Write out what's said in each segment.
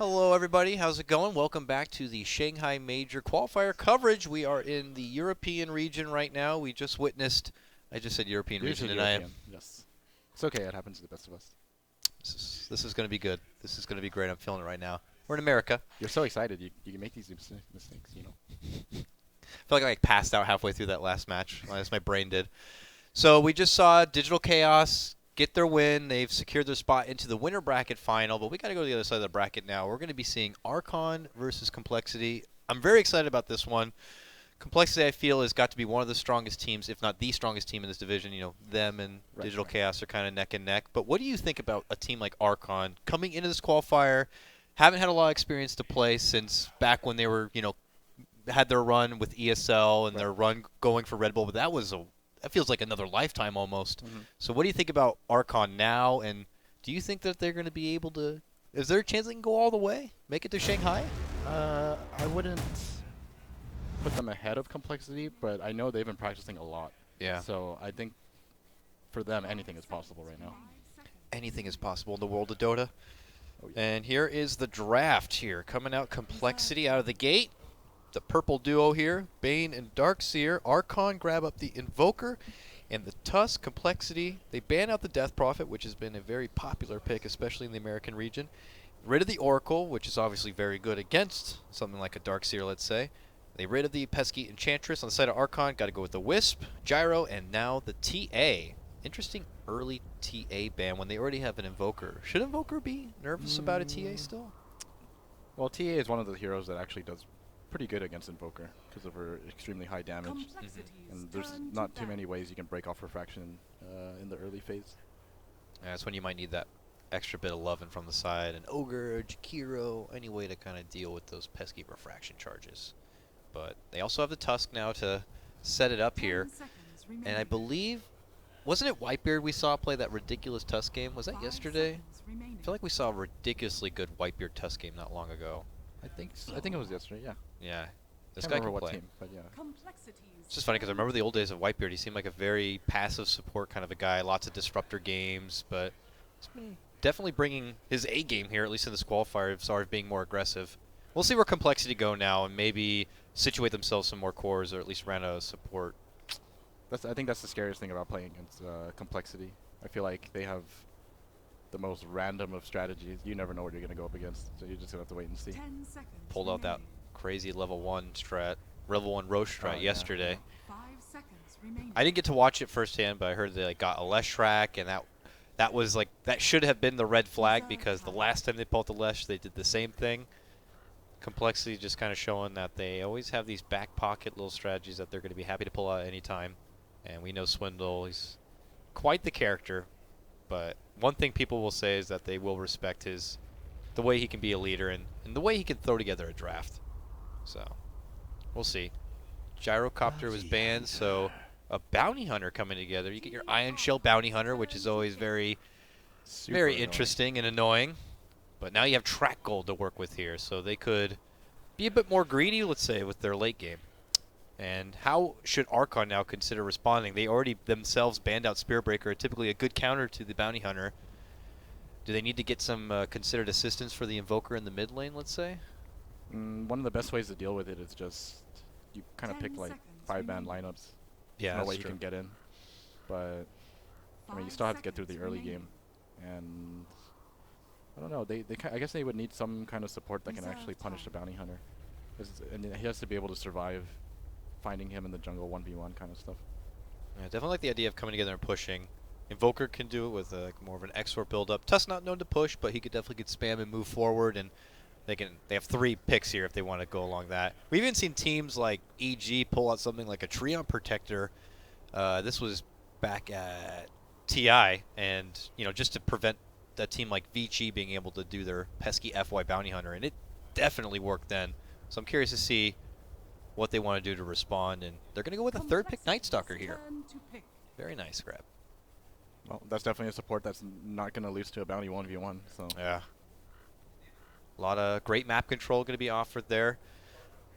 Hello everybody, how's it going? Welcome back to the Shanghai Major Qualifier coverage. We are in the European region right now. We just witnessed, I just said European region, Usually and I am. European, yes. It's okay, it happens to the best of us. This is going to be good. This is going to be great. I'm feeling it right now. We're in America. You're so excited, you can make these mistakes, you know. I feel like I passed out halfway through that last match, as my brain did. So we just saw Digital Chaos get their win. They've secured their spot into the winner bracket final, but we got to go to the other side of the bracket now. We're going to be seeing Archon versus compLexity. I'm very excited about this one. compLexity, I feel, has got to be one of the strongest teams, if not the strongest team in this division. You know, them and Digital Chaos are kind of neck and neck. But what do you think about a team like Archon coming into this qualifier? Haven't had a lot of experience to play since back when they were, had their run with ESL and their run going for Red Bull, but that feels like another lifetime almost. Mm-hmm. So what do you think about Archon now, and do you think that they're going to be able to? Is there a chance they can go all the way, make it to Shanghai? I wouldn't put them ahead of compLexity, but I know they've been practicing a lot. Yeah. So I think for them, anything is possible right now. Anything is possible in the world of Dota. Oh, yeah. And here is the draft here, coming out compLexity out of the gate. The purple duo here, Bane and Darkseer. Archon grab up the Invoker and the Tusk. compLexity, they ban out the Death Prophet, which has been a very popular pick, especially in the American region. Rid of the Oracle, which is obviously very good against something like a Darkseer, let's say. They rid of the pesky Enchantress. On the side of Archon, got to go with the Wisp, Gyro, and now the TA. Interesting early TA ban when they already have an Invoker. Should Invoker be nervous about a TA still? Well, TA is one of the heroes that actually does pretty good against Invoker because of her extremely high damage. And there's not too many ways you can break off Refraction in the early phase. Yeah, that's when you might need that extra bit of loving from the side. An Ogre, Jakiro, any way to kind of deal with those pesky Refraction charges. But they also have the Tusk now to set it up here. And I believe, wasn't it Whitebeard we saw play that ridiculous Tusk game? Was that yesterday? I feel like we saw a ridiculously good Whitebeard Tusk game not long ago. I think it was yesterday, yeah. Yeah. This Can't guy remember can what play. team, but yeah. It's just funny because I remember the old days of Whitebeard. He seemed like a very passive support kind of a guy. Lots of disruptor games, but he's been definitely bringing his A game here, at least in this qualifier, as far as being more aggressive. We'll see where compLexity go now and maybe situate themselves some more cores or at least run out of support. I think that's the scariest thing about playing against compLexity. I feel like they have the most random of strategies. You never know what you're going to go up against, so you're just going to have to wait and see. Pulled out that crazy level 1 strat, level 1 Roche strat yesterday. I didn't get to watch it firsthand, but I heard they got a Leshrac, and that should have been the red flag because the last time they pulled the Lesh, they did the same thing. compLexity just kind of showing that they always have these back pocket little strategies that they're going to be happy to pull out at any time. And we know Swindle, he's quite the character. But one thing people will say is that they will respect the way he can be a leader and the way he can throw together a draft. So, we'll see. Gyrocopter was banned, so a Bounty Hunter coming together. You get your Iron Shell Bounty Hunter, which is always very interesting and annoying. But now you have Track Gold to work with here, so they could be a bit more greedy, let's say, with their late game. And how should Archon now consider responding? They already themselves banned out Spearbreaker, typically a good counter to the Bounty Hunter. Do they need to get some considered assistance for the Invoker in the mid lane, let's say? One of the best ways to deal with it is just you kind of pick like 5-man lineups. Yeah, no way you can get in. But I mean, you still have to get through the early game, and I don't know. I guess they would need some kind of support that can actually punish the Bounty Hunter, and he has to be able to survive finding him in the jungle 1v1 kind of stuff. Yeah, definitely like the idea of coming together and pushing. Invoker can do it with more of an Exort build-up. Tusk not known to push, but he could definitely spam and move forward, and they have 3 picks here if they want to go along that. We've even seen teams like EG pull out something like a Treant Protector. This was back at TI, and just to prevent a team like Vici being able to do their pesky FY Bounty Hunter, and it definitely worked then. So I'm curious to see what they want to do to respond, and they're going to go with a 3rd pick Night Stalker here. Very nice grab. Well, that's definitely a support that's not going to lose to a Bounty 1v1. So yeah. A lot of great map control going to be offered there.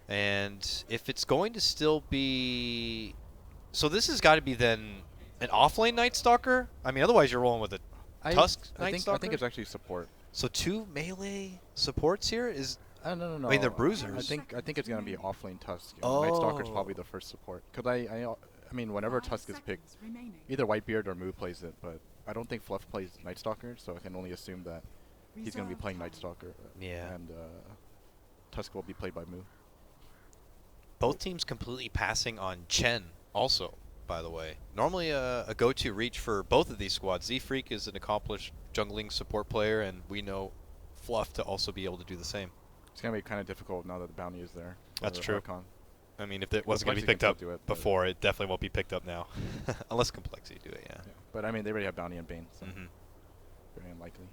And if it's going to still be... So this has got to be then an offlane Night Stalker? I mean, otherwise you're rolling with a Tusk Night Stalker? I think it's actually support. So 2 melee supports here is. No. I mean, they're I bruisers. think it's gonna be offlane Tusk. And Night Stalker's Oh. probably the first support. Cause I mean, whenever Tusk is picked, either Whitebeard or Moo plays it, but I don't think Fluff plays Night Stalker, so I can only assume that he's gonna be playing Night Stalker. Yeah. And Tusk will be played by Moo. Both teams completely passing on Chen also, by the way. Normally a go-to reach for both of these squads. Z-Freak is an accomplished jungling support player, and we know Fluff to also be able to do the same. It's gonna be kind of difficult now that the bounty is there. That's true. Archon. I mean, if it wasn't going to be Complexity picked can up still do it, before, it definitely won't be picked up now. Unless complexity do it, yeah. But I mean, they already have bounty and Bane, so Mm-hmm. very unlikely.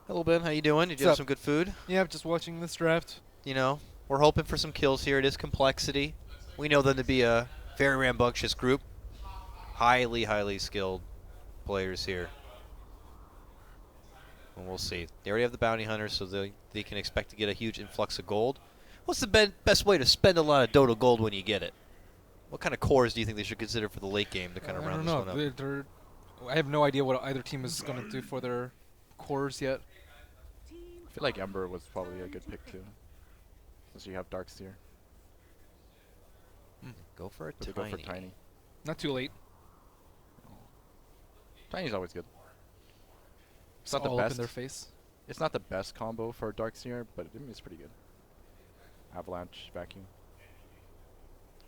Hello, Ben. How you doing? Did you have some good food? Yeah, just watching this draft. You know, we're hoping for some kills here. It is complexity. We know them to be a very rambunctious group. Highly skilled players here. And we'll see. They already have the bounty hunters, so they can expect to get a huge influx of gold. What's the best way to spend a lot of Dota gold when you get it? What kind of cores do you think they should consider for the late game to kind of round this one up? I have no idea what either team is going to do for their cores yet. I feel like Ember was probably a good pick too. Since you have Darkseer. Go for a Go for Tiny. Not too late. Tiny's always good. It's not the all up best. in their face. It's not the best combo for Darkseer, but I mean, it's pretty good. Avalanche, Vacuum.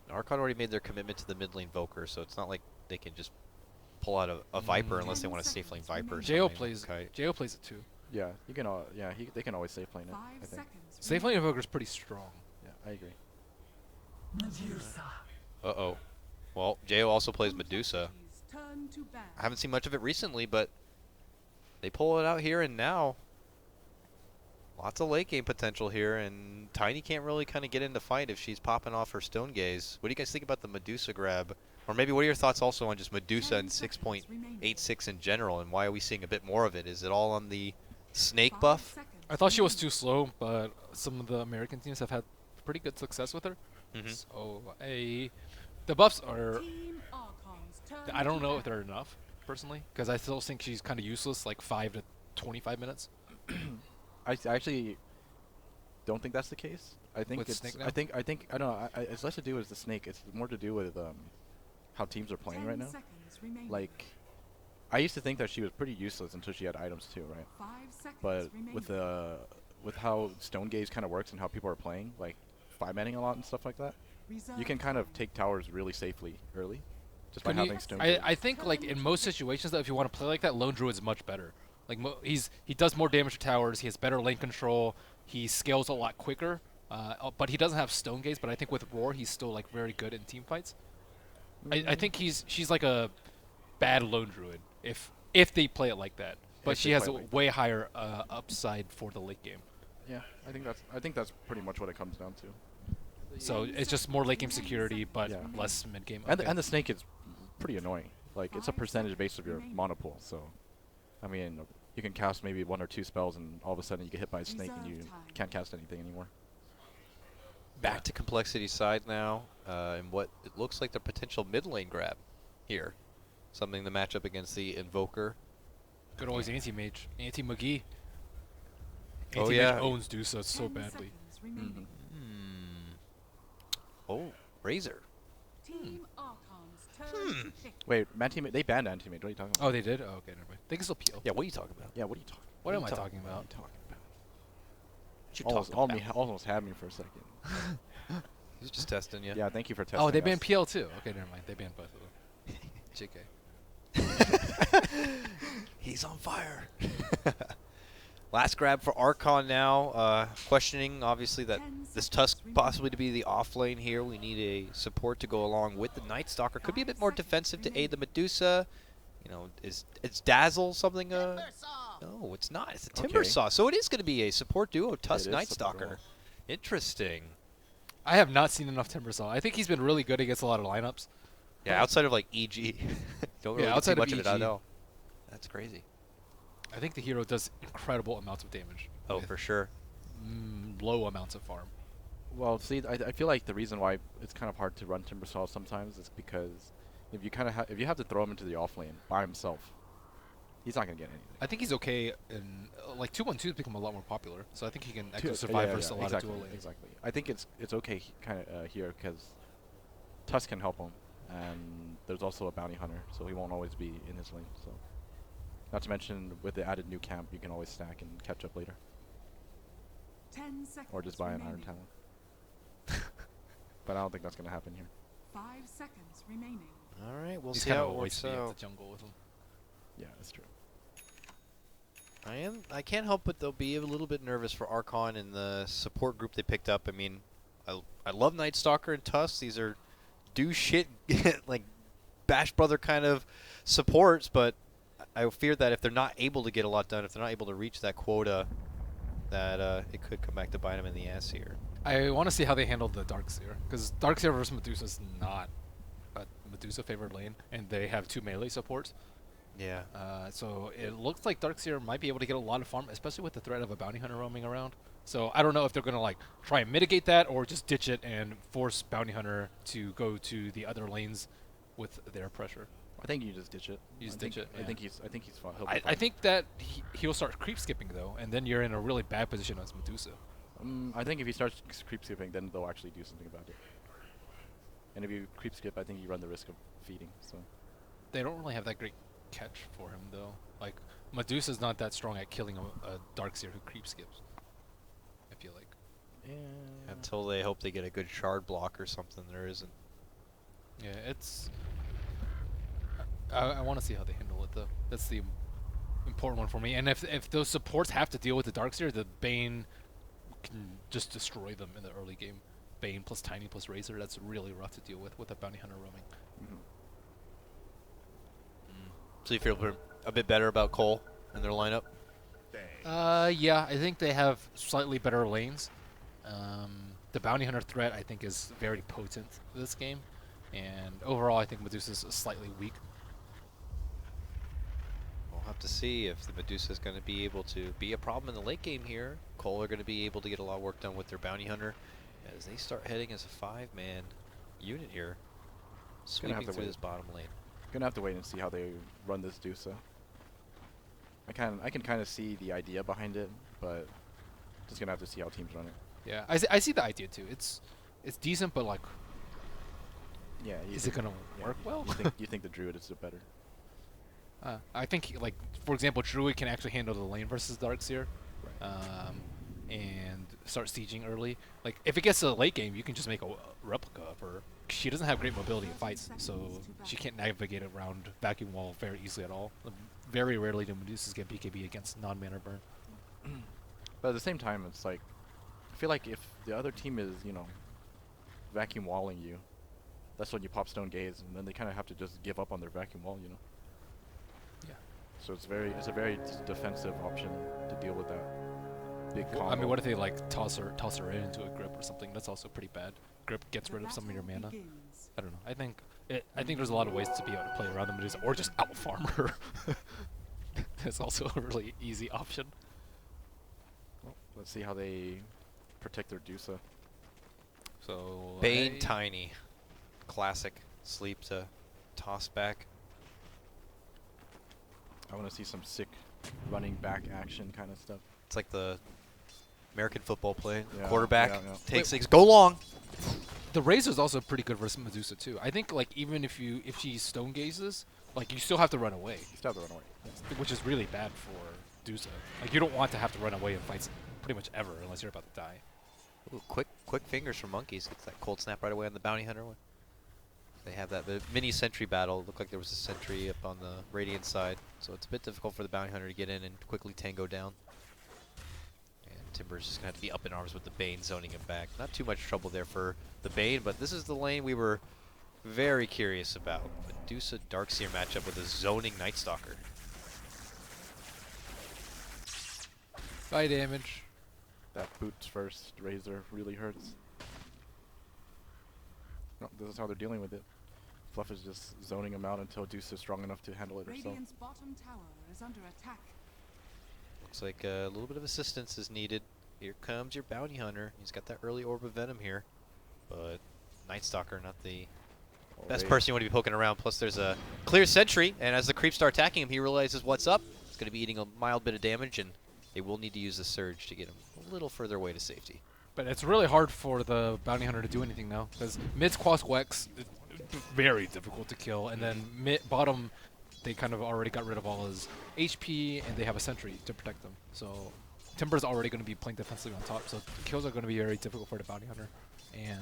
Archon already made their commitment to the mid lane Voker, so it's not like they can just pull out a Viper unless they want a safe lane Viper. Or Jo something. plays. Okay. Jo plays it too. Yeah, you can. They can always safe lane it. I think. Safe lane Invoker's pretty strong. Yeah, I agree. Uh-oh. Well, Jo also plays Medusa. I haven't seen much of it recently, but they pull it out here and now. Lots of late game potential here, and Tiny can't really kind of get into fight if she's popping off her Stone Gaze. What do you guys think about the Medusa grab? Or maybe what are your thoughts also on just Medusa and 6.86 in general, and why are we seeing a bit more of it? Is it all on the snake buff? I thought she was too slow, but some of the American teams have had pretty good success with her. Mm-hmm. So the buffs are. I don't know if they're enough personally, because I still think she's kind of useless, like 5 to 25 minutes. I actually don't think that's the case. I think With it's. Snake now? I think. I don't know. It's less to do with the snake. It's more to do with how teams are playing right now. Like, I used to think that she was pretty useless until she had items too, right? But with how Stone Gaze kind of works and how people are playing, like 5-manning a lot and stuff like that, you can kind of take towers really safely early, just by having Stone Gaze. I think like in most situations though, if you want to play like that, Lone Druid's much better. Like he does more damage to towers. He has better lane control. He scales a lot quicker. But he doesn't have Stone Gaze. But I think with Roar, he's still like very good in team fights. I think she's like a bad Lone Druid if they play it like that. But If she they has play a it like way higher upside for the late game. Yeah, I think that's pretty much what it comes down to. So it's just more late game security, but Yeah. less mid game. And the snake is pretty annoying. Like, it's a percentage base of your mana pool, so I mean, you can cast maybe 1 or 2 spells and all of a sudden you get hit by a snake and you can't cast anything anymore. Back to complexity side now, and what it looks like the potential mid lane grab here. Something to match up against the Invoker. Good always anti-mage, anti-McGee. Oh, Anti-mage yeah. owns Dusa so badly. Mm-hmm. Oh, Razor. Wait, anti-mage, they banned anti-mage. What are you talking about? Oh, they did? Oh, okay, never mind. They can still peel. Yeah, what are you talking about? Yeah, what are you talking What am I What are you talking about? about? What you Almost, talking about? almost had me for a second. He's just testing you. Yeah, thank you for testing Oh, they us. banned PL too. Okay, never mind. They banned both of them. JK. He's on fire. Last grab for Archon now. Questioning, obviously, that this Tusk possibly to be the off lane here. We need a support to go along with the Night Stalker. Could be a bit more defensive to aid the Medusa. You know, is Dazzle something? No, it's not. It's a Timber Okay. Saw. So it is going to be a support duo, Tusk is Night support Stalker. duo. Interesting. I have not seen enough Timbersaw. I think he's been really good against a lot of lineups. Yeah, outside of like EG. Don't really Yeah, get outside too of much of it. I EG. know. That's crazy. I think the hero does incredible amounts of damage. Oh, with for sure. low amounts of farm. Well, see, I feel like the reason why it's kind of hard to run Timbersaw sometimes is because if you kind of if you have to throw him into the off lane by himself, He's not gonna get anything. I think he's okay in like 2-1-2 has become a lot more popular, so I think he can actually survive versus a lot exactly, of dual lanes. Exactly. I think it's okay kind of here because Tusk can help him, and there's also a bounty hunter, so he won't always be in his lane. So, not to mention with the added new camp, you can always stack and catch up later, 10 seconds or just buy an Iron remaining. Talon. But I don't think that's gonna happen here. 5 seconds remaining. All right, we'll He's see kind how of it a works waste to be at out. the jungle with him. Yeah, that's true. I can't help but though be a little bit nervous for Archon and the support group they picked up. I mean, I love Night Stalker and Tusk. These are do shit like Bash Brother kind of supports, but I fear that if they're not able to get a lot done, if they're not able to reach that quota, that it could come back to bite them in the ass here. I want to see how they handle the Darkseer, because Darkseer versus Medusa is not a Medusa favored lane, and they have 2 melee supports. Yeah. So it looks like Darkseer might be able to get a lot of farm, especially with the threat of a bounty hunter roaming around. So I don't know if they're going to like try and mitigate that or just ditch it and force bounty hunter to go to the other lanes with their pressure. I think you just ditch it. You just I think, ditch it, I yeah. think he's fine. He'll be I fine. think that he'll start creep skipping though, and then you're in a really bad position as Medusa. I think if he starts creep skipping, then they'll actually do something about it. And if you creep skip, I think you run the risk of feeding. So They don't really have that great catch for him though. Like Medusa's not that strong at killing a Darkseer who creep skips, I feel like. yeah. Until they hope they get a good shard block or something, there isn't. Yeah, it's. I want to see how they handle it though. That's the important one for me. And if those supports have to deal with the Darkseer, the Bane can just destroy them in the early game. Bane plus Tiny plus Razor, that's really rough to deal with a bounty hunter roaming. Mhm. So you feel a bit better about Cole and their lineup? Yeah, I think they have slightly better lanes. The bounty hunter threat I think is very potent this game, and overall I think Medusa's slightly weak. We'll have to see if the Medusa is going to be able to be a problem in the late game here. Cole are going to be able to get a lot of work done with their bounty hunter as they start heading as a 5-man unit here, sweeping to through wait. this bottom lane. Gonna have to wait and see how they run this Dusa. I can kind of see the idea behind it, but just gonna have to see how teams run it. Yeah, I see the idea too. It's decent, but like, Yeah. is it gonna work well? You think the Druid is better? I think like for example, Druid can actually handle the lane versus Darkseer, Right. and start sieging early. Like if it gets to the late game, you can just make a replica of her. She doesn't have great mobility in fights, so she can't navigate around vacuum wall very easily at all. Very rarely do Medusas get BKB against non-mana burn. But at the same time, it's like I feel like if the other team is vacuum walling you, that's when you pop Stone Gaze, and then they kind of have to just give up on their vacuum wall, Yeah. So it's a very defensive option to deal with that big combo. I mean, what if they like toss her into a grip or something? That's also pretty bad. Grip gets rid of some of your mana. I don't know. I think there's a lot of ways to be able to play around the Medusa, or just out farm her. That's also a really easy option. Well, let's see how they protect their Dusa. So Bane Tiny. Classic. Sleep to toss back. I want to see some sick running back action kind of stuff. It's like the American football play. Yeah, Quarterback yeah. takes things. Go long. The Razor's also pretty good versus Medusa too. I think like even if she stone gazes, like you still have to run away, You still have to run away. Yeah. which is really bad for Dusa. Like you don't want to have to run away in fights pretty much ever unless you're about to die. Ooh, quick fingers from Monkeys. Gets that cold snap right away on the bounty hunter one. They have that mini sentry battle. Looked like there was a sentry up on the Radiant side, so it's a bit difficult for the bounty hunter to get in and quickly tango down. And Timber's just gonna have to be up in arms with the Bane zoning him back. Not too much trouble there for the Bane, but this is the lane we were very curious about. Medusa Darkseer matchup with a zoning Night Stalker. Bye damage. That boots first Razor really hurts. No, this is how they're dealing with it. Fluff is just zoning him out until Deuce is strong enough to handle it herself. Radiant's bottom tower is under attack. Looks like a little bit of assistance is needed. Here comes your bounty hunter. He's got that early orb of venom here, but Night Stalker not the best person you want to be poking around. Plus, there's a clear sentry, and as the creeps start attacking him, he realizes what's up. going to be eating a mild bit of damage, and they will need to use the Surge to get him a little further away to safety. But it's really hard for the Bounty Hunter to do anything now, because mid's Qualifiers, very difficult to kill, and then bottom, they kind of already got rid of all his HP, and they have a sentry to protect them. So Timber's already going to be playing defensively on top, so kills are going to be very difficult for the Bounty Hunter, and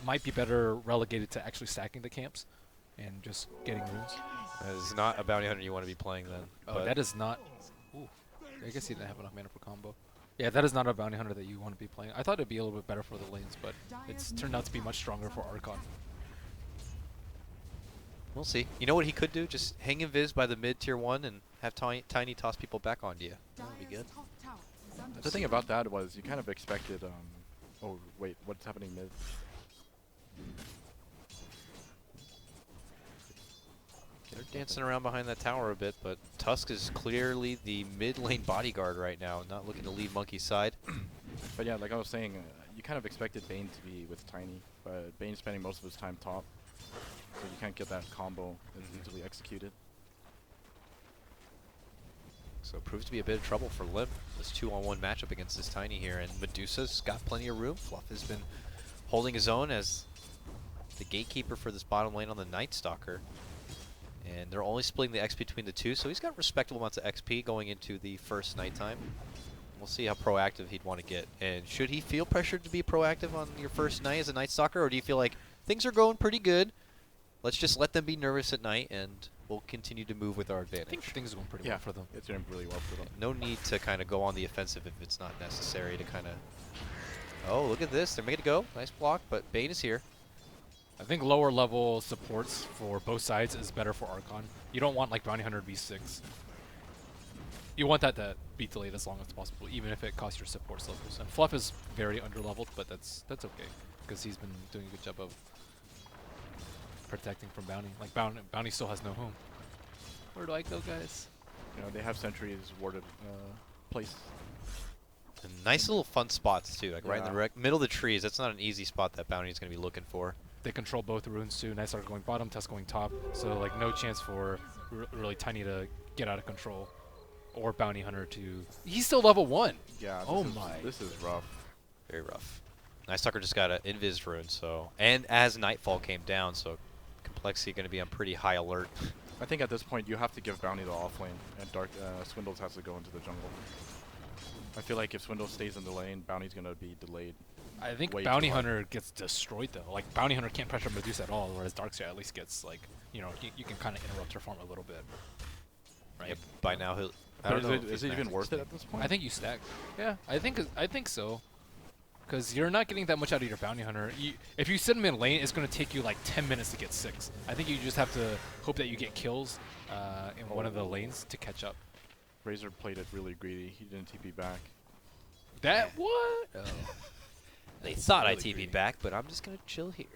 might be better relegated to actually stacking the camps and just getting runes. That is not a Bounty Hunter you want to be playing then. Oh, that is not... Ooh, I guess he didn't have enough mana for combo. Yeah, that is not a Bounty Hunter that you want to be playing. I thought it'd be a little bit better for the lanes, but it's turned out to be much stronger for Archon. We'll see. You know what he could do? Just hang invis by the mid tier 1 and have Tiny toss people back onto you. That would be good. The thing about that was you kind of expected. Oh wait, what's happening mid? They're dancing around behind that tower a bit, but Tusk is clearly the mid lane bodyguard right now, not looking to leave Monkey's side. But yeah, like I was saying, you kind of expected Bane to be with Tiny, but Bane's spending most of his time top, so you can't get that combo as easily executed. So it proves to be a bit of trouble for Limp. This 2-on-1 matchup against this Tiny here, and Medusa's got plenty of room. Fluff has been holding his own as the gatekeeper for this bottom lane on the Night Stalker. And they're only splitting the XP between the two, so he's got respectable amounts of XP going into the first nighttime. We'll see how proactive he'd want to get. And should he feel pressured to be proactive on your first night as a Night Stalker, or do you feel like things are going pretty good, let's just let them be nervous at night and we'll continue to move with our advantage? I think things are going pretty well for them. It's doing really well for them. No need to kind of go on the offensive if it's not necessary to kind of... Oh, look at this. They're making it go. Nice block, but Bane is here. I think lower level supports for both sides is better for Archon. You don't want like Bounty Hunter to be 6. You want that to be delayed as long as possible, even if it costs your support levels. And Fluff is very underleveled, but that's okay, because he's been doing a good job of protecting from Bounty. Like Bounty still has no home. Where do I go, guys? You know, they have sentries warded place. And nice little fun spots too, like right in the Yeah. middle of the trees. That's not an easy spot that Bounty's going to be looking for. They control both runes too. Nice are going bottom, Tusk going top. So like no chance for really Tiny to get out of control, or Bounty Hunter to. He's still level 1. Yeah. Oh this is, my. This is rough. Very rough. Night Stalker just got an invis rune, so, and as Nightfall came down, so compLexity going to be on pretty high alert. I think at this point you have to give Bounty the off lane, and Swindles has to go into the jungle. I feel like if Swindles stays in the lane, Bounty's gonna be delayed. I think Way Bounty too hard. Hunter gets destroyed though. Like Bounty Hunter can't pressure Medusa at all, whereas Darkseid at least gets like, you know, you can kind of interrupt her farm a little bit. Right. Yep, by now he'll... I But don't is know it, if is he's it even maxed worth it XP. at this point? I think you stack. Yeah, I think so. Because you're not getting that much out of your Bounty Hunter. If you sit him in lane, it's going to take you like 10 minutes to get 6. I think you just have to hope that you get kills in one of the lanes to catch up. Razor played it really greedy. He didn't TP back. That what? Oh. They thought I really TP'd greedy. back, but I'm just going to chill here.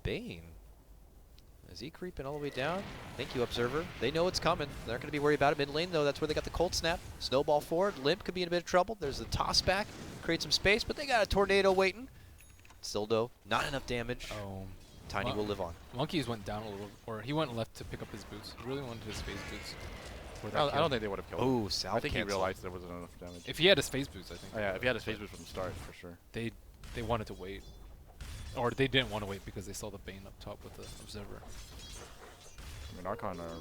Bane. Is he creeping all the way down? Thank you, Observer. They know it's coming. They're not going to be worried about it. Mid lane, though, that's where they got the cold snap. Snowball forward. Limp could be in a bit of trouble. There's a toss back. Create some space, but they got a tornado waiting. Still, though, not enough damage. Oh. Tiny will live on. Monkeys went down a little, or he went left to pick up his boots. He really wanted his phase boots. for that I kill. don't think they would have killed him. Oh, Sal I think he cancel. realized there wasn't enough damage. If he had his phase boots, I think. Oh, yeah, if he had his phase boost from the start, for sure. They wanted to wait. Or they didn't want to wait because they saw the Bane up top with the Observer. I mean, Archon are...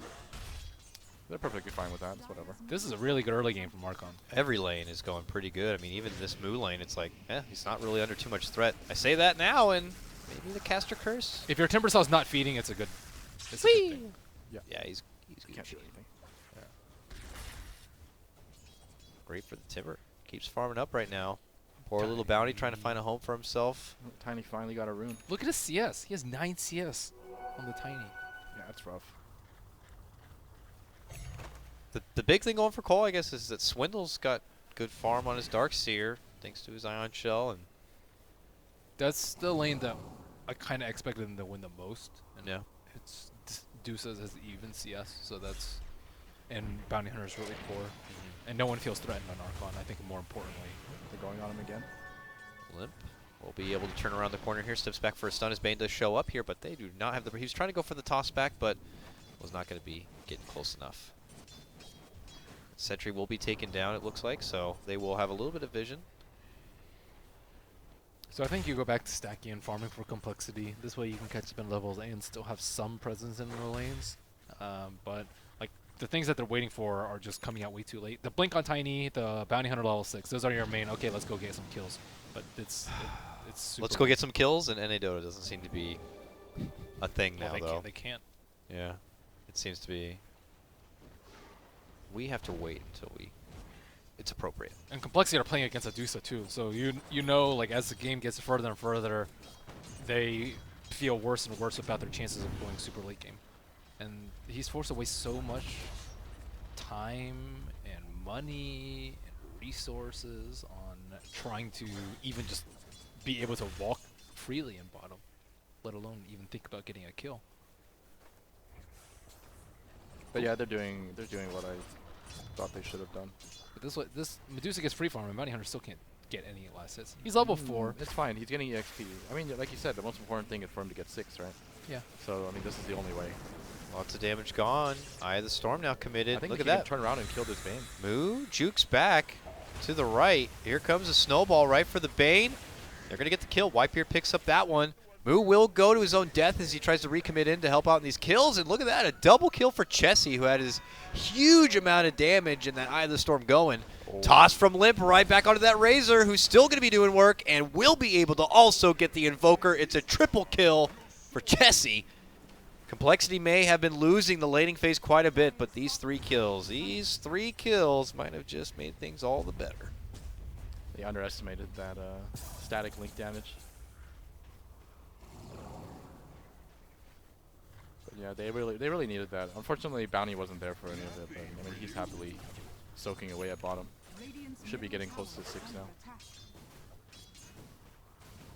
They're perfectly fine with that. It's whatever. This is a really good early game from Archon. Every lane is going pretty good. I mean, even this Moo lane, it's like, he's not really under too much threat. I say that now, and maybe the caster curse. If your Timber Cell's not feeding, it's a good thing. Yeah, he's You can't Gucci. do anything. Great for the Timber. Keeps farming up right now. Poor little Bounty trying to find a home for himself. Tiny finally got a rune. Look at his CS. He has 9 CS on the Tiny. Yeah, that's rough. The big thing going for Cole, I guess, is that Swindle's got good farm on his Darkseer, thanks to his Ion Shell. And That's the lane that I kind of expected him to win the most. And yeah, it's Deuces has even CS, so that's... And Bounty Hunter's really poor. And no one feels threatened on Archon, I think more importantly. They're going on him again. Limp will be able to turn around the corner here. Steps back for a stun as Bane does show up here, but they do not have the... He was trying to go for the toss back, but was not going to be getting close enough. Sentry will be taken down, it looks like, so they will have a little bit of vision. So I think you go back to stacking and farming for complexity. This way you can catch up in levels and still have some presence in the lanes. But like the things that they're waiting for are just coming out way too late. The blink on Tiny, the bounty hunter level 6. Those are your main. Okay, let's go get some kills. But it's super Let's go late. get some kills, and NA Dota doesn't seem to be a thing Well, now, though. they can't. Yeah, it seems to be. We have to wait until it's appropriate. And complexity are playing against Adusa too, so you know, like as the game gets further and further, they feel worse and worse about their chances of going super late game. And he's forced to waste so much time and money and resources on trying to even just be able to walk freely in bottom, let alone even think about getting a kill. But yeah, they're doing what I thought they should have done. But this Medusa gets free farm and Bounty Hunter still can't get any last hits. He's level 4. It's fine. He's getting EXP. I mean, like you said, the most important thing is for him to get 6, right? Yeah. So I mean, this is the only way. Lots of damage gone. Eye of the Storm now committed. I think Look he at can that. turn around and kill this Bane. Moo jukes back to the right. Here comes a snowball right for the Bane. They're going to get the kill. Whitebeard picks up that one. Moo will go to his own death as he tries to recommit in to help out in these kills. And look at that, a double kill for Chessie, who had his huge amount of damage in that Eye of the Storm going. Oh. Toss from Limp right back onto that Razor, who's still going to be doing work and will be able to also get the Invoker. It's a triple kill for Chessie. Complexity may have been losing the laning phase quite a bit, but these 3 kills might have just made things all the better. They underestimated that static link damage. But yeah, they really needed that. Unfortunately, Bounty wasn't there for any of it, but I mean, he's happily soaking away at bottom. Should be getting close to 6 now.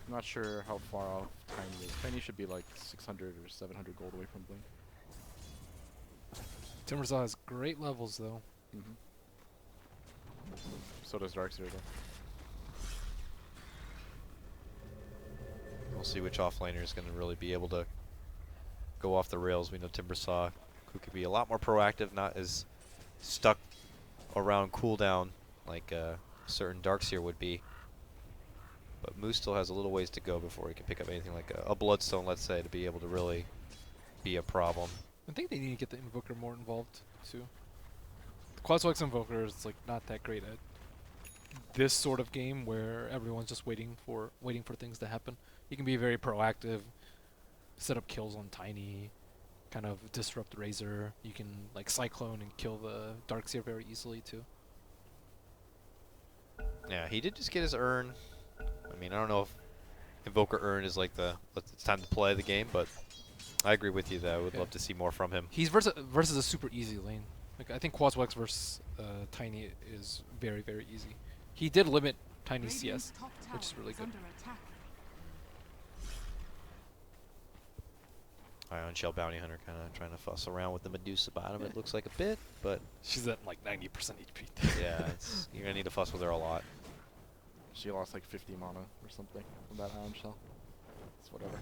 I'm not sure how far off Tiny is. Tiny should be like 600 or 700 gold away from Blink. Timbersaw has great levels though. So does Darkseer though. We'll see which offlaner is going to really be able to go off the rails. We know Timbersaw, who could be a lot more proactive, not as stuck around cooldown like certain Darkseer would be. But Moose still has a little ways to go before he can pick up anything like a Bloodstone, let's say, to be able to really be a problem. I think they need to get the Invoker more involved too. The Qualifiers Invoker is like not that great at this sort of game where everyone's just waiting for things to happen. You can be very proactive, set up kills on Tiny, kind of disrupt Razor. You can like Cyclone and kill the Darkseer very easily too. Yeah, he did just get his Urn. I mean, I don't know if Invoker Urn is like it's time to play the game, but I agree with you that I would love to see more from him. He's versus a super easy lane. Like I think Quaswex versus Tiny is very, very easy. He did limit Tiny's CS, which is really good. Ion Shell Bounty Hunter kind of trying to fuss around with the Medusa bottom, it looks like a bit, but She's at like 90% HP. yeah, you're going to need to fuss with her a lot. She lost like 50 mana or something from that Ion Shell. It's whatever.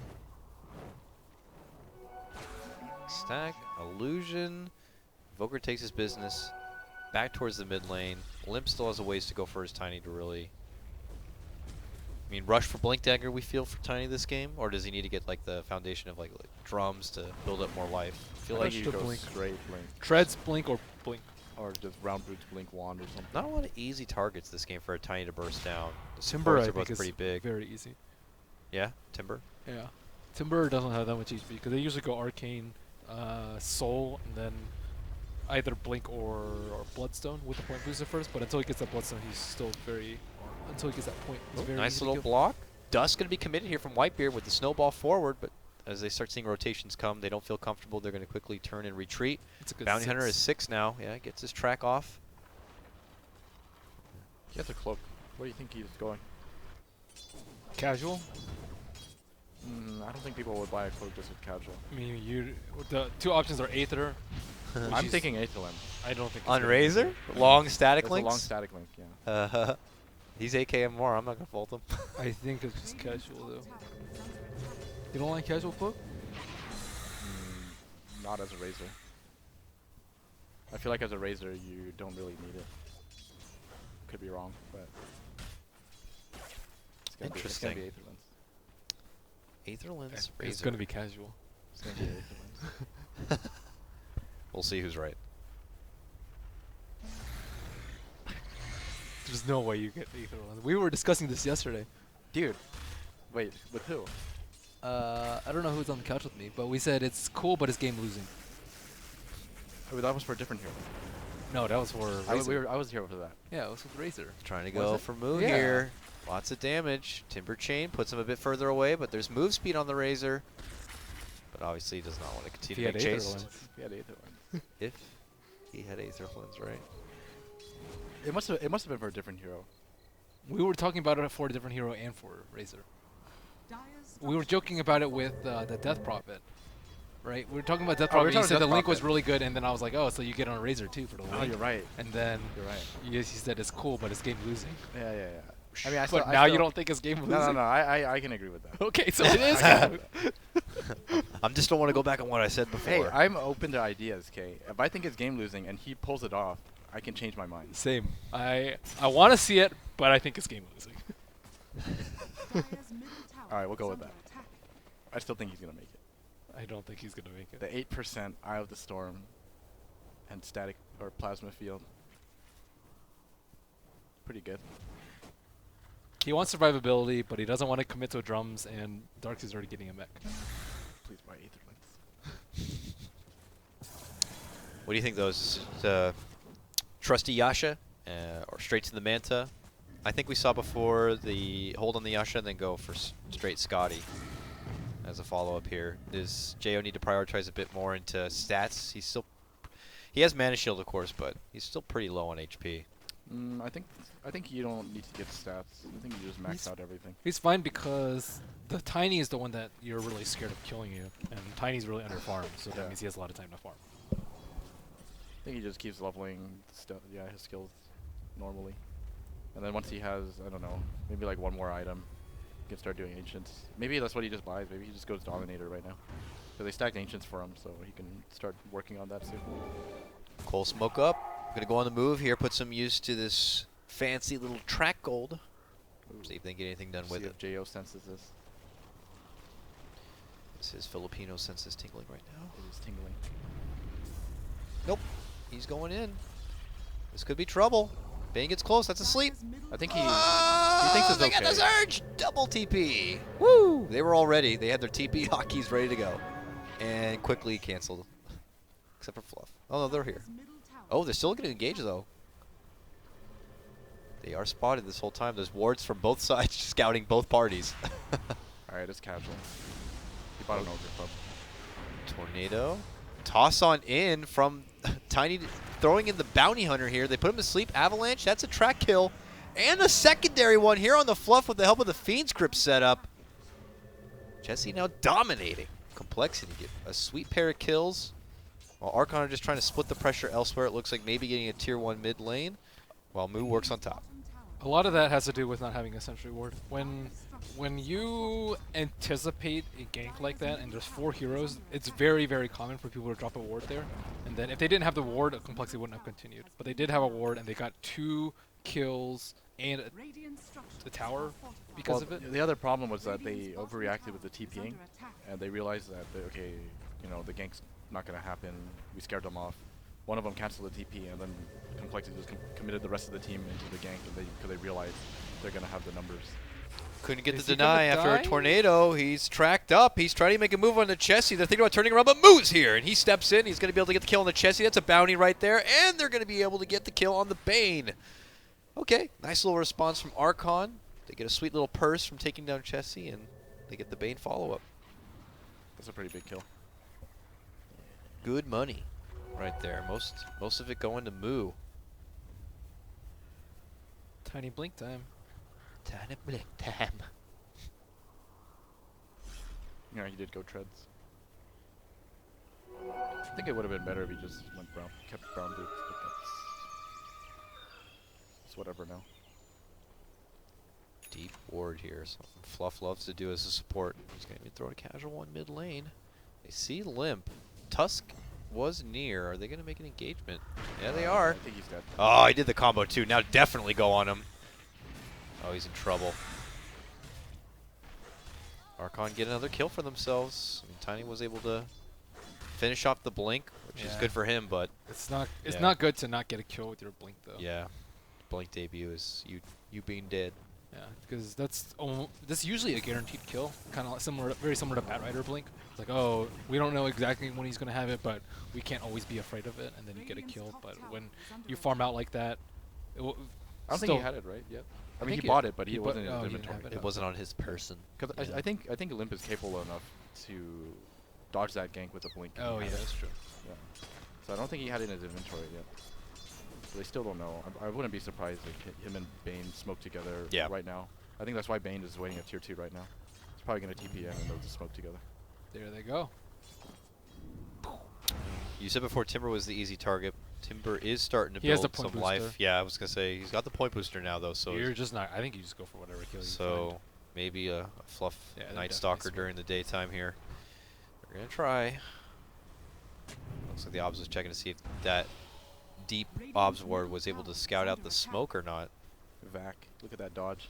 Stack, Illusion, Invoker takes his business, back towards the mid lane. Limp still has a ways to go for his Tiny to really... I mean, rush for Blink Dagger we feel for Tiny this game, or does he need to get like the foundation of like drums to build up more life? I feel I like think Rush you to go Blink. straight Blink. Treads, Blink, or Blink. Or just round boots Blink Wand or something. not a lot of easy targets this game for a Tiny to burst down. The Timber, I supports are both think, pretty is big. very easy. Yeah, Timber. Yeah. Timber doesn't have that much HP because they usually go Arcane, Soul, and then either Blink or Bloodstone with the point booster first. But until he gets that Bloodstone, he's still very... Until he gets that point, it's very Nice easy little to kill. block. Dust going to be committed here from Whitebeard with the snowball forward, but as they start seeing rotations come, they don't feel comfortable. They're going to quickly turn and retreat. It's a good Bounty Hunter 6. is 6 now. Yeah, gets his track off. He has a cloak. Where do you think he's going? Casual. I don't think people would buy a cloak just with casual. I mean, the 2 options are Aether. I'm thinking Aethelin. I don't think it's On gonna be Razor? Aether. Long static It's a links? long static link, yeah. He's AKM more. I'm not going to fault him. I think it's just casual though. You don't like casual cloak? Not as a Razor. I feel like as a Razor, you don't really need it. Could be wrong, but it's gonna be Interesting. Aetherlens. Aetherlens, It's Razor. going to be casual. It's gonna be Aetherlens. We'll see who's right. There's no way you get Aetherlens. We were discussing this yesterday. Dude, wait, with who? I don't know who's on the couch with me, but we said it's cool, but it's game losing. Oh, that was for a different hero. No, that was for Razor. I was here for that. Yeah, it was with Razor. Trying to Was go it? for Moo Yeah. here. Lots of damage. Timber Chain puts him a bit further away, but there's move speed on the Razor. But obviously he does not want to If he continue had to make chase. Aetherlens. He had Aetherlens. If he had Aetherlens, right? It must have been for a different hero. We were talking about it for a different hero and for Razor. Dire's We were joking about it with the Death Prophet, right? We were talking about Death Oh, we were Prophet. You talking said the Death link was Prophet. really good, and then I was like, oh, so you get on a Razor too for the link. Oh, you're right. And then You're right. you said it's cool, but it's game losing. Yeah, yeah, yeah. I mean, But now you don't think it's game losing? No, no, no. I can agree with that. Okay, so it is game losing. I just don't want to go back on what I said before. Hey, I'm open to ideas, Kay. If I think it's game losing and he pulls it off, I can change my mind. Same. I want to see it, but I think it's game losing. Dire's middle tower Alright, we'll go is with under that. attack. I still think he's gonna make it. I don't think he's gonna make it. The 8% Eye of the Storm and static or plasma field. Pretty good. He wants survivability, but he doesn't want to commit to drums, and Darkseid's already getting a mech. Please buy Aetherlens. What do you think, those trusty Yasha or straight to the Manta? I think we saw before the hold on the Yasha and then go for straight Scotty as a follow-up here. Does Jo need to prioritize a bit more into stats? He has Mana Shield, of course, but he's still pretty low on HP. I think you don't need to get stats. I think you just max out everything. He's fine because the Tiny is the one that you're really scared of killing you, and Tiny's really under farm, so Yeah. that means he has a lot of time to farm. I think he just keeps leveling his skills normally. And then once he has, I don't know, maybe like one more item, he can start doing Ancients. Maybe that's what he just buys. Maybe he just goes Dominator right now. So they stacked Ancients for him, so he can start working on that soon. Coal Smoke up. Gonna go on the move here, put some use to this fancy little track gold. See if they can get anything done with See it. if Jo senses this. This is Filipino senses tingling right now. It is tingling. Nope. He's going in. This could be trouble. Bane gets close. That's asleep. Dire's middle I think tower he thinks it's They got okay. the surge! Double TP! Woo! They were all ready. They had their TP hotkeys ready to go. And quickly canceled. Except for Fluff. Oh, no, they're here. Dire's middle tower Oh, they're still going to engage, though. They are spotted this whole time. There's wards from both sides scouting both parties. Alright, it's casual. He bought an Ogre Club. Tornado. Toss on in from Tiny, throwing in the Bounty Hunter here. They put him to sleep. Avalanche, that's a track kill. And a secondary one here on the Fluff with the help of the Fiend's Grip setup. Jesse now dominating. compLexity get a sweet pair of kills. While Archon are just trying to split the pressure elsewhere. It looks like maybe getting a tier 1 mid lane. While Moo works on top. bottom tower. A lot of that has to do with not having a sentry ward. When you anticipate a gank like that and there's 4 heroes, it's very, very common for people to drop a ward there. And then if they didn't have the ward, compLexity wouldn't have continued. But they did have a ward and they got 2 kills and Radiant structures the tower are fortified. because of it. The other problem was that they Radiant's bottom overreacted with the tower is TPing, under attack. and they realized that, okay, you know, the gank's not going to happen. We scared them off. One of them canceled the TP, and then compLexity just committed the rest of the team into the gank because they realized they're going to have the numbers. Couldn't get Is the he gonna deny after a die? tornado. He's tracked up. He's trying to make a move on the Chessie. They're thinking about turning around, but Moo's here, and he steps in. He's going to be able to get the kill on the Chessie. That's a bounty right there, and they're going to be able to get the kill on the Bane. Okay, nice little response from Archon. They get a sweet little purse from taking down Chessie, and they get the Bane follow-up. That's a pretty big kill. Good money right there. Most of it going to Moo. Tiny blink time. Tiny blink time. Yeah, he did go treads. I think it would have been better if he just went brown, kept brown boots, but it's whatever now. Deep ward here. Something Fluff loves to do as a support. He's going to be throwing a casual one mid lane. They see Limp. Tusk was near. Are they going to make an engagement? Yeah, they are. I think he's dead. Oh, he did the combo too. Now definitely go on him. Oh, he's in trouble. Archon get another kill for themselves. I mean, Tiny was able to finish off the blink, which is good for him, but It's not Yeah. not good to not get a kill with your blink though. yeah, blink debut is you being dead. Yeah, because that's usually a guaranteed kill, kind of similar, very similar to Batrider blink. It's like, oh, we don't know exactly when he's gonna have it, but we can't always be afraid of it, and then you get a kill. But when you farm out like that, I don't think he had it right yet. I mean, think he bought it, but he he wasn't in oh, his he didn't have inventory. it? It wasn't on his person. Because Yeah. I think Limp is capable enough to dodge that gank with a blink. Oh yeah, that's true. Yeah. So I don't think he had it in his inventory yet. So they still don't know. I wouldn't be surprised if him and Bane smoke together right now. I think that's why Bane is waiting at tier 2 right now. He's probably going to TP in and they'll just smoke together. There they go. You said before Timber was the easy target. Timber is starting to He has build the point some booster. life. Yeah, I was gonna say he's got the point booster now though, so You're just not. I think you just go for whatever kill you so maybe a fluff Yeah, they're Night definitely Stalker smart. during the daytime here. We're gonna try. Looks like the Obs was checking to see if that deep Obs ward was able to scout out the smoke or not. Vac, look at that dodge.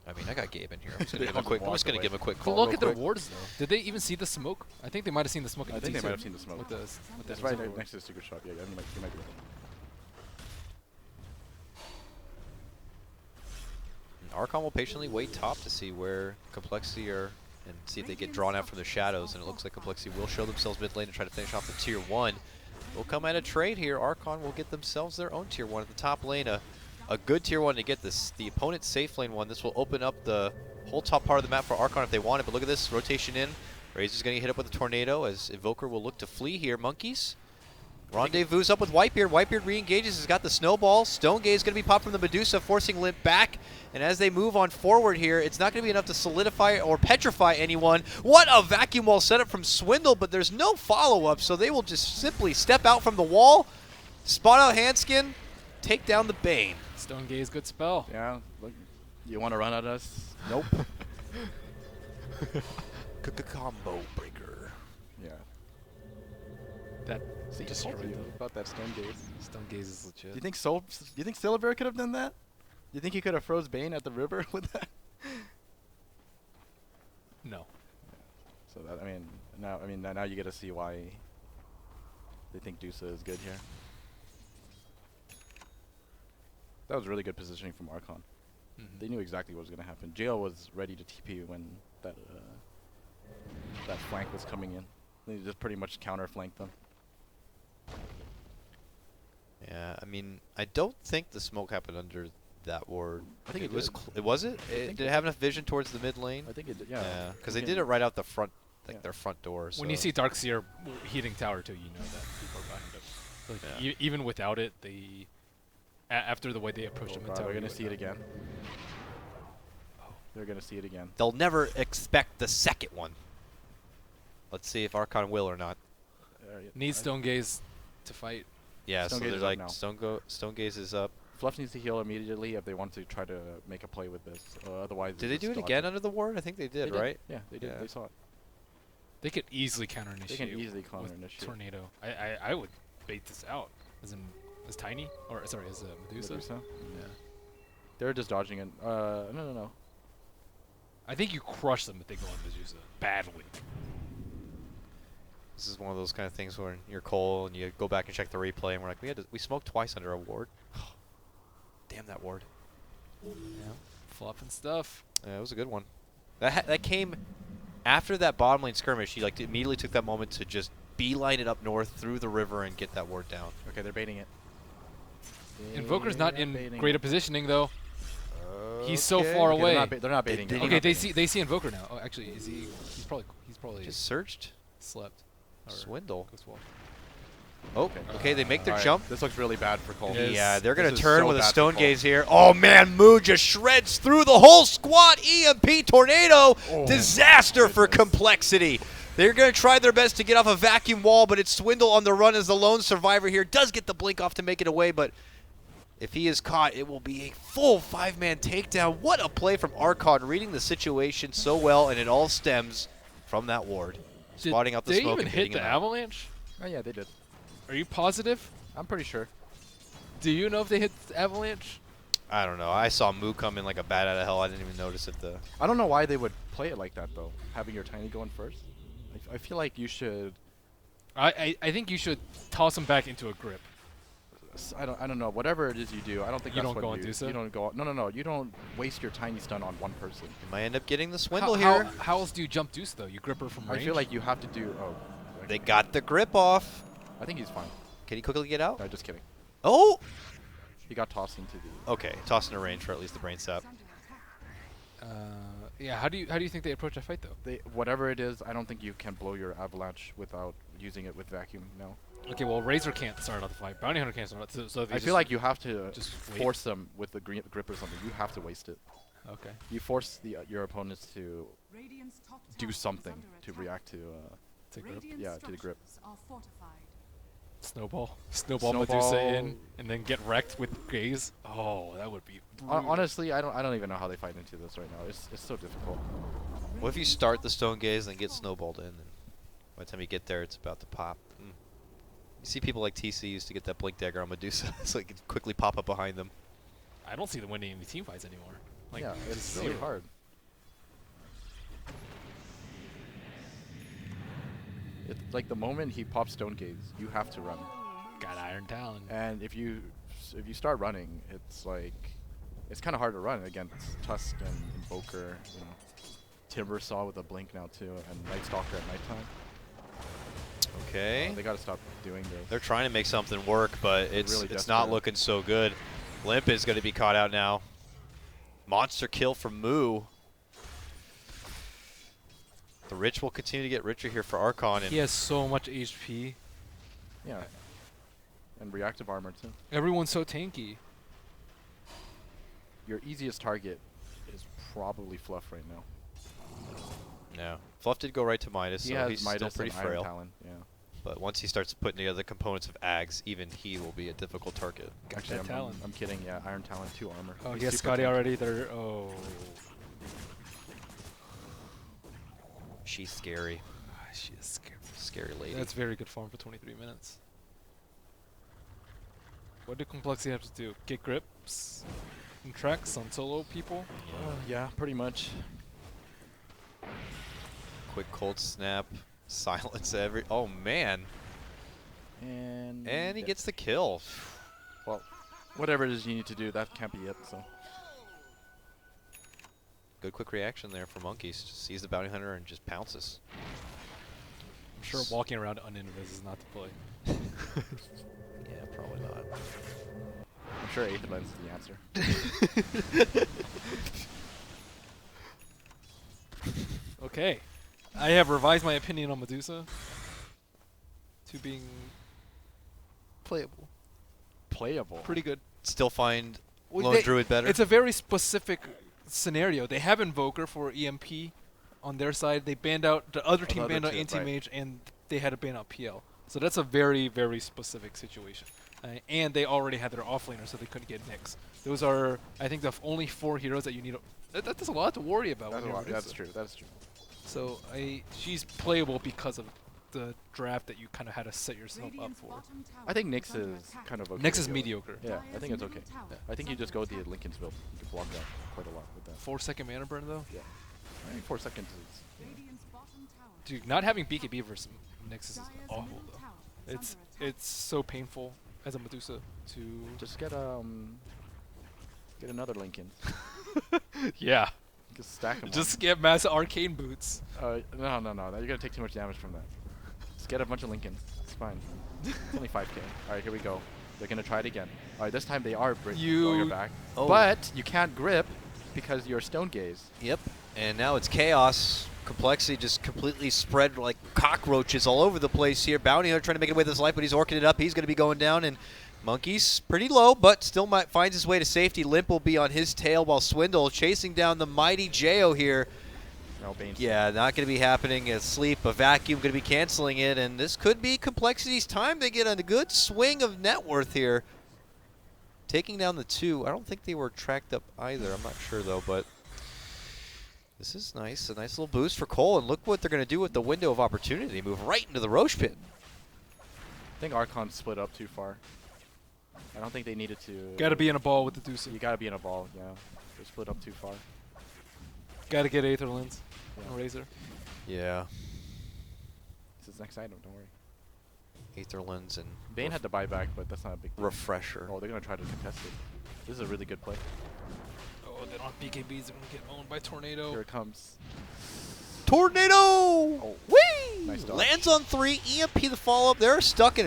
I mean, I got Gabe in here. I'm just gonna They give him a all quick. just I'm just walk gonna away. give him a quick But call. look real at their quick. wards though. Did they even see the smoke? I think they might have seen the smoke. In I the think they teaser might have seen the smoke. with the That's the right ward. next to the secret shop. Yeah, you might be right. And Archon will patiently wait top to see where compLexity are and see if they get drawn out from the shadows. And it looks like compLexity will show themselves mid lane to try to finish off the tier 1. Will come at a trade here. Archon will get themselves their own tier 1 at the top lane. A good tier 1 to get this. The opponent's safe lane one. This will open up the whole top part of the map for Archon if they want it. But look at this rotation in. Razor's going to get hit up with a tornado as Evoker will look to flee here. Monkeys. Rendezvous up with Whitebeard. Whitebeard re-engages. Has got the snowball. Stone Gaze is going to be popped from the Medusa, forcing Limp back. And as they move on forward here, it's not going to be enough to solidify or petrify anyone. What a vacuum wall setup from Swindle, but there's no follow-up, so they will just simply step out from the wall, spot out Handskin, take down the Bane. Stone Gaze, good spell. Yeah, look, you want to run at us? Nope. Combo breaker. Yeah. That See, I destroyed told you them. about that Stone Gaze. Stone Gaze is legit. Do you think Silver could have done that? Do you think he could have froze Bane at the river with that? No. So that now you get to see why they think Dusa is good here. That was really good positioning from Archon. They knew exactly what was going to happen. Jail was ready to TP when that flank was coming in. They just pretty much counter flanked them. Yeah, I mean, I don't think the smoke happened under that ward. I think it was. did. It was it? think Did it have enough vision towards the mid lane? I think it did, yeah. Yeah, because You they can- did it right out the front, like Yeah. their front door. When you so- see Darkseer heating tower too, you know that people are behind him. Like, Yeah. even without it, they after the way they approached him in God, tower, we're you going to would see it know. again. They're going to see it again. They'll never expect the second one. Let's see if Archon will or not. Need Stone Gaze to fight. Yeah, Stone so Gaze they're is up like now. Stone Gaze is up. Fluff needs to heal immediately if they want to try to make a play with this. Otherwise, Did they do it again under the ward? I think they did, right? Yeah, they did. Yeah. They saw it. They could easily counter They initiate. can easily counter with initiate. Tornado. I would bait this out as Tiny or sorry as Medusa. Medusa? Yeah. They're just dodging it. No. I think you crush them if they go on Medusa badly. This is one of those kind of things where you're Cole and you go back and check the replay and we're like, we smoked twice under a ward. Damn that ward. Yeah. Fluff and stuff. Yeah, it was a good one. That came after that bottom lane skirmish. He like immediately took that moment to just beeline it up north through the river and get that ward down. Okay, they're baiting it. Invoker's not in Baiting greater it. positioning though. He's so far Okay, away. they're not baiting it. Okay, they see Invoker now. Oh, actually, is he? He's probably Just searched. slept. Or Swindle. Ghost Wall. Oh, okay, they make their Alright, jump. This looks really bad for Cole. It is. Yeah, they're This going to is turn so with a bad for Stone Cole. Gaze here. Oh, man, Moo just shreds through the whole squad. EMP Tornado. Disaster for compLexity. They're going to try their best to get off a vacuum wall, but it's Swindle on the run as the lone survivor here. Does get the blink off to make it away, but if he is caught, it will be a full 5-man takedown. What a play from Archon, reading the situation so well, and it all stems from that ward. Did Spotting out the they smoke even and hit baiting the him out. avalanche? Oh yeah, they did. Are you positive? I'm pretty sure. Do you know if they hit Avalanche? I don't know. I saw Moo come in like a bat out of hell. I didn't even notice if the... I don't know why they would play it like that though. Having your tiny go in first. I feel like you should. I think you should toss him back into a grip. I don't know. Whatever it is you do, I don't think You that's don't what go and do so? You don't go. No. You don't waste your tiny stun on one person. You might end up getting the swindle how, here. How else do you jump deuce though? You grip her from range? I feel like you have to do. Oh. They got the grip off. I think he's fine. Can he quickly get out? No, just kidding. Oh! He got tossed into the. Okay, tossing a range for at least the brain sap. Yeah. How do you think they approach that fight though? Whatever it is, I don't think you can blow your avalanche without using it with vacuum now. Okay, well Razor can't start out the fight. Bounty Hunter can't start out. So if I feel like you have to just wait. force them with the grip or something. You have to waste it. Okay. You force your opponents to Radiant's top do tower is something under to attack. react to. To grip. Radiant Yeah, to the grip. structures are fortified. Snowball Medusa in, and then get wrecked with gaze. Oh, that would be. Honestly, I don't even know how they fight into this right now. It's so difficult. What if you start the stone gaze and get snowballed in, and by the time you get there, it's about to pop? You see people like TC used to get that blink dagger on Medusa, so it could quickly pop up behind them. I don't see them winning any team fights anymore. Like, Yeah, it's just really zero. hard. It's like the moment he pops stone gaze, you have to run. Got Iron Talon. And if you start running, it's like it's kind of hard to run against Tusk and Invoker, you know, Timbersaw with a blink now too, and Night Stalker at nighttime. Okay. They gotta stop doing this. They're trying to make something work, but it's really it's not desperate. looking so good. Limp is going to be caught out now. Monster kill from Moo. The rich will continue to get richer here for Archon. And He has so much HP. Yeah. And reactive armor too. Everyone's so tanky. Your easiest target is probably Fluff right now. yeah, Fluff did go right to Midas, He so has he's Midas still pretty and Iron frail. Talon. Yeah. But once he starts putting together the components of Ags, even he will be a difficult target. Got Actually, that Talon. I'm kidding. Yeah, Iron Talon 2 armor. Oh, He's he has super Scotty tanky. already. They're She's scary. she is scary. Scary lady. That's very good farm for 23 minutes. What do compLexity have to do? Get grips and tracks on solo people? Yeah, pretty much. Quick cold snap. Silence every... Oh, man. And And he gets the kill. well, whatever it is you need to do, that can't be it. So Good quick reaction there for Monkeys. Just sees the bounty hunter and just pounces. I'm sure walking around uninvis is not to play. Yeah, probably not. I'm sure Aetherland's the answer. Okay. I have revised my opinion on Medusa to being playable. Playable. Pretty good. Still find Well, Lone Druid better? It's a very specific scenario. They have Invoker for EMP on their side. They banned out the other team other banned out two, Anti-Mage, and they had to ban out PL. So that's a very, very specific situation. And they already had their offlaner, so they couldn't get Nyx. Those are, I think, the only 4 heroes that you need. That's a lot to worry about. That's, when a you're lot. That's Medusa. true. That's true. So she's playable because of the draft that you kind of had to set yourself up Radiant's for. bottom tower I think Nyx under is attack. kind of okay. Nyx to is go. mediocre. Yeah, I Dire's think it's middle okay. tower I think you is just go under with the attack. Lincoln's build. You can block that quite a lot with that. 4-second mana burn though. Yeah. I think 4 seconds is. Radiant's bottom tower Dude, not having BKB versus Nyx is Dire's awful middle though. tower is It's under attack. it's so painful as a Medusa to Just get another Lincoln. yeah. Just stack them. Just get mass arcane boots. No. You're gonna take too much damage from that. Just get a bunch of Lincolns. It's fine. It's only 5k. All right, here we go. They're gonna try it again. All right, this time they are going your back. Oh. But you can't grip because you're stone gaze. Yep. And now it's chaos. compLexity just completely spread like cockroaches all over the place here. Bounty Hunter trying to make it away with his life, but he's orking it up. He's going to be going down, and Monkey's pretty low, but still finds his way to safety. Limp will be on his tail while Swindle chasing down the mighty Jo here. No, Bane's Yeah, not going to be happening. A sleep, a vacuum going to be canceling it, and this could be compLexity's time to get a good swing of net worth here. Taking down the 2. I don't think they were tracked up either. I'm not sure, though, but this is nice. A nice little boost for Cole, and look what they're going to do with the window of opportunity. Move right into the Roche pit. I think Archon split up too far. I don't think they needed to. Gotta be in a ball with the Deuce. You gotta be in a ball, yeah. They split up too far. Gotta get Aether Lens. Yeah. And Razor. Yeah. This is next item, don't worry. Aether Lens and Bane had to buy back, but that's not a big deal. refresher. Oh, they're gonna try to contest it. This is a really good play. Oh, they don't have BKBs. They're gonna get owned by Tornado. Here it comes. Tornado! Oh, Whee! nice dodge. Lands on 3. EMP the follow-up. They're stuck in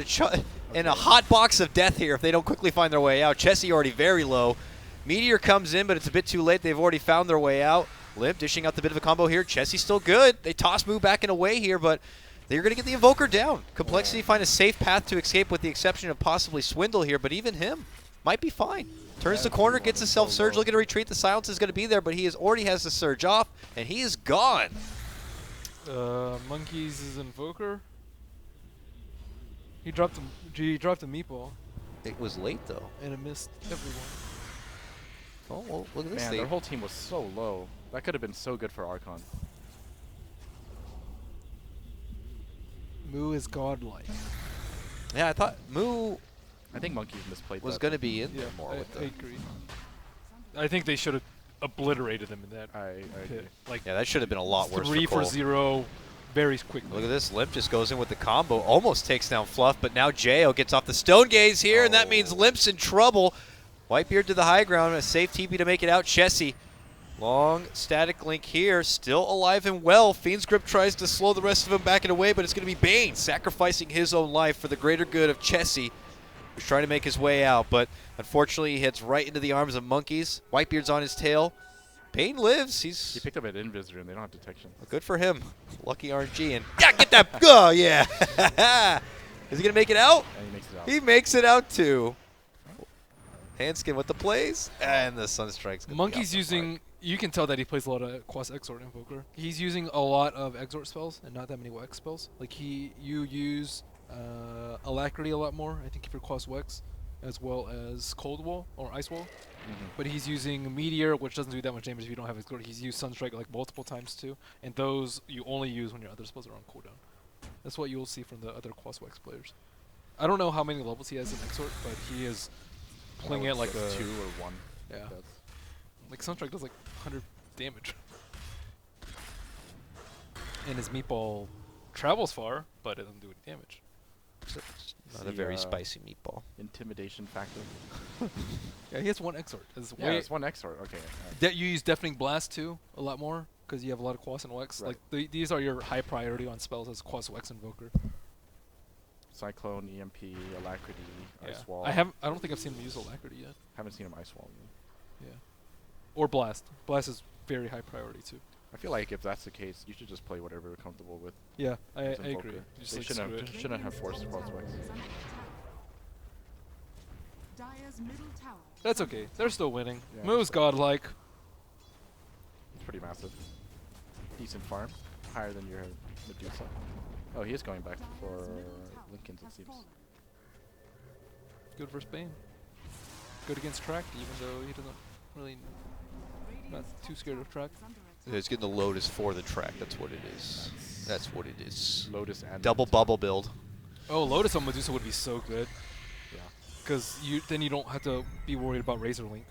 a hot box of death here if they don't quickly find their way out. Chessie already very low. Meteor comes in, but it's a bit too late. They've already found their way out. Limp dishing out the bit of a combo here. Chessie's still good. They toss move back and away here, but they're going to get the Invoker down. compLexity find a safe path to escape with the exception of possibly Swindle here, but even him might be fine. Turns the corner, gets a self-surge, looking to retreat. The silence is going to be there, but he already has the surge off, and he is gone. Monkeys is Invoker. He dropped a meatball It was late, though. and it missed everyone. Oh, well, look at this Man, thing. their whole team was so low. That could have been so good for Archon. Moo is godlike. Yeah, I thought Moo I think Monkeys misplayed was that. going to be in Yeah, there more with I the... agree. I think they should have obliterated him in that I agree. pit. Like Yeah, that should have been a lot worse 3 for for Cole. 0 very quickly. Look at this. Limp just goes in with the combo. Almost takes down Fluff, but now Jo gets off the Stone Gaze here, and that means Limp's in trouble. Whitebeard to the high ground. A safe TP to make it out. Chessie. Long static link here. Still alive and well. Fiend's Grip tries to slow the rest of them back and away, but it's going to be Bane sacrificing his own life for the greater good of Chessie, who's trying to make his way out. But unfortunately, he hits right into the arms of Monkeys. Whitebeard's on his tail. Bane lives. He He's picked up an Invisor and they don't have detection. good for him. Lucky RNG. And yeah, get that. Oh, yeah. Is he going to make it out? And he makes it out. He makes it out, too. Handskin with the plays. And the Sunstrike's going to Monkey's using. You can tell that he plays a lot of Quas Exort Invoker. He's using a lot of Exort spells and not that many Wex spells. Like you use Alacrity a lot more. I think for Quas Wex, as well as Cold Wall or Ice Wall. But he's using Meteor, which doesn't do that much damage if you don't have Exort. He's used Sunstrike like multiple times too, and those you only use when your other spells are on cooldown. That's what you'll see from the other Quas Wex players. I don't know how many levels he has in Exort, but he is playing it like a 2 or 1. Yeah. That's Like Sunstrike does like 100 damage. And his meatball travels far, but it doesn't do any damage. Not a the, very spicy meatball. intimidation factor. Yeah, he has 1 Exort. It's Yeah, it's 1 Exort. Okay. that you use Deafening Blast too a lot more because you have a lot of Quas and Wex. Right. Like these are your high priority on spells as Quas Wex Invoker. Cyclone, EMP, Alacrity, Ice Wall. I don't think I've seen him use Alacrity yet. Haven't seen him Ice Wall yet. Yeah. Or Blast. Blast is very high priority too. I feel like if that's the case, you should just play whatever you're comfortable with. Yeah, I as agree. Invoker. You just They like shouldn't screw have, it. shouldn't have forced Crosswax. Dire's middle tower. That's okay. They're still winning. Yeah, Moo's that's fine. godlike. It's pretty massive. Decent farm. Higher than your Medusa. Oh, he is going back for Dire's middle tower Linken's, it has seems. fallen. Good for Spain. Good against track, even though he doesn't really not too scared of track. Is under attack. It's getting the Lotus for the track. That's what it is. That's what it is. Lotus and Double bubble build. Oh, Lotus on Medusa would be so good. Yeah. Because then you don't have to be worried about Razor Link.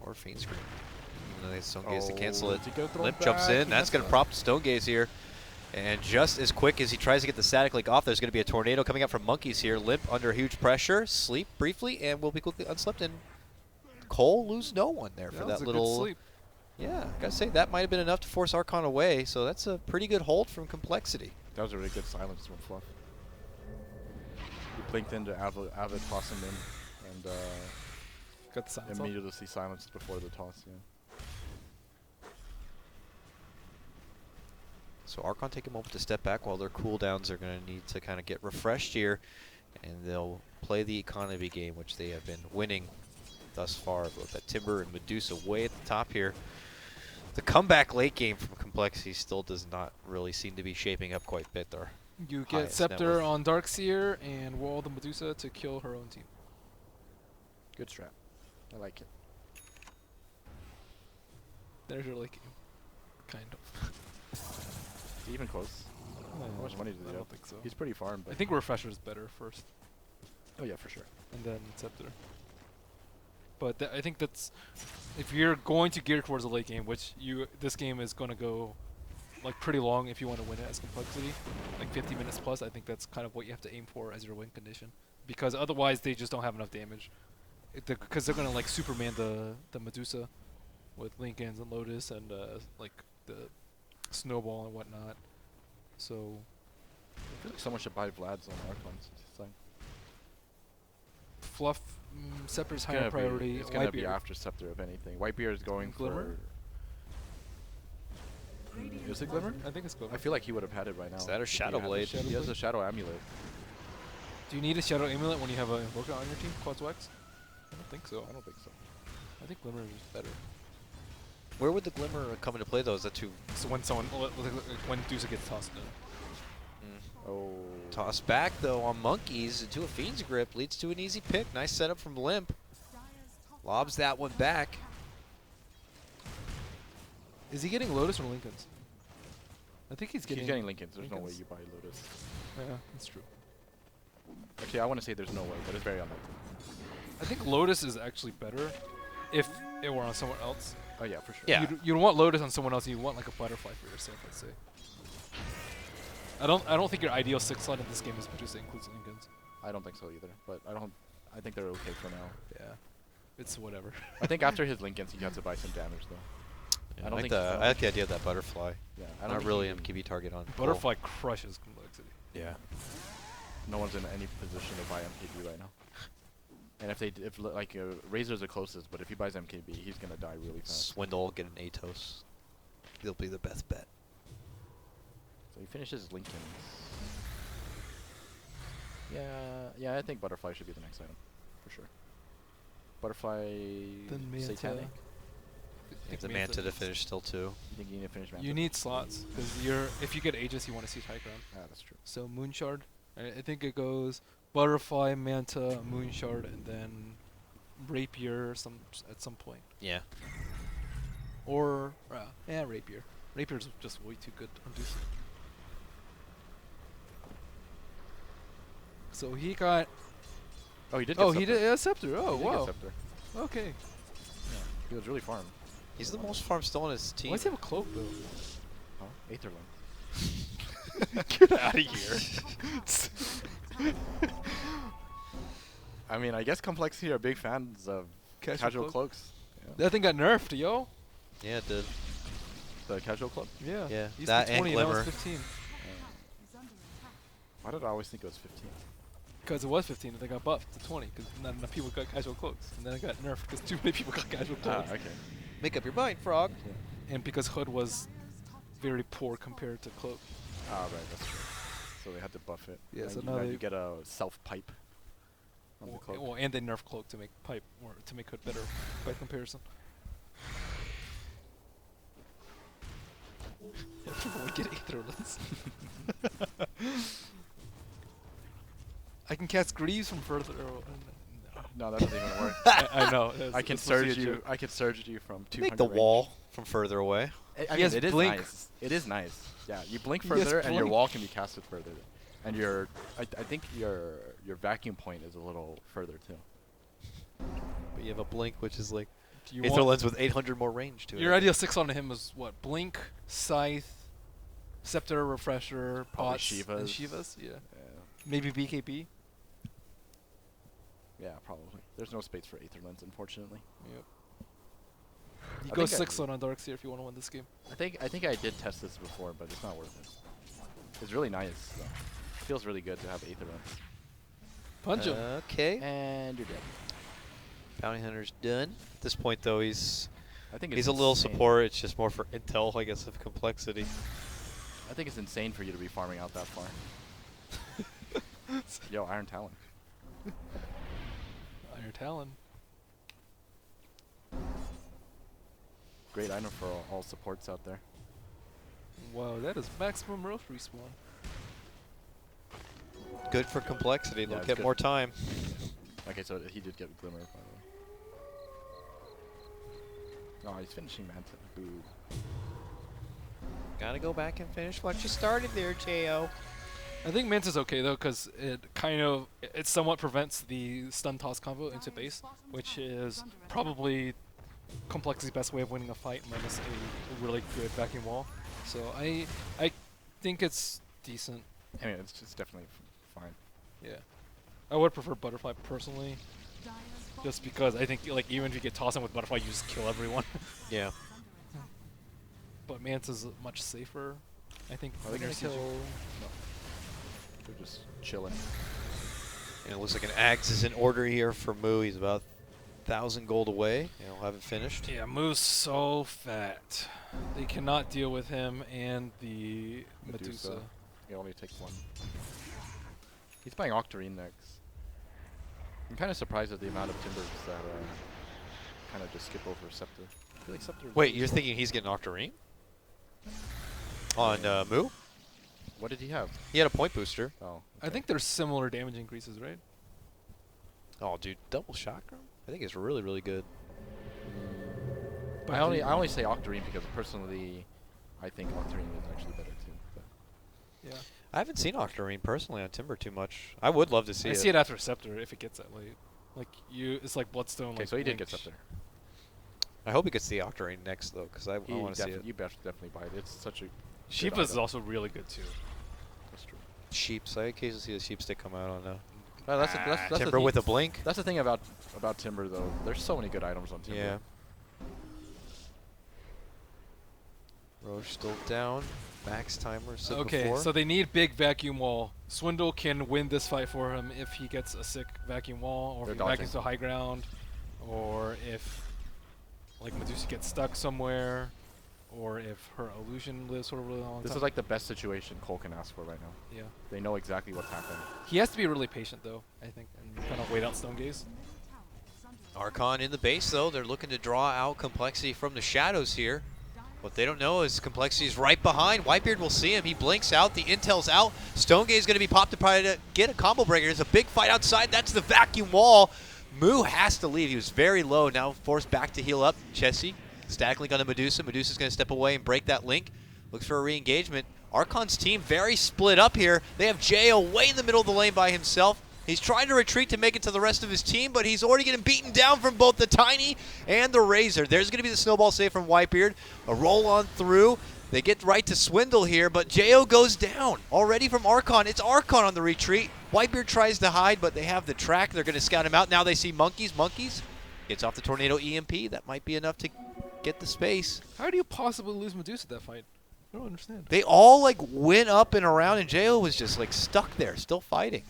Or Fiend Scream. Even though they Stone Gaze to cancel it. He go throw Limp back, jumps in. he That's going to messed prop Stone Gaze here. And just as quick as he tries to get the static link off, there's going to be a tornado coming out from Monkeys here. Limp under huge pressure. Sleep briefly and will be quickly unslept. And Cole lose no one there for that was a little... good sleep. Yeah, gotta say, that might have been enough to force Archon away. So that's a pretty good hold from compLexity. That was a really good silence from Fluff. He blinked into Avid tossing in, and Got the silence off. immediately silenced before the toss. Yeah. So Archon take a moment to step back while their cooldowns are going to need to kind of get refreshed here. And they'll play the economy game, which they have been winning thus far. Both that Timber and Medusa way at the top here. The comeback late game from compLexity still does not really seem to be shaping up quite a bit there. You get highest net Scepter worth. on Darkseer and wall the Medusa to kill her own team. Good strat. I like it. There's your late game. Kind of. Even close. How much money does he I have? don't think so. He's pretty farmed, but I think Refresher is better first, oh yeah, for sure. and then Scepter. But I think that's if you're going to gear towards the late game, which this game is going to go like pretty long if you want to win it as complexity, like 50 minutes plus. I think that's kind of what you have to aim for as your win condition, because otherwise they just don't have enough damage. Because they're gonna like Superman the Medusa with Lincolns and Lotus and like the Snowball and whatnot. So I feel like someone should buy Vlad's on Archon's side. Fluff Scepter's It's higher gonna priority. It's gonna be Whitebeard. after Scepter if anything. Whitebeard is going Glimmer? for. Is it Glimmer? I think it's Glimmer. I feel like he would have had it right now. Is that or if he Shadow had it. Blade? He has a Shadow Amulet. Do you need a Shadow Amulet when you have a Invoker on your team? Quads Wax? I don't think so. I don't think so. I think Glimmer is better. Where would the Glimmer come into play though? Is that too So when when Dusa gets tossed in. Oh. toss back though on Monkeys into a Fiend's Grip leads to an easy pick. Nice setup from Limp. Lobs that one back. Is he getting Lotus or Lincolns? I think he's He's getting. getting Lincolns. There's no way Lincolns. you buy Lotus. Yeah, that's true. Actually, I want to say there's no way, but it's very unlikely. I think Lotus is actually better if it were on someone else. Oh yeah, for sure. Yeah. You'd want Lotus on someone else. You want like a Butterfly for yourself, let's say. I don't think your ideal 6 slot in this game is Medusa includes Lincolns. I don't think so either, but I think they're okay for now. Yeah, it's whatever. I think after his Lincolns, he has to buy some damage though. Yeah, I don't think I like the idea of that Butterfly. Yeah, I Not don't think really he- MKB target on. Butterfly crushes complexity. Yeah. No one's in any position to buy MKB right now. And if Razor's the closest, but if he buys MKB, he's gonna die really fast. Swindle, get an Atos. He'll be the best bet. So he finishes Lincolns. Yeah, I think Butterfly should be the next item, for sure. Butterfly, Then Manta. Satanic. If the Manta to finish still too. You think you need to finish Manta? You need slots because if you get Aegis, you want to see high ground. Ah, that's true. So Moonshard, I think it goes Butterfly, Manta, Moonshard, and then Rapier at some point. Yeah. Or Rapier. Rapier's just way too good on Dusa. So he got. Oh, he did. Get Oh, he Scepter. did. Yeah, Scepter. Oh, He did get wow. Scepter. Okay. Yeah. He was really farmed. He's the most farm still on his team. Why does he have a cloak though? Huh? Aetherland. Get out of here. I mean, I guess Complexity are big fans of casual cloak? cloaks. Yeah. That thing got nerfed, yo. Yeah, it did. The casual cloak? Yeah. Yeah, Used to that be and 20 and now Glimmer. it's 15. Why did I always think it was 15? Because it was 15 and they got buffed to 20 because not enough people got casual cloaks. And then it got nerfed because too many people got casual Ah, cloaks. okay. Make up your mind, Frog. And because Hood was very poor compared to Cloak. Ah, right, that's true. So they had to buff it. Yeah, And so you now had they- to get a self pipe on the cloak. Well, and they nerfed Cloak to make Pipe or to make Hood better by comparison. Everyone get Aetherless. I can cast Greaves from further. No, that doesn't even work. I know. I can surge you. I can surge you from 200 Make the range. wall from further away. I He mean, has it is blink. nice. It is nice. Yeah, you blink He has further, and your blink. wall can be casted further. And I think your vacuum point is a little further too. But you have a blink, which is like Do you Aether want Lens with 800 more range to it. your ideal 6 on him is what? Blink, Scythe, Scepter, Refresher, Probably Pots, and Shivas. Shivas. Yeah. Yeah, Maybe BKB. yeah, probably. There's no space for Aether Lens, unfortunately. Yep. You I go think I- 6 on Darkseer if you want to win this game. I think I did test this before, but it's not worth it. It's really nice. Though. It feels really good to have Aether Lens. Punch him. Okay. And you're dead. Bounty Hunter's done. At this point, though, he's I think it's a little insane. support. It's just more for intel, I guess, of complexity. I think it's insane for you to be farming out that far. Yo, Iron Talon. Iron Talon. Great item for all supports out there. Wow, that is maximum roast respawn. Good for complexity. Yeah, They'll it's get good. more time. Okay, so he did get Glimmer, by the way. Oh, he's finishing Manta. Boo. Gotta go back and finish what you started there, J.O. I think Mance is okay though, because it somewhat prevents the stun toss combo into base, which is probably complexity's best way of winning a fight minus a really good vacuum wall. So I think it's decent. I mean, it's just definitely fine. Yeah, I would prefer butterfly personally, just because I think like even if you get tossed in with butterfly, you just kill everyone. Yeah. But Mance is much safer. I think. Are they gonna Winner's kill? CG. No. They're just chilling. And it looks like an Axe is in order here for Mu. He's about 1,000 gold away. He'll have it finished. Yeah, Moo's so fat. They cannot deal with him and the Medusa. He only takes one. He's playing Octarine next. I'm kind of surprised at the amount of timbers that kind of just skip over Scepter. I feel like Scepter. Wait, you're thinking he's getting Octarine? On Mu? What did he have? He had a point booster. Oh. I think there's similar damage increases, right? Oh, dude, double chakra? I think it's really, really good. But I only say Octarine because personally, I think Octarine is actually better too. But Yeah. I haven't seen Octarine personally on Timber too much. I would love to see I it. see it after Scepter if it gets that late. Like it's like Bloodstone. okay, like so he did get Link. Scepter. I hope he gets the Octarine next, though, because I want to see it. You definitely buy it. It's such a. Sheep good is item. also really good too. That's true. Sheeps. I occasionally see the sheep stick come out on That's the Timber thing. with a blink. That's the thing about Timber though. There's so many good items on Timber. Yeah. Roche still down. Max timer. Okay, before. so they need big vacuum wall. Swindle can win this fight for him if he gets a sick vacuum wall, or They're if he dodging. vacuums to high ground, or if like Medusa gets stuck somewhere, or if her illusion lives for a really long This time. is like the best situation Cole can ask for right now. Yeah. They know exactly what's happening. He has to be really patient though, I think, and kind of wait out Stone Gaze. Archon in the base, though. They're looking to draw out complexity from the shadows here. What they don't know is complexity is right behind. Whitebeard will see him. He blinks out. The intel's out. Stonegate is going to be popped to try to get a combo breaker. There's a big fight outside. That's the vacuum wall. Mu has to leave. He was very low. Now forced back to heal up. Chessie static link on the Medusa. Medusa's going to step away and break that link. Looks for a re-engagement. Archon's team very split up here. They have J.O. way in the middle of the lane by himself. He's trying to retreat to make it to the rest of his team, but he's already getting beaten down from both the Tiny and the Razor. There's going to be the snowball save from Whitebeard. A roll on through. They get right to Swindle here, but J.O. goes down already from Archon. It's Archon on the retreat. Whitebeard tries to hide, but they have the track. They're going to scout him out. Now they see Monkeys. Monkeys gets off the Tornado EMP. That might be enough to get the space. How do you possibly lose Medusa that fight? I don't understand. They all like went up and around, and J.O. was just like stuck there, still fighting.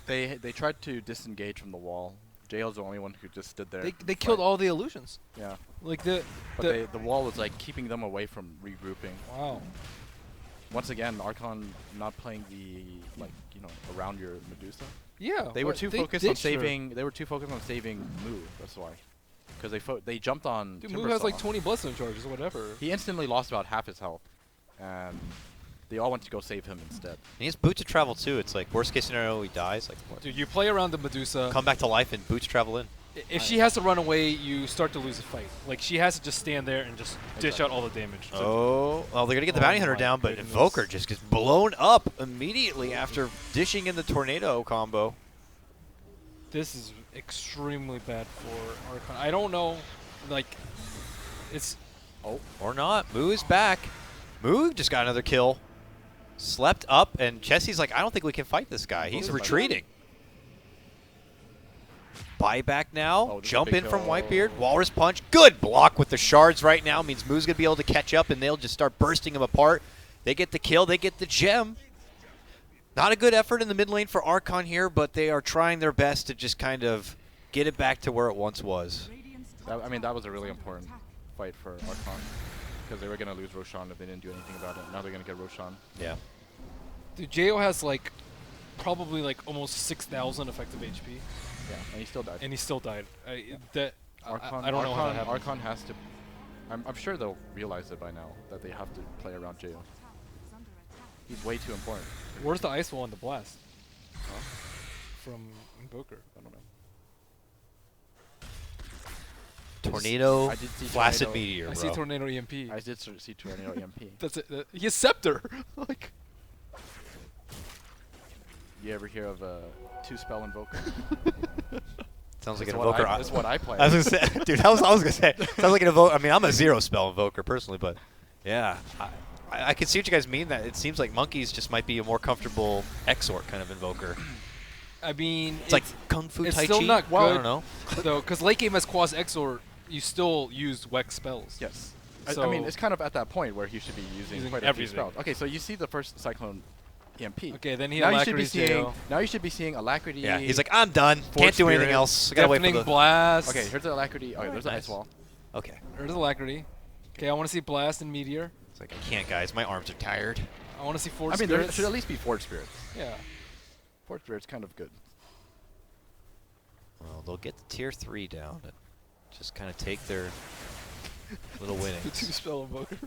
They tried to disengage from the wall. JL's the only one who just stood there. They killed all the illusions. Yeah. Like But the wall was like keeping them away from regrouping. wow. Once again, Archon not playing the around your Medusa. Yeah. They were but too focused on ditched her. saving. They were too focused on saving Mu. That's why. Because they jumped on. Dude, Mu has like Timbersaw. 20 Bloodstone charges or whatever. He instantly lost about half his health, and they all went to go save him instead. And he has boot to travel too. It's like worst case scenario, he dies. Like what? Dude, you play around the Medusa. Come back to life and boots travel in. If she has to run away, you start to lose a fight. Like she has to just stand there and just dish out all the damage. Oh, well, they're gonna get the bounty hunter my down, but goodness. Invoker just gets blown up immediately after dishing in the tornado combo. This is extremely bad for Archon. I don't know, like, it's Oh, or not. Mu is back. Mu just got another kill. Slept up, and Chessie's like, I don't think we can fight this guy. He's Invoker's retreating. Buyback now. Oh, this is a Jump big in from kill. Whitebeard. Walrus punch. Good block with the shards right now. Means Mu's going to be able to catch up, and they'll just start bursting him apart. They get the kill. They get the gem. Not a good effort in the mid lane for Archon here, but they are trying their best to just kind of get it back to where it once was. That was a really important fight for Archon, because they were gonna lose Roshan if they didn't do anything about it. Now they're gonna get Roshan. Yeah. dude. Jo has like probably like almost 6,000 effective HP, Yeah, and he still died. and he still died. I Archon, don't know how that happened. Archon has to. I'm sure they'll realize it by now that they have to play around Jo. He's way too important. Where's the ice wall and the blast? From Invoker. I don't know. Tornado, I did see Flaccid Tornado. Meteor, I bro. see Tornado EMP. I did see Tornado EMP. That's it. He has Scepter. Like. You ever hear of a 2-spell Invoker? Sounds like That's an what Invoker. that's what I play. I was gonna say, dude, I was gonna say, sounds like an Invoker. I mean, I'm a 0-spell Invoker personally, but yeah, I can see what you guys mean. That it seems like Monkeys just might be a more comfortable Exort kind of Invoker. I mean, It's like Kung Fu it's Tai still Chi. not Well, I good. don't know. though, because late game as Quas Exort, you still use Wex spells. Yes. So I mean, it's kind of at that point where he should be using quite a few everything. spells. Okay, so you see the first Cyclone EMP. Okay, then he now you should be Alacrity's seeing. Jail. Now you should be seeing Alacrity. Yeah, he's like, I'm done. Can't do anything Spirit, else. I gotta wait for Deafening the. Blast. Okay, here's the Alacrity. Okay, Alright, there's the nice. Ice Wall. Okay. There's Alacrity. Okay, I want to see Blast and Meteor. It's like I can't, guys. My arms are tired. I want to see Force I mean, there Spirits. should at least be Forge Spirits. Yeah. Forge Spirits kind of good. Well, they'll get the tier 3 down and just kind of take their little The winnings. 2-spell Invoker.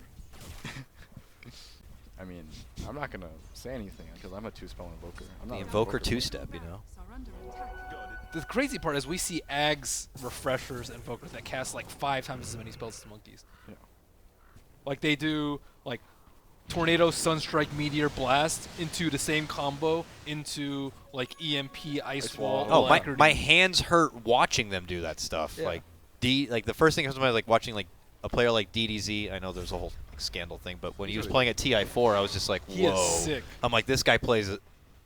I mean, I'm not gonna say anything because I'm a 2-spell Invoker. I'm not The an Invoker 2-step, you know. Barracks are under attack. The crazy part is we see Ags, Refreshers, and Invokers that cast like 5 times as many spells as Monkeys. Yeah. Like they do like Tornado, Sunstrike, Meteor, Blast into the same combo into like EMP, Ice Wall. Wall. Oh, my, Alacrity. my hands hurt watching them do that stuff. Yeah. Like like the first thing comes to mind, like watching like a player like DDZ. I know there's a whole like, scandal thing, but when he was playing at TI4, I was just like, He is whoa. sick. I'm like, this guy plays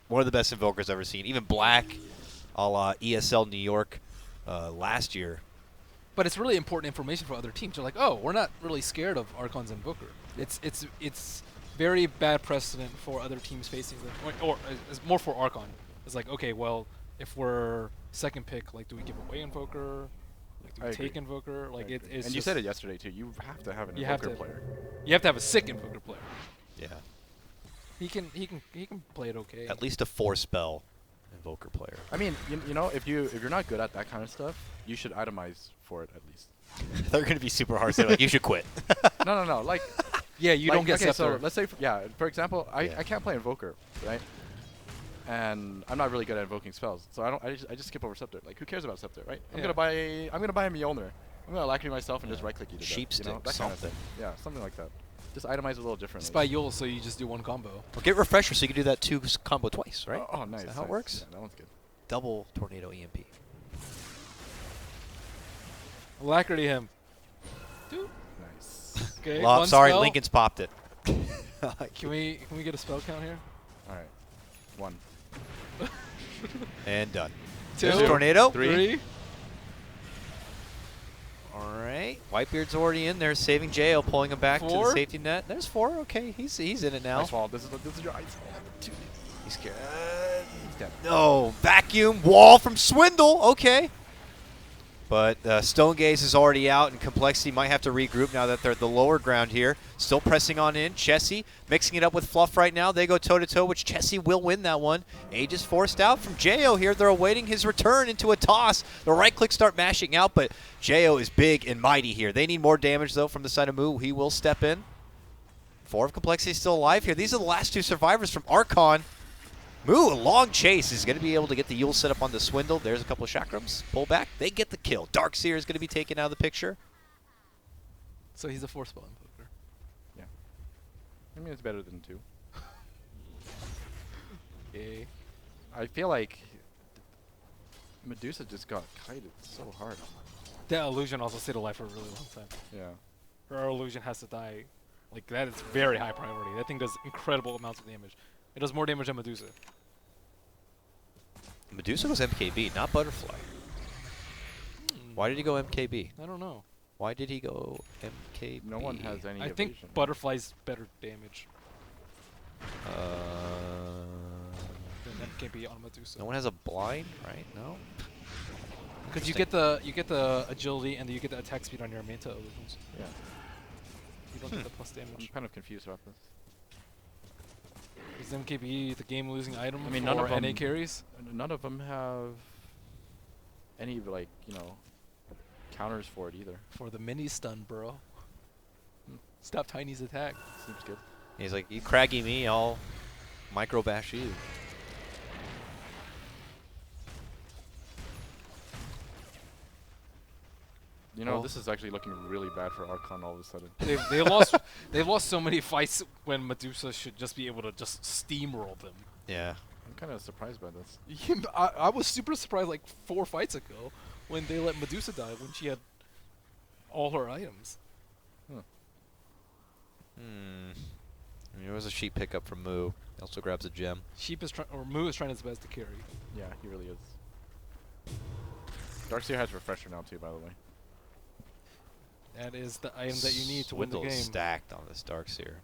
one of the best Invokers I've ever seen. Even Black, a la ESL New York last year. But it's really important information for other teams. They're like, oh, we're not really scared of Archon's Invoker. It's very bad precedent for other teams facing them, or it's more for Archon. It's like, okay, well, if we're second pick, like, do we give away Invoker? Like, do we I take agree. Invoker? Like, it's and you just- said it yesterday too. You have to have an You have Invoker to. player. You have to have a sick Invoker player. Yeah. He can play it okay. At least a 4-spell Invoker player. I mean, you know, if you're not good at that kind of stuff, you should itemize for it at least. They're going to be super hard. They're like, you should quit. No. Like, Yeah, you like, don't get okay, Scepter. so let's say, for example, Yeah. I can't play Invoker, right? And I'm not really good at invoking spells, so I just skip over Scepter. Like, who cares about Scepter, right? I'm Yeah. gonna buy a Mjolnir. I'm gonna Alacrity myself and just right click you to death, Sheep you know, stick, that kind of something. thing. Yeah, something like that. Just itemize a little differently. Spy Yule, so you just do one combo. Well, get Refresher so you can do that 2 combo twice, right? Oh, nice. Is that how it nice. works? Yeah, that one's good. Double Tornado E EMP. Alacrity him. Nice. Okay. Well, one sorry, spell. Lincoln's popped it. Can we get a spell count here? All right. 1. And done. Two. There's a Tornado. Three. All right. Whitebeard's already in there, saving Jail, pulling him back to the 4. safety net. There's 4. Okay, he's in it now. Ice Wall. This is your Ice Wall. He's scared. He's dead. No, vacuum wall from Swindle. Okay. But Stone Gaze is already out, and compLexity might have to regroup now that they're at the lower ground here. Still pressing on in. Chessie mixing it up with Fluff right now. They go toe-to-toe, which Chessie will win that one. Age is forced out from Jo here. They're awaiting his return into a toss. The right-click start mashing out, but Jo is big and mighty here. They need more damage, though, from the side of Moo. He will step in. 4 of compLexity still alive here. These are the last 2 survivors from Archon. Moo, a long chase, is going to be able to get the Yule set up on the Swindle. There's a couple of Chakrams. Pull back. They get the kill. Darkseer is going to be taken out of the picture. So he's a 4-spell Invoker. Yeah. I mean, it's better than 2. Okay. I feel like Medusa just got kited so hard. That illusion also stayed alive for a really long time. Yeah. Her illusion has to die. Like, that is very high priority. That thing does incredible amounts of damage. It does more damage than Medusa. Medusa goes MKB, not Butterfly. Why did he go MKB? I don't know. Why did he go MKB? No one has any I evasion. think Butterfly's better damage than MKB on Medusa. No one has a blind, right? No. Because you get the agility and you get the attack speed on your Manta illusions. Yeah. You don't get the plus I'm damage. kind of confused about this. Is MKB the game-losing item I mean, for none of NA them- carries? None of them have any, like, you know, counters for it either. For the mini stun, bro. Stop Tiny's attack. Seems good. He's like, you craggy me, I'll micro bash you. You know, Oh. this is actually looking really bad for Archon all of a sudden. They've lost so many fights when Medusa should just be able to just steamroll them. Yeah. I'm kind of surprised by this. I was super surprised like 4 fights ago when they let Medusa die when she had all her items. I mean, it was a sheep pickup from Moo. He also grabs a gem. Moo is trying his best to carry. Yeah, he really is. Darkseer has Refresher now too, by the way. That is the item that you need to win the Swindle's game. stacked on this Darkseer.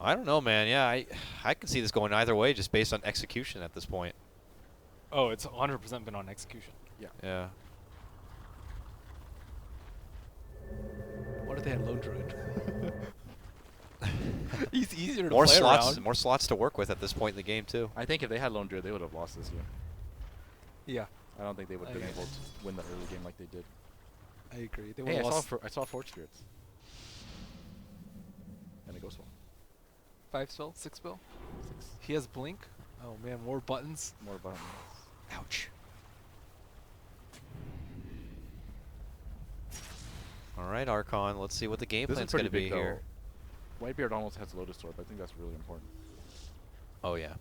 I don't know, man. Yeah, I can see this going either way just based on execution at this point. Oh, it's 100% been on execution. Yeah. What if they had Lone Druid? He's easier to More play slots, around. more slots to work with at this point in the game too. I think if they had Lone Druid, they would have lost this game. Yeah, I don't think they would have I been agree. able to win the early game like they did. I agree. They Hey, would lost I saw Forge Spirits. And a Ghost Wall. 5 spell, 6 spell. 6. He has Blink. Oh man, more buttons. More buttons. Ouch. All right, Archon. Let's see what the game This is plan's going pretty to be big here. though. Whitebeard almost has Lotus Orb. I think that's really important. Oh yeah.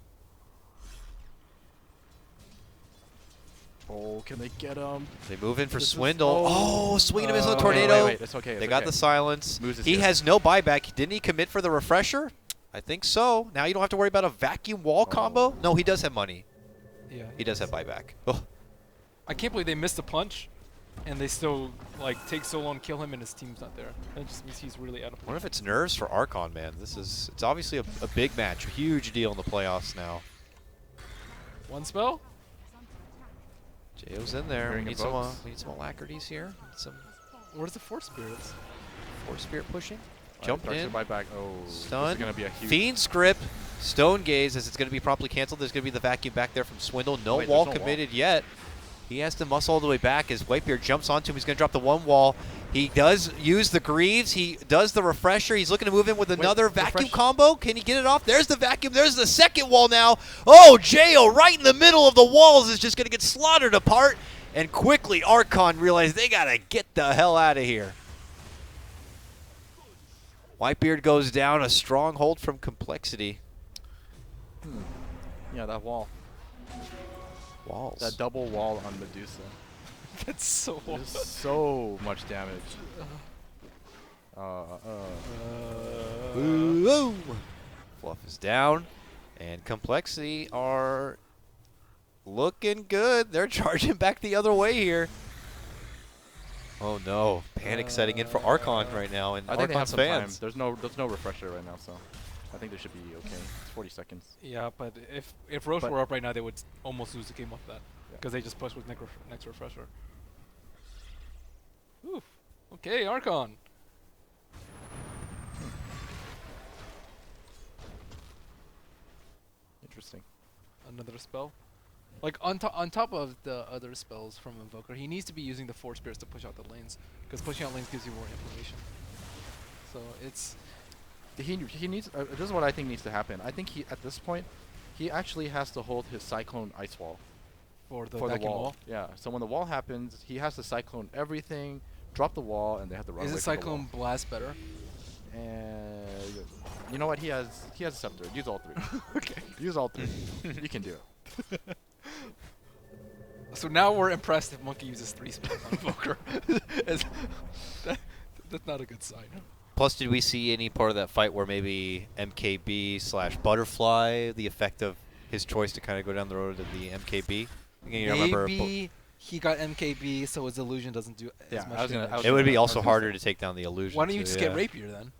Oh, can they get him? They move in for This is- Swindle. Oh, swing and a miss on the Wait, tornado. wait, it's okay. They it's got okay. the silence. Moose is He here. has no buyback. Didn't he commit for the refresher? I think so. Now you don't have to worry about a vacuum wall combo. No, he does have money. Yeah. He does have buyback. Oh. I can't believe they missed a punch, and they still like take so long to kill him, and his team's not there. That just means he's really out of. I wonder if it's nerves for Archon, man. It's obviously a big match, a huge deal in the playoffs now. 1 spell. Jo's in there. We Hearing need some alacrities here. Need some Where's the 4 spirits? Force Spirit pushing. Alright, Jump Darkseer in. buyback. Oh, this Stun. is gonna be a huge. Fiend Script. Stone Gaze, as it's going to be promptly canceled. There's going to be the vacuum back there from Swindle. No Wait, wall there's no committed yet. He has to muscle all the way back as Whitebeard jumps onto him. He's going to drop the 1 wall. He does use the Greaves. He does the Refresher. He's looking to move in with another vacuum refresh- combo. Can he get it off? There's the vacuum. There's the second wall now. Oh, Jo right in the middle of the walls is just going to get slaughtered apart. And quickly, Archon realized they got to get the hell out of here. Whitebeard goes down. A strong hold from compLexity. Yeah, that wall. Walls. That double wall on Medusa. That's so. There's so much damage. Ooh. Fluff is down, and compLexity are looking good. They're charging back the other way here. Oh no! Panic setting in for Archon right now, and I think they have Archon's some time. fans. There's no refresher right now, so I think they should be okay. It's 40 seconds. Yeah, but if Roche But- were up right now, they would almost lose the game off that Yeah. because they just pushed with next refresher. Oof. Okay, Archon. Interesting. Another spell. Like on top of the other spells from Invoker, he needs to be using the 4 spirits to push out the lanes, because pushing out lanes gives you more inflammation. So it's He needs. This is what I think needs to happen. I think he at this point, he actually has to hold his Cyclone Ice Wall for the for the vacuum wall. wall. Yeah. So when the wall happens, he has to Cyclone everything, drop the wall, and they have to run Is away it from the Cyclone wall. Blast better? And you know what? He has a scepter. Use all 3. Okay. Use all 3. You can do it. So now we're impressed if Monkey uses 3 spells on Invoker. That's not a good sign. Plus, did we see any part of that fight where maybe MKB/Butterfly, the effect of his choice to kind of go down the road of the MKB? You remember Maybe he got MKB, so his illusion doesn't do Yeah, as much I was gonna- damage. it would be I also was gonna harder say. to take down the illusion. Why don't you too, just yeah. get Rapier then?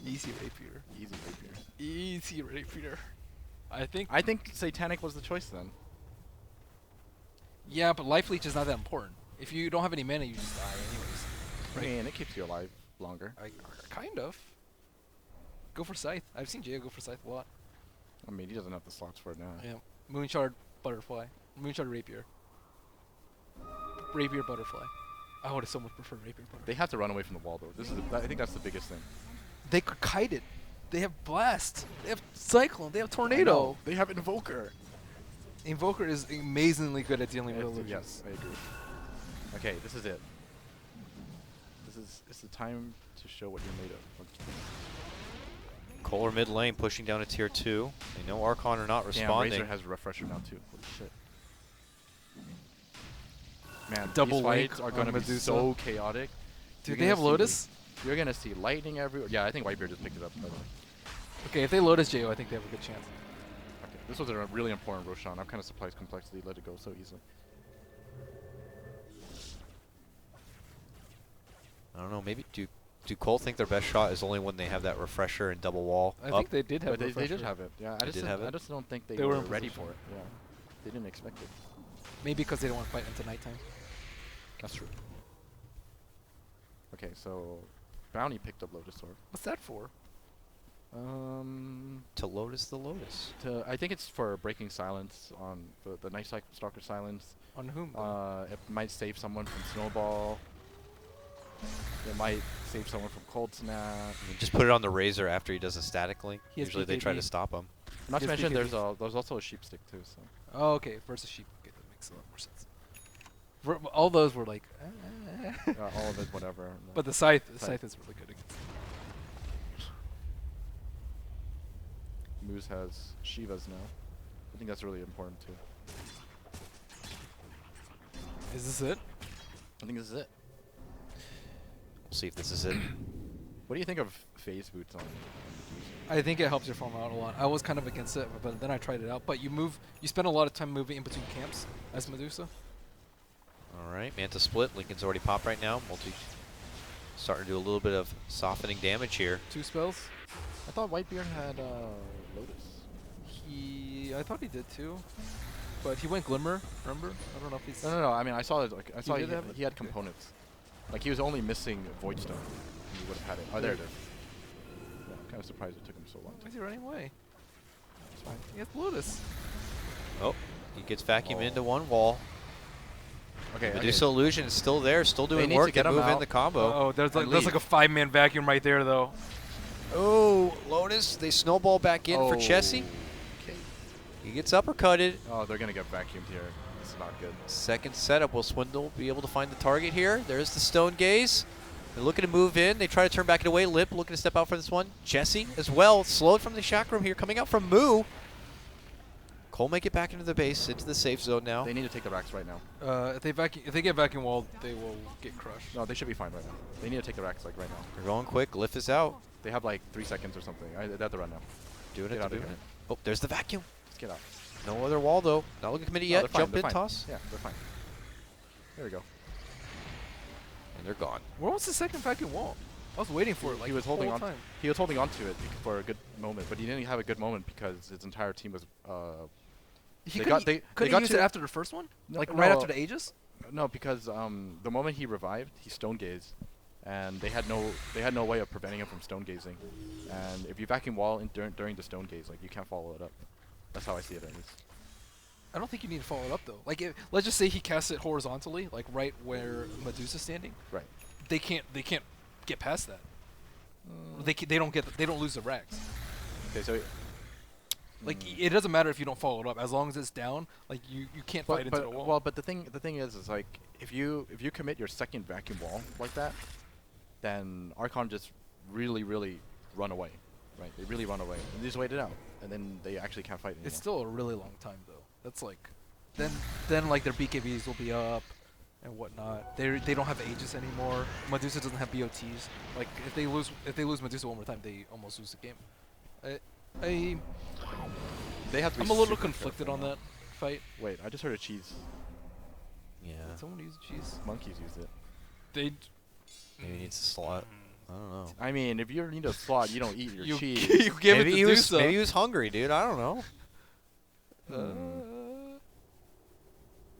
Easy Rapier. Easy rapier. Easy Rapier. I think. I think Satanic was the choice then. Yeah, but Life Leech is not that important. If you don't have any mana, you just die anyways. I mean, it keeps you alive longer. Kind of. Go for Scythe. I've seen Jay go for Scythe a lot. I mean, he doesn't have the slots for it now. Yeah. Moonshard Butterfly. Moonshard Rapier. Rapier Butterfly. I would have so much preferred Rapier Butterfly. They have to run away from the wall though. I think that's the biggest thing. They could kite it. They have Blast. They have Cyclone. They have Tornado. They have Invoker. Invoker is amazingly good at dealing with illusions. Yes, I agree. Okay, this is it. It's the time to show what you're made of. Kohler mid lane pushing down to tier 2. They know Archon are not Damn, responding. Razor has a refresher now too. Holy shit. Man, Double these link fights are on going to be Medusa. so chaotic. Do You're they gonna have see- Lotus? You're going to see lightning everywhere. Yeah, I think Whitebeard just picked it up, by the way. Okay, if they Lotus JO, I think they have a good chance. Okay, this was a really important Roshan. I'm kind of surprised complexity let it go so easily. I don't know. Maybe do Cole think their best shot is only when they have that refresher and double wall I up? think they did have But they did refresher. have it. Yeah, They did have I it? just don't think they, They were were in ready position. for it. Yeah, they didn't expect it. Maybe because they don't want to fight into nighttime. That's true. Okay, so Bounty picked up Lotus Orb. What's that for? To Lotus the Lotus. I think it's for breaking silence on the Night Stalker silence. On whom? though? It might save someone from Snowball. It might save someone from Cold Snap. I mean, just put it on the Razor after he does a static link. He has Usually they try to PKB. stop him. Not to Yes, mention because there's also a sheep stick too. So Oh, okay. Versus sheep. Okay, that makes a lot more sense. All those were like. all of it, whatever. But the scythe Scythe. is really good against. Moose has Shivas now. I think that's really important too. Is this it? I think this is it. We'll see if this is it. What do you think of phase boots on Medusa? I think it helps your farm out a lot. I was kind of against it, but then I tried it out. But you spend a lot of time moving in between camps as Medusa. All right, Manta split. Lincoln's already popped right now. Multi starting to do a little bit of softening damage here. 2 spells. I thought Whitebeard had Lotus. I thought he did too, but he went Glimmer. Remember? I don't know if he's. No. I mean, I saw it. Like, I saw did have it? he had components. Like he was only missing Voidstone. And he would have had it. Oh, there it is. Yeah, I'm kind of surprised it took him so long. Why is he running away? It's fine. He has Lotus. Oh, he gets vacuumed Oh. into one wall. Okay. Medusa Illusion is still there, still doing need to work get and him move in out. the combo. Oh, there's And like leave. a 5-man vacuum right there though. Oh, Lotus, they snowball back in for Chessie. Okay. He gets uppercutted. Oh, they're gonna get vacuumed here. This is not good. Second setup. Will Swindle be able to find the target here? There's the Stone Gaze. They're looking to move in. They try to turn back it away. Lip looking to step out for this one. Chessie as well. Slowed from the shack room here. Coming out from Moo. Cole make it back into the base, into the safe zone now. They need to take the racks right now. If they get vacuum walled, they will get crushed. No, they should be fine right now. They need to take the racks like right now. They're going quick. Lift is out. They have like 3 seconds or something. They have to run now. Doing Get it, out of doing here. it. Oh, there's the vacuum. Let's get out. No other wall though. Not looking committed No, yet. they're fine, Jump they're in, fine. toss. Yeah, they're fine. There we go. And they're gone. Where was the second vacuum wall? I was waiting for it like he was the holding whole on. time. He was holding on to it for a good moment, but he didn't have a good moment because his entire team was. He They couldn't, got- they couldn't got use to- it after the first one? No, Like right no. after the Aegis? No, because the moment he revived, he stone gazed, and they had no way of preventing him from stone gazing. And if you vacuum wall during the stone gaze, like you can't follow it up. That's how I see it at least. I don't think you need to follow it up though. Like, let's just say he casts it horizontally, like right where Medusa's standing. Right. They can't get past that. They don't lose the racks. Okay, so. Like it doesn't matter if you don't follow it up, as long as it's down. Like you can't fight into the wall. Well, but the thing is like if you commit your second vacuum wall like that, then Archon just really run away, right? They really run away. And they just wait it out, and then they actually can't fight anymore. It's still a really long time though. That's like, then like their BKBs will be up and whatnot. They don't have Aegis anymore. Medusa doesn't have BOTs. Like if they lose Medusa one more time, they almost lose the game. They have to be I'm a little super conflicted careful on now. that fight. Wait, I just heard a cheese. Yeah. Did someone use cheese? Monkeys used it. They. Maybe he needs a slot. I don't know. I mean, if you need a slot, you don't eat your You cheese. you give maybe it to he was Dusa. maybe he was hungry, dude. I don't know.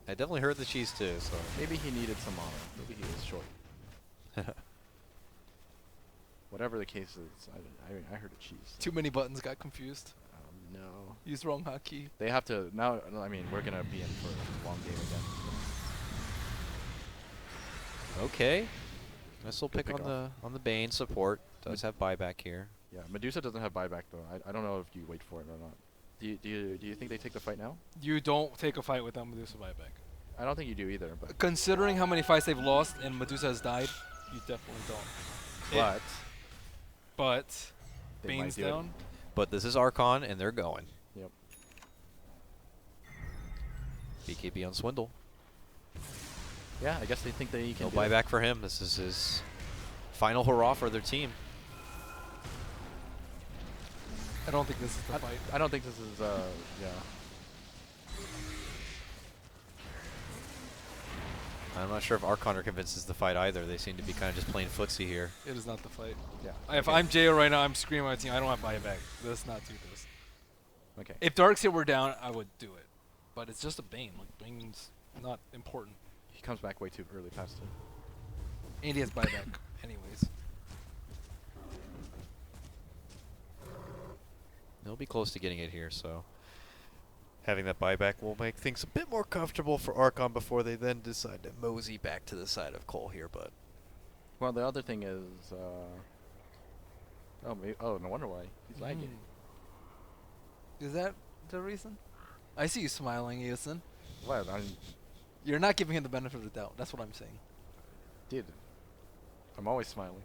I definitely heard the cheese too. So Maybe he needed some Maybe he was short. Whatever the case is, I heard a cheese. Too many buttons, got confused. No. Used wrong hotkey. They have to now. I mean, we're gonna be in for a long game again. okay. Missile Good pick pick on the Bane support. Does have buyback here. Yeah, Medusa doesn't have buyback though. I don't know if you wait for it or not. Do you think they take the fight now? You don't take a fight without Medusa buyback. I don't think you do either. But Considering how many fights they've lost and Medusa has died, you definitely don't. But they might Bane's do it. down. But this is Archon, and they're going. Yep. BKB on Swindle. Yeah, I guess they think they can. No do it. buyback for him. This is his final hurrah for their team. I don't think this is the fight. I don't think this is. Yeah. I'm not sure if Archon are convinced it's the fight either. They seem to be kind of just playing footsie here. It is not the fight. Yeah. If I'm JO right now, I'm screaming at my team, I don't have buyback. Let's not do this. Okay. If Darkseer were down, I would do it. But it's just a Bane. Like, Bane's not important. He comes back way too early past it. And he has buyback anyways. They'll be close to getting it here, so having that buyback will make things a bit more comfortable for Archon before they then decide to mosey back to the side of Cole here. But Well, the other thing is. Oh, no wonder why he's lagging. Is that the reason? I see you smiling, Eason. What? I mean, You're not giving him the benefit of the doubt. That's what I'm saying. dude, I'm always smiling.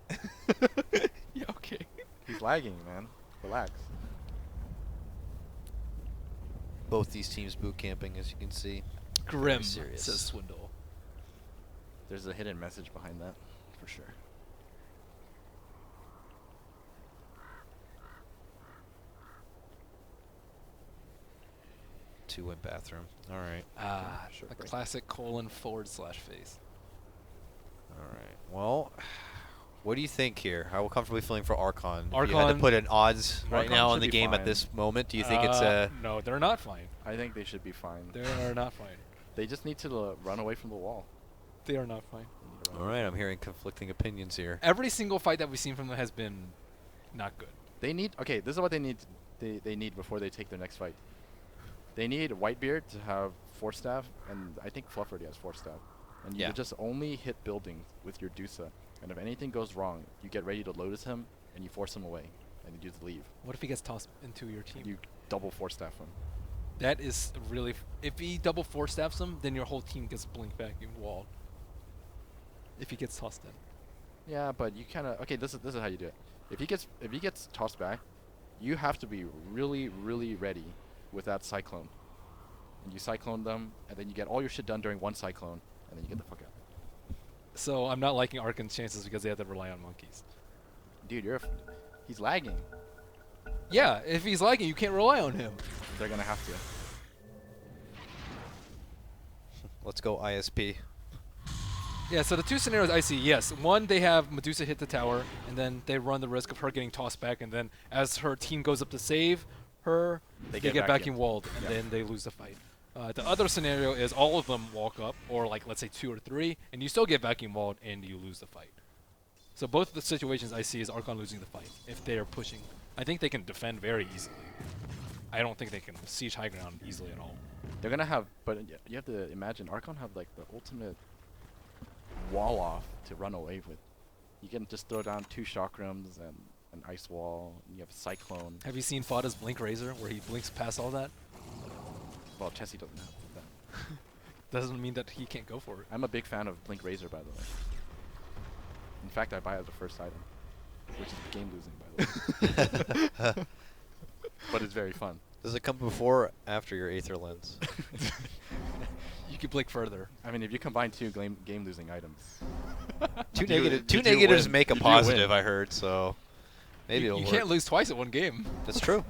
Yeah, okay. He's lagging, man. Relax. both these teams boot camping, as you can see. Grim, serious. says Swindle. There's a hidden message behind that, for sure. Two-win bathroom. All right. Ah, Sure, a break. classic : /face. All right. Well, what do you think here? How comfortable are you feeling for Archon? If you had to Archon- put an odds right Archon now on should the be game at fine. this moment, do you think it's a... No, they're not fine. I think they should be fine. They are not fine. They just need to run away from the wall. They are not fine. They need to run All away. right, I'm hearing conflicting opinions here. Every single fight that we've seen from them has been not good. They need. Okay, this is what they need. They need before they take their next fight. They need Whitebeard to have Force Staff, and I think Fluff already has Force Staff. And you Yeah. would just only hit buildings with your Dusa. And if anything goes wrong, you get ready to Lotus him, and you force him away, and you just leave. What if he gets tossed into your team? You double Force Staff him. That is really... if he double force staffs him, then your whole team gets blink back and walled. If he gets tossed in. Yeah, but you kind of. Okay, this is how you do it. If he gets tossed back, you have to be really ready with that Cyclone. And you Cyclone them, and then you get all your shit done during one Cyclone, and then you get the fuck out. So I'm not liking Archon's chances because they have to rely on monkeys. Dude, he's lagging. Yeah, if he's lagging, you can't rely on him. They're gonna have to. Let's go ISP. Yeah, so the two scenarios I see, yes. One, they have Medusa hit the tower, and then they run the risk of her getting tossed back, and then as her team goes up to save her, they get get vacuum vacuumed. walled, and Yeah. then they lose the fight. The other scenario is all of them walk up, or like let's say 2 or 3, and you still get vacuum walled, and you lose the fight. So both of the situations I see is Archon losing the fight if they are pushing. I think they can defend very easily. I don't think they can siege high ground easily at all. They're gonna have, but you have to imagine Archon have like the ultimate wall off to run away with. You can just throw down 2 chakrams and an ice wall. And you have a Cyclone. Have you seen Fada's Blink Razor, where he blinks past all that? Well, Chessie doesn't have that. Doesn't mean that he can't go for it. I'm a big fan of Blink Razor, by the way. In fact, I buy it as the first item, which is game losing, by the way. But it's very fun. Does it come before or after your Aether Lens? You can blink further. I mean, if you combine 2 game losing items, Two You do negatives win. make a You do positive, win. I heard, so maybe you it'll work. can't lose twice at one game. That's true.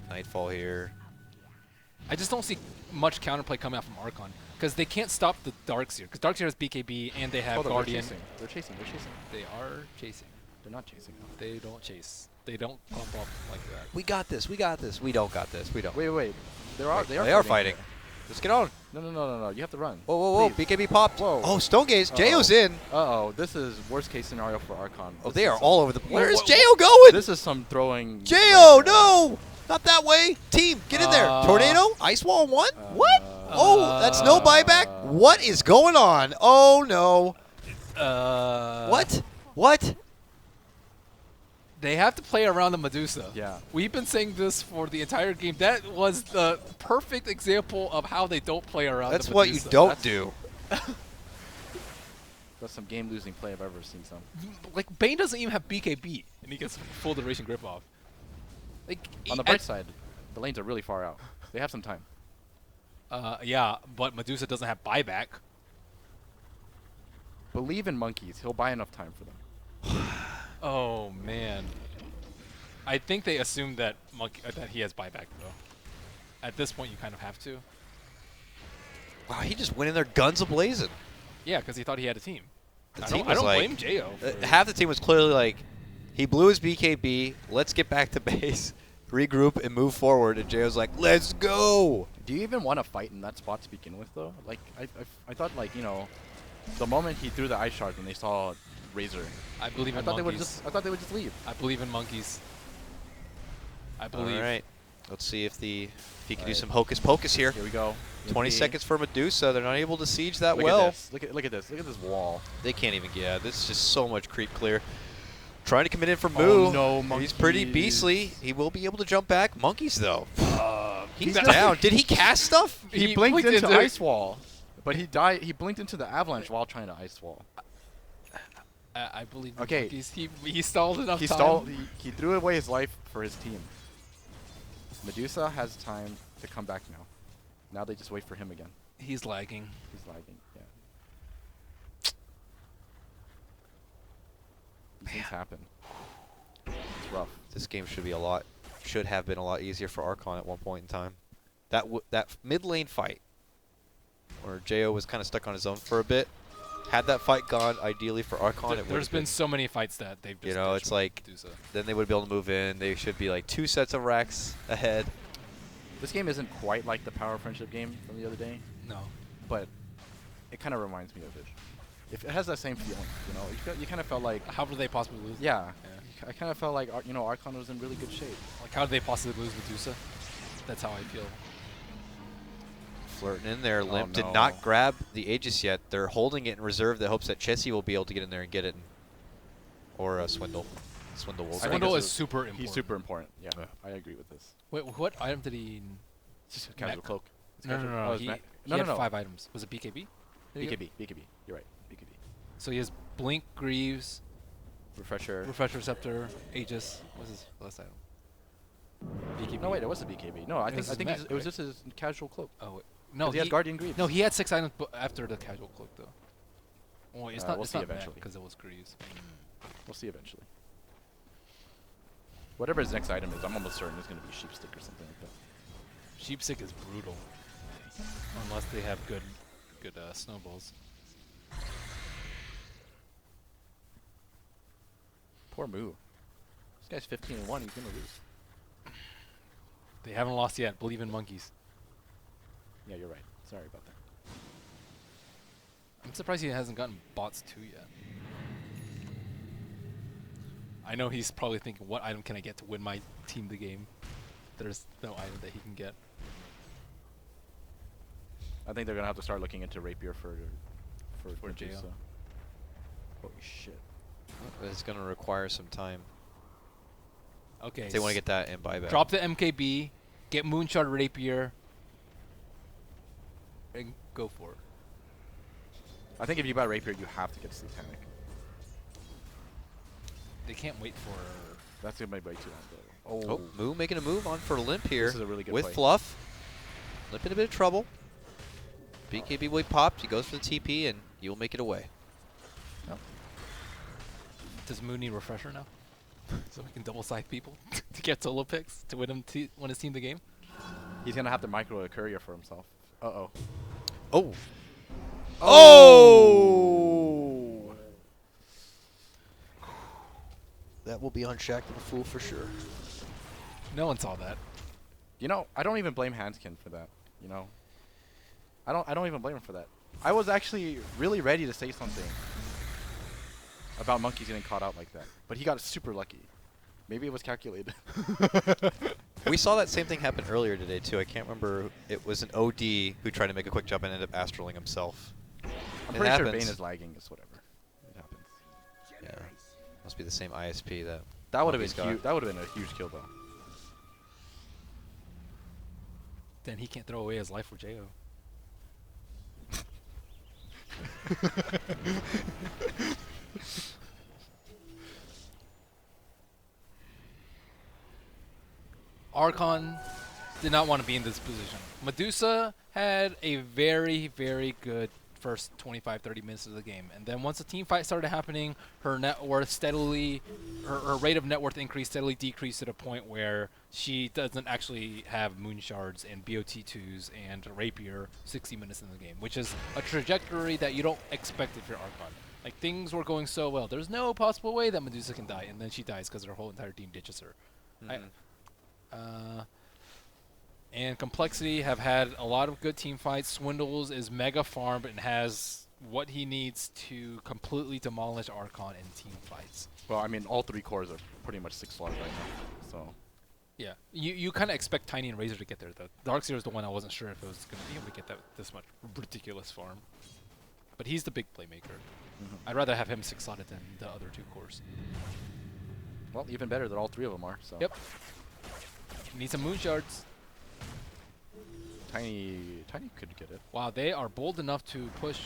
Nightfall here. I just don't see much counterplay coming out from Archon because they can't stop the Darkseer because Darkseer has BKB and they have hold on, Guardian. They're chasing. They are chasing. They're not chasing. They don't chase. They don't pump up like that. We got this. We got this. We don't got this. We don't. Wait. They are They are fighting. here. Let's get on. No. You have to run. Whoa. Please. BKB popped. Whoa. Oh, Stone Gaze. Uh-oh. Jo's in. Uh-oh. This is worst case scenario for Archon. Oh, This they is are some- all over the. Where is what- Jo going? This is some throwing. Jo, no! Not that way. Team, get in there. Tornado? Ice Wall 1? What? Oh, that's no buyback? What is going on? Oh, no. What? They have to play around the Medusa. Yeah. We've been saying this for the entire game. That was the perfect example of how they don't play around That's the what you Medusa. don't do. That's some game-losing play I've ever seen. Some. Like, Bane doesn't even have BKB, and he gets full duration grip off. Like, On the bright side, the lanes are really far out. They have some time. yeah, but Medusa doesn't have buyback. Believe in monkeys. He'll buy enough time for them. Oh man, I think they assumed that that he has buyback though. At this point, you kind of have to. Wow, he just went in there guns a-blazing. Yeah, because he thought he had a team. The I team don't, was I don't like- blame Jo. Half the team was clearly like, he blew his BKB, let's get back to base, regroup, and move forward. And Jay was like, let's go! Do you even want to fight in that spot to begin with, though? Like, I thought, like, you know, the moment he threw the ice shard when they saw Razor, I believe in I thought they would monkeys. just leave. I believe in monkeys. I believe. All right, let's see if he can do Alright. some hocus pocus here. Here we go. 20 MP. seconds for Medusa. They're not able to siege that Look well. At this. Look at this. Look at this wall. They can't even get out. This is just so much creep clear. Trying to commit in for Oh, Moo. no, He's pretty monkeys. beastly. He will be able to jump back. Monkeys, though. He's He's down. Did he cast stuff? He blinked into ice wall, but he died. He blinked into the avalanche while trying to ice wall. I believe in Okay. monkeys. He stalled enough He time. stalled. He threw away his life for his team. Medusa has time to come back now. Now they just wait for him again. He's lagging. He's lagging. Yeah. These things happen. It's rough. This game should have been a lot easier for Archon at one point in time. That mid lane fight, where Jo was kind of stuck on his own for a bit. Had that fight gone, ideally for Archon, There's been so many fights that they've just You know, ditched it's like- Medusa. then they would be able to move in. They should be like 2 sets of racks ahead. This game isn't quite like the Power Friendship game from the other day, No. but it kind of reminds me of it. If it has that same feeling, you know, you kind of felt like, How would they possibly lose? yeah, Yeah. I kind of felt like you know, Archon was in really good shape. Like, how did they possibly lose Medusa? That's how I feel. Flirting in there. Limp did no. not grab the Aegis yet. They're holding it in reserve that hopes that Chessie will be able to get in there and get it. Or Swindle. Swindle will. I think Swindle this is super important. He's super important. Yeah, Yeah. I agree with this. Wait, what item did he? It's just a casual Mech? cloak. It's No, casual- no, oh, no. it's He, Mech? he no, had no, no. 5 items. Was it BKB? Did he get- BKB. You're right. BKB. So he has Blink, Greaves, Refresher. Refresh Receptor, Aegis. What's his last item? BKB. No, wait, it was the BKB. No, I It was his think mech, it was right? just his casual cloak. Oh, wait. No, 'Cause he had Guardian Greaves. No, he had 6 items after the casual cloak, though. Oh, it's not. We'll it's see not eventually. because it was Greaves. We'll see eventually. Whatever his next item is, I'm almost certain it's going to be Sheepstick or something like that. Sheepstick is brutal, unless they have good snowballs. Poor Moo. This guy's 15-1. He's going to lose. They haven't lost yet. Believe in monkeys. Yeah, you're right. Sorry about that. I'm surprised he hasn't gotten bots 2 yet. I know he's probably thinking, what item can I get to win my team the game? There's no item that he can get. I think they're going to have to start looking into Rapier for Jo. Medusa. Holy shit. It's going to require some time. Okay. If they want to get that in buyback. Drop the MKB, get Moonshard Rapier, and go for it. I think if you buy Rapier, you have to get Satanic. They can't wait for. That's going to be way too long, though. Oh, Moo making a move on for Limp here. This is a really good with play. Fluff. Limp in a bit of trouble. BKB will popped. He goes for the TP, and you'll make it away. Does Moon need Refresher now? So he can double scythe people to get solo picks to win his team the game? He's going to have to micro a courier for himself. Uh-oh. Oh. Oh! That will be unshackling a fool for sure. No one saw that. You know, I don't even blame Hanskin for that, you know? I don't even blame him for that. I was actually really ready to say something about monkeys getting caught out like that, but he got super lucky. Maybe it was calculated. We saw that same thing happen earlier today, too. I can't remember. It was an OD who tried to make a quick jump and ended up astraling himself. I'm It pretty sure happens. Bane is lagging. It's whatever. It happens. Yeah. Must be the same ISP that That would have Monkey's been got huge. That would have been a huge kill though. Then he can't throw away his life for Jo. Archon did not want to be in this position. Medusa had a very, very good first 25-30 minutes of the game, and then once the team fight started happening, her net worth steadily, her rate of net worth increase steadily decreased to the point where she doesn't actually have moon shards and BOT2s and rapier 60 minutes in the game, which is a trajectory that you don't expect if you're Archon. Like, things were going so well. There's no possible way that Medusa can die, and then she dies because her whole entire team ditches her. And compLexity have had a lot of good team fights. Swindles is mega farmed and has what he needs to completely demolish Archon in team fights. Well, I mean, all 3 cores are pretty much 6 slots right now. So. Yeah, you kind of expect Tiny and Razor to get there, though. Darkseer is the one I wasn't sure if it was going to be able to get that this much ridiculous farm. But he's the big playmaker. I'd rather have him 6-slotted than the other 2 cores. Well, even better that all 3 of them are. So. Yep. Need some moon shards. Tiny could get it. Wow, they are bold enough to push.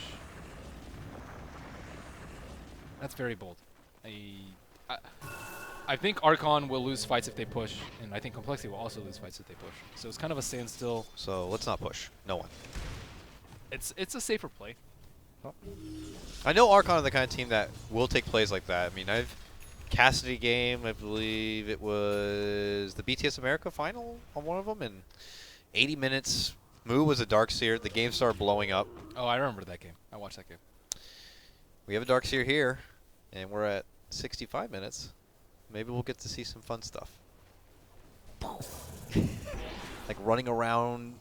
That's very bold. I think Archon will lose fights if they push, and I think compLexity will also lose fights if they push. So it's kind of a standstill. So let's not push. No one. It's a safer play. Oh. I know Archon are the kind of team that will take plays like that. I mean, Cassidy game, I believe it was the BTS America final on one of them, and 80 minutes. Moo was a Darkseer. The game started blowing up. Oh, I remember that game. I watched that game. We have a Darkseer here, and we're at 65 minutes. Maybe we'll get to see some fun stuff. Like running around.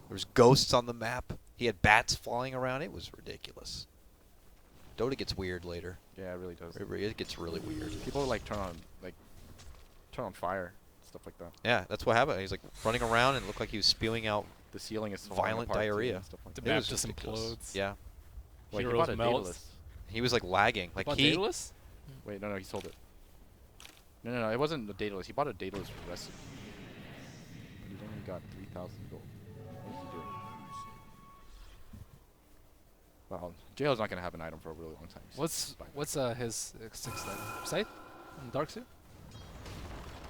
There was ghosts on the map. He had bats flying around. It was ridiculous. Dota gets weird later. Yeah, it really does. It gets really weird. People like turn on fire, stuff like that. Yeah, that's what happened. He's like running around and it looked like he was spewing out The ceiling is falling violent apart too diarrhea. and stuff like The that. It map was just ridiculous. implodes. Yeah. Wait, he Heroes bought a melt. Daedalus. He was like lagging. Like About he Daedalus? Wait, no, he sold it. No, it wasn't a Daedalus. He bought a Daedalus for Recipe. He's only got 3,000 gold. What's he doing? Well, JL's not gonna have an item for a really long time. What's his 6th item? Scythe? Darkseer?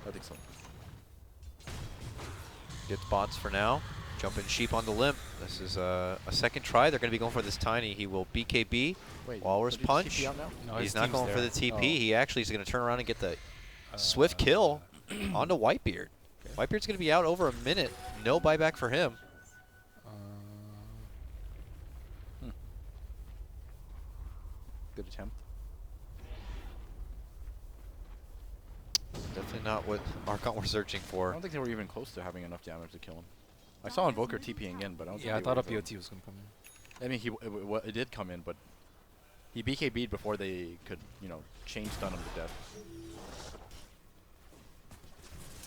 I think so. gets bots for now. Jumping sheep on the limp. This is a second try. They're going to be going for this Tiny. He will BKB. Wait, Walrus so did he punch. TP out now? No, He's his not team's going for there. the TP. Oh. He actually is going to turn around and get the swift kill onto Whitebeard. Okay. Whitebeard's going to be out over a minute. No buyback for him. Good attempt. Definitely not what Archon were searching I for. don't think they were even close to having enough damage to kill him. I saw Invoker TPing in, but I don't Yeah, I think thought a they were BOT was going to come in. I mean, it did come in, but he BKB'd before they could, chain stun him to death.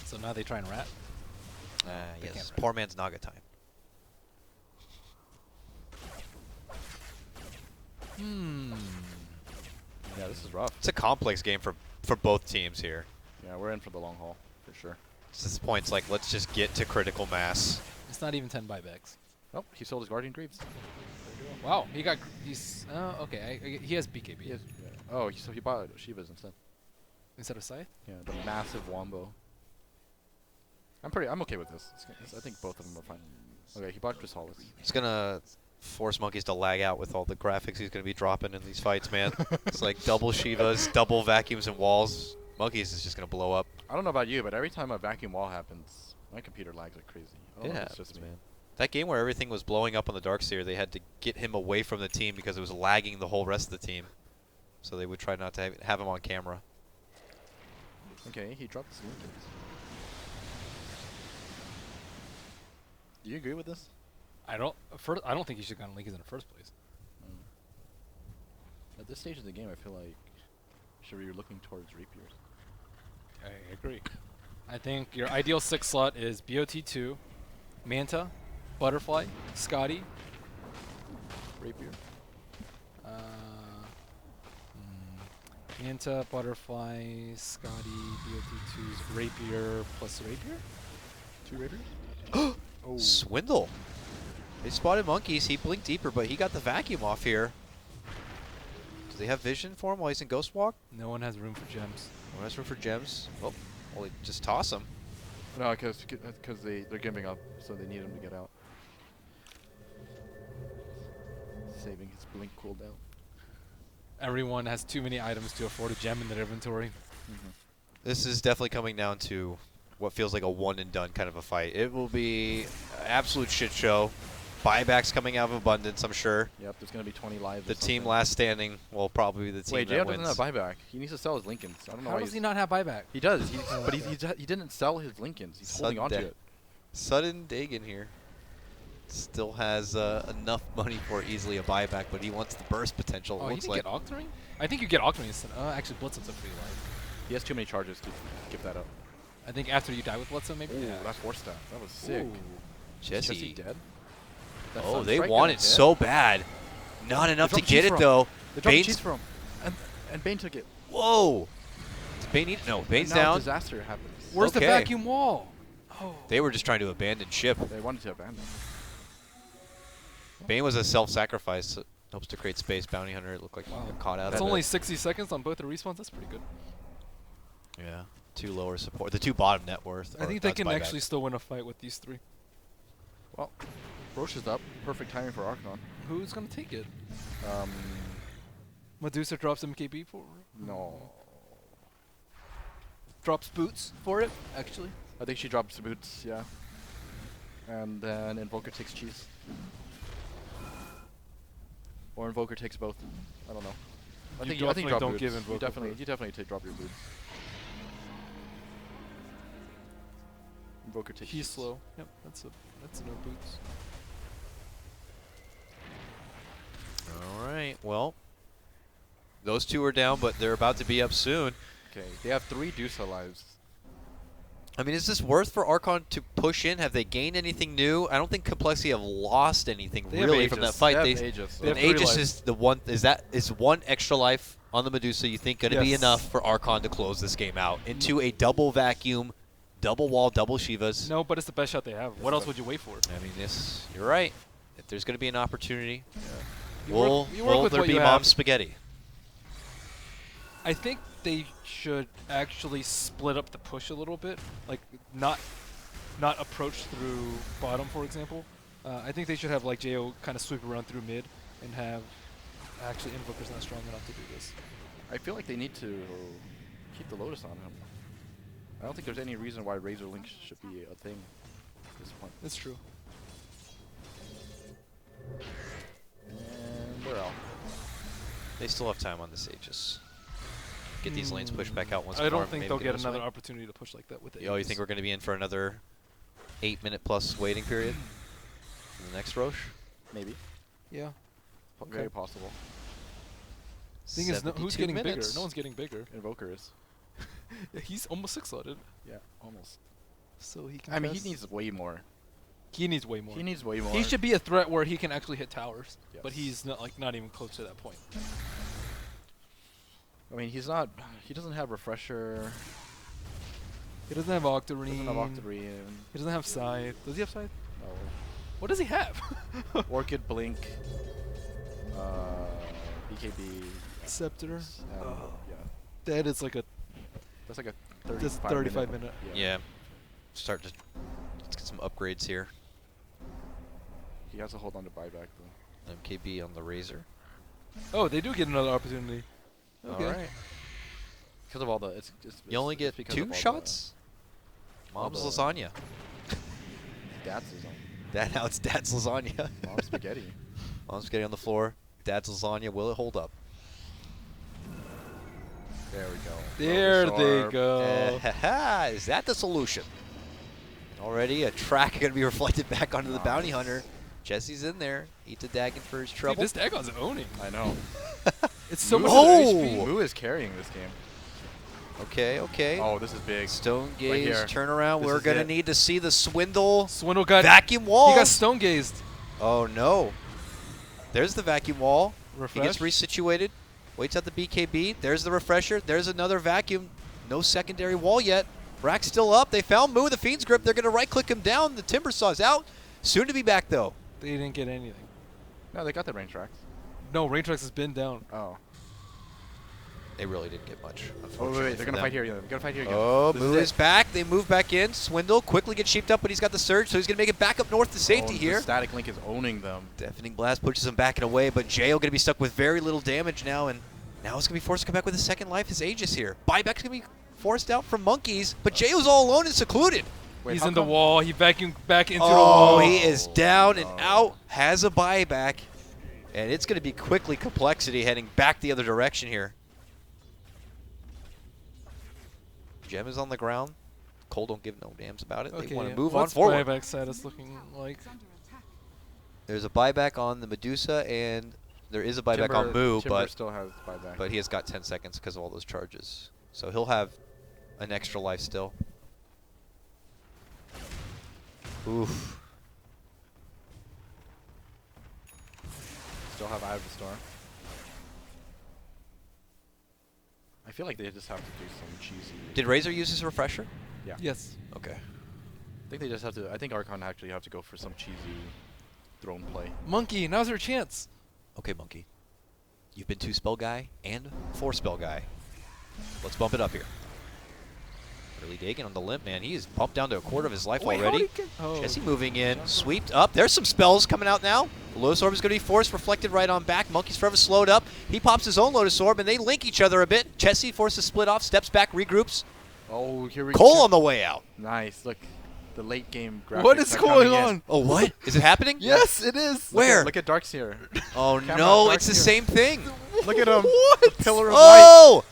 So now they try and rat. They Yes, can't poor man's Naga time. Yeah, this is rough. It's a complex game for both teams here. Yeah, we're in for the long haul, for sure. At this point, it's like, let's just get to critical mass. It's not even 10 buybacks. Oh, he sold his Guardian Greaves. Wow, he's okay. He has BKB He has, oh, so he bought Shiva's instead. instead of Scythe. Yeah, the massive Wombo. I'm okay with this. I think both of them are fine. Okay, he bought Chrysalis. It's going to force Monkeys to lag out with all the graphics he's going to be dropping in these fights, man. It's like double Shivas, double vacuums and walls. Monkeys is just going to blow up. I don't know about you, but every time a vacuum wall happens, my computer lags like crazy. I don't know if it's just me. man. That game where everything was blowing up on the Darkseer, they had to get him away from the team because it was lagging the whole rest of the team. So they would try not to have him on camera. Okay, he dropped his linkings. Do you agree with this? I don't think he should have gotten Lincoln in the first place. At this stage of the game, I feel like should we be looking towards rapiers? I agree. I think your ideal 6 slot is BOT2, Manta, Butterfly, Scotty. Rapier. Anta, Butterfly, Scotty, BOT2's Rapier plus Rapier? 2 Raiders? Oh. Swindle. They spotted monkeys. He blinked deeper, but he got the vacuum off here. Do they have vision for him while he's in Ghost Walk? No one has room for gems. No one has room for gems. Oh, well, they just toss him. No, because they're giving up, so they need him to get out. Saving his blink cooldown. Everyone has too many items to afford a gem in their inventory. This is definitely coming down to what feels like a one and done kind of a fight. It will be an absolute shit show. Buybacks coming out of abundance, I'm sure. Yep, there's going to be 20 lives. The team last standing will probably be the team Wait, that JL wins. doesn't have buyback. He needs to sell his Lincolns. I don't know How why does he not have buyback? He does, but he didn't sell his Lincolns. He's holding on to it. Sudden Dagon here. Still has enough money for easily a buyback, but he wants the burst potential. Oh, It he looks didn't like. get Octarine? I think you get Octarine instead. Actually, Blitzum's a free life. He has too many charges to give that up. I think after you die with Blitzum, maybe? Ooh, that's 4 stats. That was sick. Ooh. Is Jesse. dead? That Oh, Sun they Strike want gonna it hit? so bad. Not enough to dropped get cheese it for him. though. They dropped Bane's. cheese for him. And Bane took it. Whoa. Does Bane need? No, Bane's And now down. disaster happens. Where's the Okay. vacuum wall? Oh. They were just trying to abandon ship. They wanted to abandon. Bane was a self-sacrifice. Hopes to create space. Bounty Hunter. It looked like Wow. he got caught out That's of only it. 60 seconds on both the respawns. That's pretty good. Yeah. 2 lower support. The 2 bottom net worth. I or think they God's can buyback. actually still win a fight with these 3. Well, Roche is up. Perfect timing for Archon. Who's going to take it? Um, Medusa drops MKB for no. drops boots for it, actually. I think she drops boots, yeah. And then Invoker takes cheese. Or Invoker takes both. I don't know. I You think definitely drop don't boots. give You Invoker definitely first. drop your boots. Invoker takes He's cheese. slow. Yep, that's no boots. All right. Well, those 2 are down, but they're about to be up soon. Okay, they have 3 Dusa lives. I mean, is this worth for Archon to push in? Have they gained anything new? I don't think complexity have lost anything They have really from that Aegis. fight. They have Aegis, they have and 3 Aegis lives. is the one. Is 1 extra life on the Medusa? You think going to be Yes. enough for Archon to close this game out into a double vacuum, double wall, double Shivas? No, but it's the best shot they have. What else would you wait for? I mean, you're right. If there's going to be an opportunity, You work will with there what be you mom have. spaghetti? I think they should actually split up the push a little bit, like not approach through bottom, for example. I think they should have like Jo kind of sweep around through mid and have actually Invoker's not strong enough to do this. I feel like they need to keep the Lotus on him. I don't think there's any reason why Razor Link should be a thing at this point. That's true. And they're out. They still have time on this Aegis. Get these lanes pushed back out once more. I don't think maybe they'll get us another win. opportunity to push like that with the Oh, you Aegis. think we're going to be in for another 8-minute plus waiting period in the next Roche? Maybe. Yeah. Very possible. Thing is, who's 72 getting minutes. bigger? No one's getting bigger. Invoker is. Yeah, he's almost 6-slotted, Yeah, almost. so he can. I mean, he press. needs way more. He needs way more. He needs way more. He should be a threat where he can actually hit towers, but Yes. he's not even close to that point. I mean, he's not. He doesn't have Refresher. He doesn't have Octarine. Doesn't have Octarine. He doesn't have Scythe. Does he have Scythe? No. What does he have? Orchid, Blink, BKB. Scepter. Yeah, That is like a that's like a That's 35, 35 minute. Yeah. Let's get some upgrades here. He has to hold on to buyback though. MKB on the Razor. Oh, they do get another opportunity. Okay. All right. Because of all the, You only get because 2 of all shots? all Mom's the- lasagna. Dad's his own. Now it's Dad's lasagna. Mom's spaghetti. Mom's spaghetti on the floor. Dad's lasagna. Will it hold up? There we go. There they Bulbasaur. go. Is that the solution? Already a track going to be reflected back onto the bounty Nice. hunter. Jesse's in there. Eats a Dagon for his Dude, trouble. this Dagon's owning. I know. It's so much Oh! HP. Moo is carrying this game. Okay. Oh, this is big. Stone Right gaze, here. turn around. This We're is going to it. need to see the swindle. Swindle got Vacuum wall. He got stone gazed. Oh, no. There's the vacuum wall. He Refresh. gets resituated. Waits at the BKB. There's the refresher. There's another vacuum. No secondary wall yet. Rack's still up. They found Moo with the Fiend's Grip. They're going to right-click him down. The Timber Saw's out. Soon to be back, though. They didn't get anything. No, they got the range tracks. No, Raintrax has been down. Oh. They really didn't get much, Oh, unfortunately. wait. They're going to fight here again. They're going to fight here again. Oh, This Moo is is back. They move back in. Swindle quickly gets sheeped up, but he's got the surge, so he's going to make it back up north to safety the here. Static Link is owning them. Deafening Blast pushes him back and away, but Jayo going to be stuck with very little damage now, and now it's going to be forced to come back with a second life. His Aegis here. Buyback's going to be forced out from Monkeys, but Jayo's all alone and secluded. Wait, He's how in the come? wall. He vacuumed back into the Oh, wall. he is down and no. out, has a buyback, and it's going to be quickly compLexity heading back the other direction here. Gem is on the ground. Cole don't give no damns about it. Okay, They want to yeah. move What's on forward. buyback status looking like? It's under attack. There's a buyback on the Medusa, and there is a buyback on Moo, Timber still has buyback. but he has got 10 seconds because of all those charges. So he'll have an extra life still. Oof. Still have Eye of the Storm. I feel like they just have to do some cheesy. Did Razor use his refresher? Yeah. Yes. Okay. I think they just have to. I think Archon actually have to go for some cheesy throne play. Monkey, now's your chance. Okay, Monkey. You've been 2 spell guy and 4 spell guy. Let's bump it up here. Early Dagon on the limp, man. He is bumped down to a quarter of his life already. Oh. Jesse moving in, sweeped up. There's some spells coming out now. The Lotus Orb is going to be forced, reflected right on back. Monkey's forever slowed up. He pops his own Lotus Orb, and they link each other a bit. Jesse forced to split off, steps back, regroups. Oh, here we Cole go. on the way out. Nice. Look, the late game graphics. What is are going coming in. on? Oh, what? Is it happening? Yes, it is. Where? Look at Darkseer. Oh, Camera no, on it's the Darkseer. same thing. Look at him. What? The pillar of light. Oh!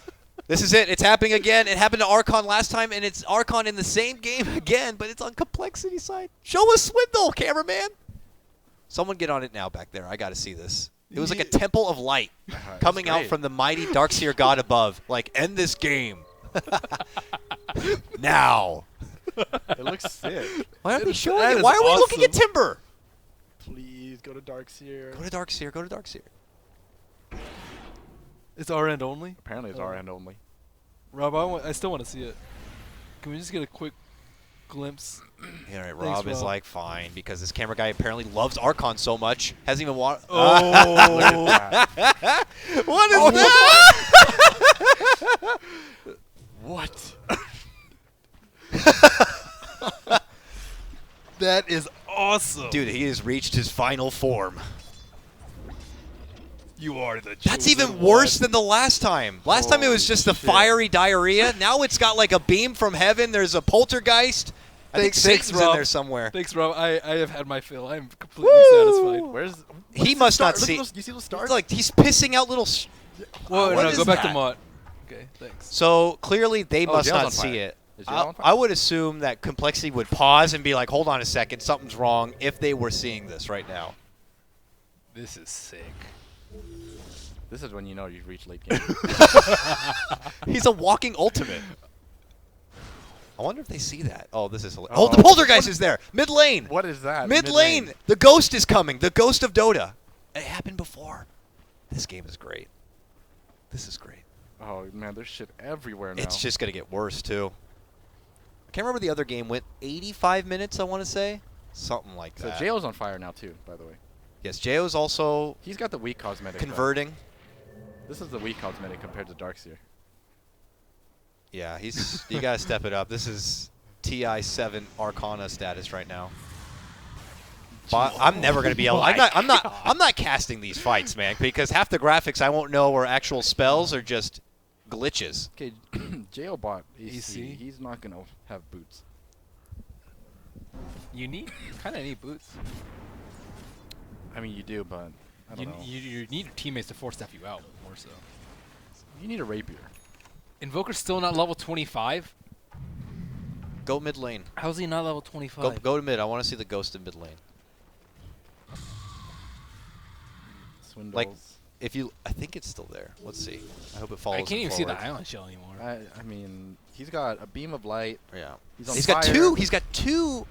This is it. It's happening again. It happened to Archon last time, and it's Archon in the same game again, but it's on compLexity side. Show us Swindle, cameraman. Someone get on it now back there. I got to see this. It was like a temple of light coming out great. from the mighty Darkseer god above. Like, end this game. Now. It looks sick. Why aren't they That showing it? is Why are we looking at awesome. Timber? Please go to Darkseer. Go to Darkseer. Go to Darkseer. It's our end only. Apparently it's our end only. Rob, I still want to see it. Can we just get a quick glimpse? All right, Thanks, Rob is Rob. like, fine, because this camera guy apparently loves Archon so much. Hasn't even watched. Oh. What is that? What? That is awesome. Dude, he has reached his final form. you are the That's chosen even worse one. than the last time. Last time it was Holy just the shit. fiery diarrhea. Now it's got like a beam from heaven. There's a poltergeist. I think Thanks, Satan's in Rob. there somewhere. Thanks, Rob. I have had my fill. I'm completely satisfied. Where's? He must not Look see. at those, you see those stars? It's like he's pissing out little. Whoa, what no, is go back that? to Mott. Okay, thanks. So clearly they Oh, must Jail's not on see fire. it. Is Jail on fire? I would assume that compLexity would pause and be like, hold on a second, something's wrong if they were seeing this right now. This is sick. This is when you know you've reached late game. He's a walking ultimate. I wonder if they see that. Oh, this is hilarious. Oh. Oh, the poltergeist is there. Mid lane. What is that? Mid lane. The ghost is coming. The ghost of Dota. It happened before. This game is great. This is great. Oh man, there's shit everywhere now. It's just going to get worse, too. I can't remember the other game. Went 85 minutes, I want to say. Something like So that. Jail's on fire now too, by the way. Yes, Jayo's also He's got the weak cosmetic. though. converting. This is the weak cosmetic compared to Darkseer. Yeah, he's. You gotta step it up. This is TI7 Arcana status right now. But I'm never gonna be able. I'm not casting these fights, man, because half the graphics I won't know are actual spells or just glitches. Okay, Jail bought AC. AC? He's not gonna have boots. You kind of need boots. I mean, you do, but I don't know. You need your teammates to force stuff you out more so. You need a rapier. Invoker's still not level 25. Go mid lane. How's he not level 25? Go to mid. I want to see the ghost in mid lane. Swindles. Like, if you, I think it's still there. Let's see. I hope it follows. I can't him even see the forward. island shell anymore. I mean, he's got a beam of light. Yeah. He's on He's got fire. two. He's got two.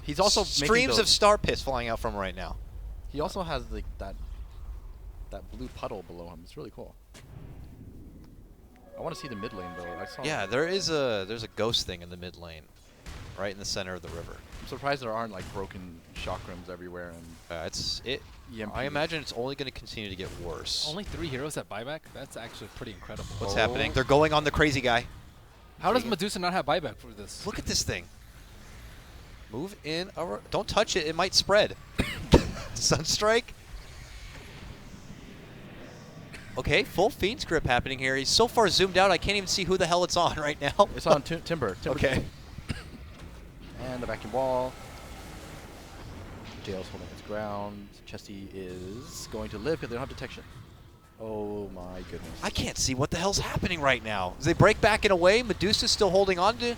He's also making streams of those- star piss flying out from him right now. He also has like that blue puddle below him. It's really cool. I want to see the mid lane though. I saw. Yeah, there's a ghost thing in the mid lane, right in the center of the river. I'm surprised there aren't like broken chakrams everywhere and I imagine it's only going to continue to get worse. Only 3 heroes at buyback? That's actually pretty incredible. What's happening? They're going on the crazy guy. How does Medusa not have buyback for this? Look at this thing. Move in. Don't touch it. It might spread. Sunstrike. Okay, full Fiend's grip happening here. He's so far zoomed out, I can't even see who the hell it's on right now. it's on Timber. Okay. And the vacuum ball. Jail's holding its ground. Chesty is going to live because they don't have detection. Oh my goodness. I can't see what the hell's happening right now. As they break back in a way, Medusa's still holding on to,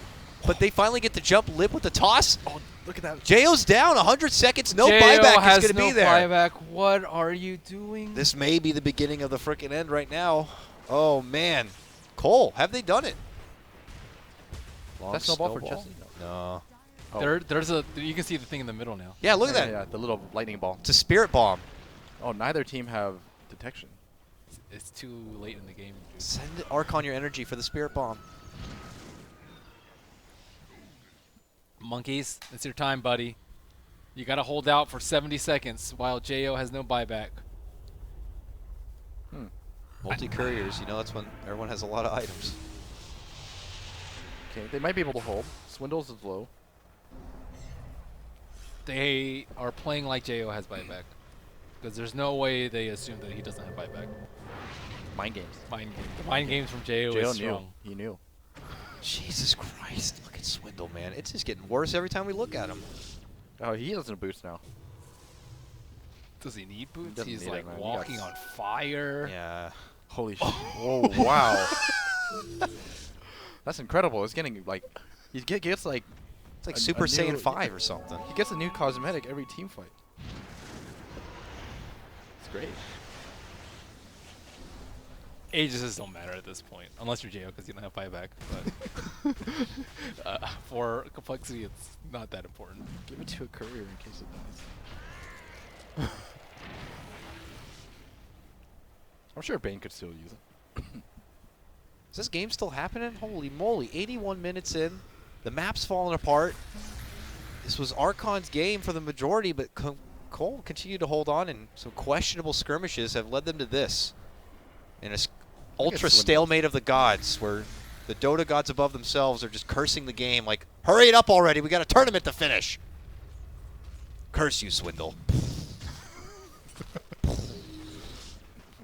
but they finally get the jump, Lip with the toss. Oh, look at that. J.O.'s down, 100 seconds, no J.O. buyback is going to no be there. Buyback. What are you doing? This may be the beginning of the frickin' end right now. Oh, man. Cole, have they done it? Long That's snowball for snowball? Chesty? No. Oh. There's a. You can see the thing in the middle now. Yeah, look at that. Yeah, the little lightning ball. It's a spirit bomb. Oh, neither team have detection. It's too late in the game. Dude. Send Archon your energy for the spirit bomb. Monkeys, it's your time, buddy. You gotta hold out for 70 seconds while Jo has no buyback. Multi-couriers, you know that's when everyone has a lot of items. Okay, they might be able to hold. Swindles is low. They are playing like Jo has buyback. Because there's no way they assume that he doesn't have buyback. Mind games. Mind game. The mind games from Jo Jail is knew. strong. He knew. Jesus Christ, look at Swindle, man. It's just getting worse every time we look at him. Oh, he doesn't boost now. Does he need boots? doesn't He's need like it, man. He walking got on fire. Yeah. Holy shit. Oh, wow. That's incredible. It's getting, like, he gets, like, It's like A- Super a Saiyan new- 5 or something. he gets a new cosmetic every team fight. It's great. Ages don't matter at this point, unless you're Jo because you don't have buyback. But for complexity, it's not that important. Give it to a courier in case it dies. I'm sure Bane could still use it. Is this game still happening? Holy moly, 81 minutes in. The map's falling apart. This was Archon's game for the majority, but Cole continued to hold on, and some questionable skirmishes have led them to this. In a ultra stalemate of the gods, where the Dota gods above themselves are just cursing the game like, hurry it up already, we got a tournament to finish. Curse you, Swindle.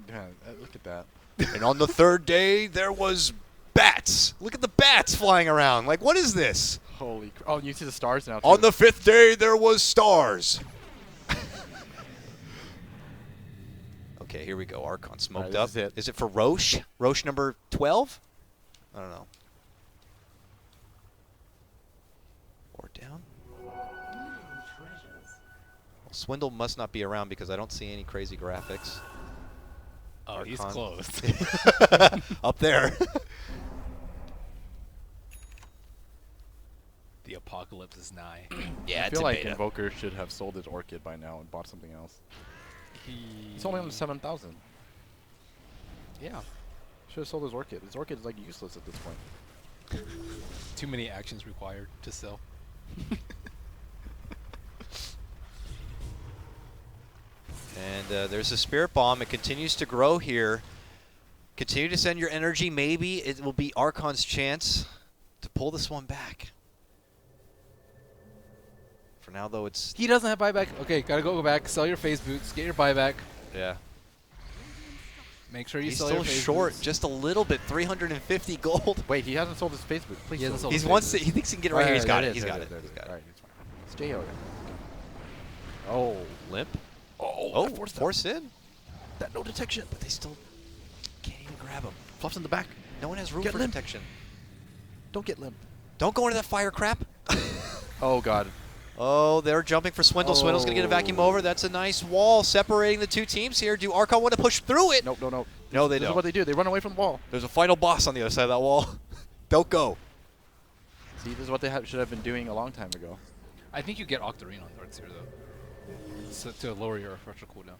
Yeah, look at that. And on the third day, there was bats. Look at the bats flying around. Like, what is this? Holy Oh, you see the stars now, too. On the fifth day, there was stars. Okay, here we go. Archon smoked this up. is it. Is it for Roche? Roche number 12? I don't know. Or down? Well, Swindle must not be around because I don't see any crazy graphics. Oh, he's Archon. close. Up there. The apocalypse is nigh. Yeah, I it's feel in like beta. Invoker should have sold his Orchid by now and bought something else. It's only on the 7,000. Yeah. Should have sold his Orchid. His Orchid is like useless at this point. Too many actions required to sell. And there's a Spirit Bomb. It continues to grow here. Continue to send your energy. Maybe it will be Archon's chance to pull this one back. For now, though, it's... He doesn't have buyback. Okay, gotta go back. Sell your phase boots. Get your buyback. Yeah. Make sure you He's sell still your phase short, boots. just a little bit. 350 gold. Wait, he hasn't sold his Facebook. Please He hasn't sold sold his He wants to, Facebook. he thinks he can get it right here. He's got it. He's there got it it. is, He's got All it. right, it's fine. It's J.O. Oh, Limp. Oh, Force in. that no detection. But they still can't even grab him. Fluff's in the back. No one has room Get for limp. detection. Don't get limp. Don't go into that fire crap. Oh, God. Oh, they're jumping for Swindle. Swindle's going to get a vacuum Oh. over. That's a nice wall separating the two teams here. Do Archon want to push through it? Nope, no. No, they This is don't. what they do. They run away from the wall. There's a final boss on the other side of that wall. Don't go. See, this is what they should have been doing a long time ago. I think you get Octarine on darts here, though. So to lower your refresher cooldown.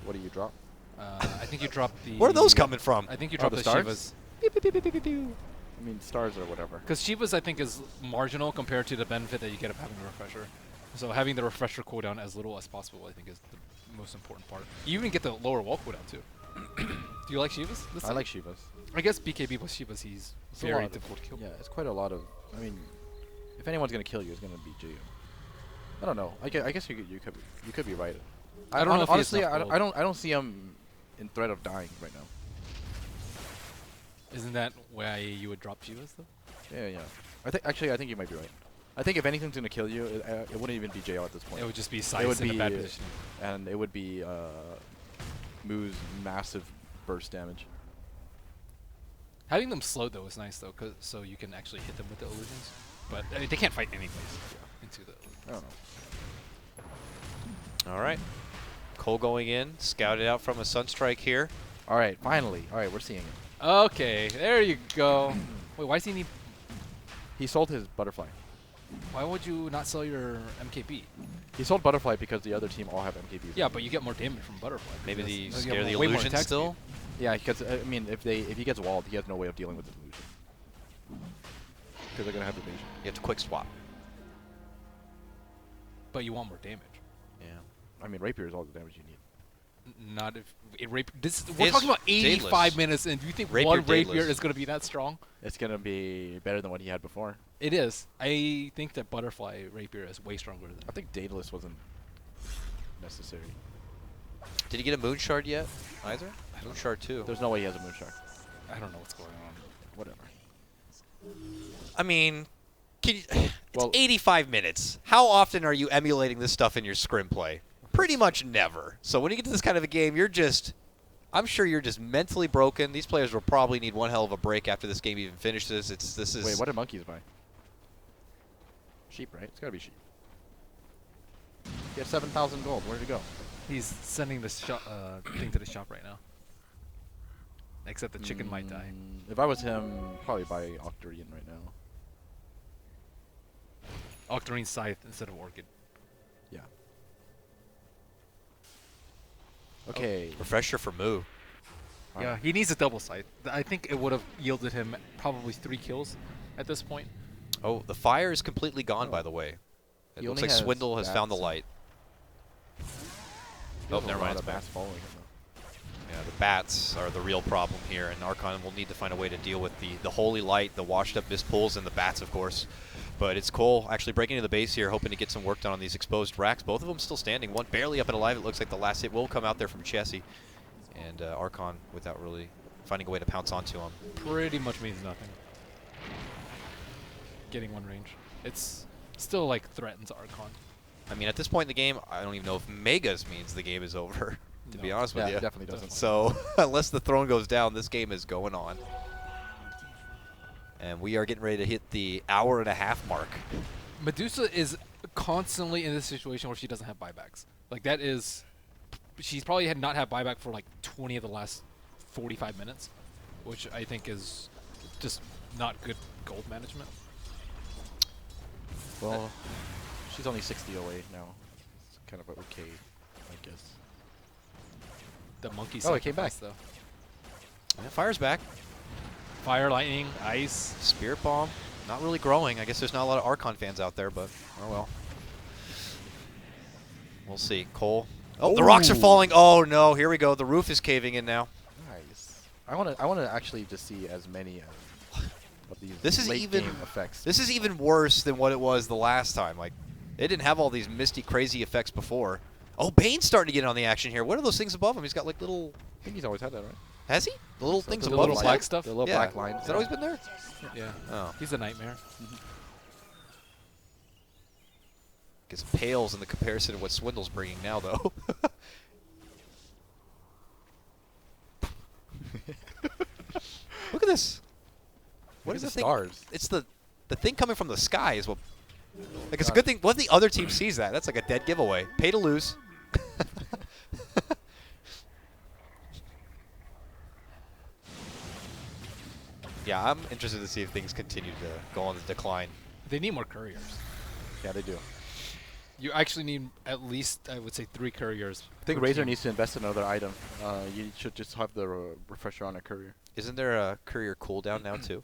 What do you drop? I think you drop the... Where are those coming from? I think you Oh, drop the the stars? Shivas. I mean, stars or whatever. Because Shiva's, I think, is marginal compared to the benefit that you get of having the refresher. So having the refresher cooldown as little as possible, I think, is the most important part. You even get the lower wall cooldown, too. Do you like Shiva's? I like Shiva's. I guess BKB plus Shiva's, he's It's a very lot. difficult to kill. Yeah, it's quite a lot of. I mean, if anyone's gonna kill you, it's gonna be Ju. I don't know. I guess you could be right. I don't know if he has honestly. enough I gold. don't see him in threat of dying right now. Isn't that why you would drop Shiva's, though? Yeah. I think you might be right. I think if anything's gonna kill you, it wouldn't even be JL at this point. It would just be It Scythe would in a be bad position. and it would be Moo's massive burst damage. Having them slowed, though, is nice, though, so you can actually hit them with the illusions. But they can't fight anyways into the... I don't know. All right. Cole going in, scouted out from a Sunstrike here. All right, finally. All right, we're seeing it. Okay, there you go. Wait, why does he need... He sold his butterfly. Why would you not sell your MKB? He sold butterfly because the other team all have MKBs. Yeah, but you get more damage from butterfly. Maybe because the you scare have the way more illusion attack still. speed. Yeah, because I mean, if he gets walled, he has no way of dealing with the illusion. Because they're gonna have evasion. You have to quick swap. But you want more damage. Yeah. I mean, rapier is all the damage you need. Not if it we're It's talking about 85 daedalus. minutes, and do you think Rapier one rapier daedalus. is going to be that strong? It's gonna be better than what he had before. It is. I think that butterfly rapier is way stronger than. I think Daedalus wasn't necessary. Did he get a moon shard yet? Either? Moon shard too. There's no way he has a moonshark. I don't know what's going on. Whatever. I mean, it's Well- 85 minutes. How often are you emulating this stuff in your scrim play? Pretty much never. So when you get to this kind of a game, I'm sure you're just mentally broken. These players will probably need one hell of a break after this game even finishes. This is. Wait, what did monkeys buy? Sheep, right? It's gotta be sheep. He had 7,000 gold. Where'd it go? He's sending the thing to the shop right now. Except the chicken might die. If I was him, probably buy Octarian right now. Octarine Scythe instead of Orchid. Yeah. Okay. Refresher for Moo. Yeah, he needs a double Scythe. I think it would have yielded him probably 3 kills at this point. Oh, the fire is completely gone, by the way. It He looks only like has Swindle has found the bats. light. He Oh, has a never lot mind. of It's back. bats following him though. Yeah, the bats are the real problem here, and Archon will need to find a way to deal with the holy light, the washed up mist pools, and the bats, of course. But it's Cole actually breaking into the base here, hoping to get some work done on these exposed racks. Both of them still standing. One barely up and alive. It looks like the last hit will come out there from Chessie. And Archon, without really finding a way to pounce onto him. Pretty much means nothing. Getting one range. It's still like threatens Archon. I mean, at this point in the game, I don't even know if Megas means the game is over, to be No. honest with Yeah, you. it definitely doesn't. So, unless the throne goes down, this game is going on. And we are getting ready to hit the hour-and-a-half mark. Medusa is constantly in this situation where she doesn't have buybacks. Like that is, she's probably had not had buyback for like 20 of the last 45 minutes, which I think is just not good gold management. Well, she's only 60 away now. It's kind of okay, I guess. The monkey Oh, it came back. sacrifice, though. Yeah, fire's back. Fire, lightning, ice. Spirit Bomb, not really growing. I guess there's not a lot of Archon fans out there, but oh well. We'll see. Cole. Oh, the rocks are Ooh. falling. Oh no, here we go. The roof is caving in now. Nice. I wanna actually just see as many of these This is late even- game effects. This is even worse than what it was the last time. Like, they didn't have all these misty, crazy effects before. Oh, Bane's starting to get in on the action here. What are those things above him? He's got like little. I think he's always had that, right? Has he? The little So things the above little his black head? stuff? The little Yeah. black lines. Has that always been there? Yeah. Oh. He's a nightmare. Gets pales in the comparison to what Swindle's bringing now, though. Look at this. What Look is at the the thing? stars? It's the thing coming from the sky is what. Like, it's a good thing. What if the other team sees that? That's like a dead giveaway. Pay to lose. Yeah, I'm interested to see if things continue to go on the decline. They need more couriers. Yeah, they do. You actually need at least, I would say, 3 couriers. I think per Razor team. needs to invest in another item. You should just have the refresher on a courier. Isn't there a courier cooldown now too?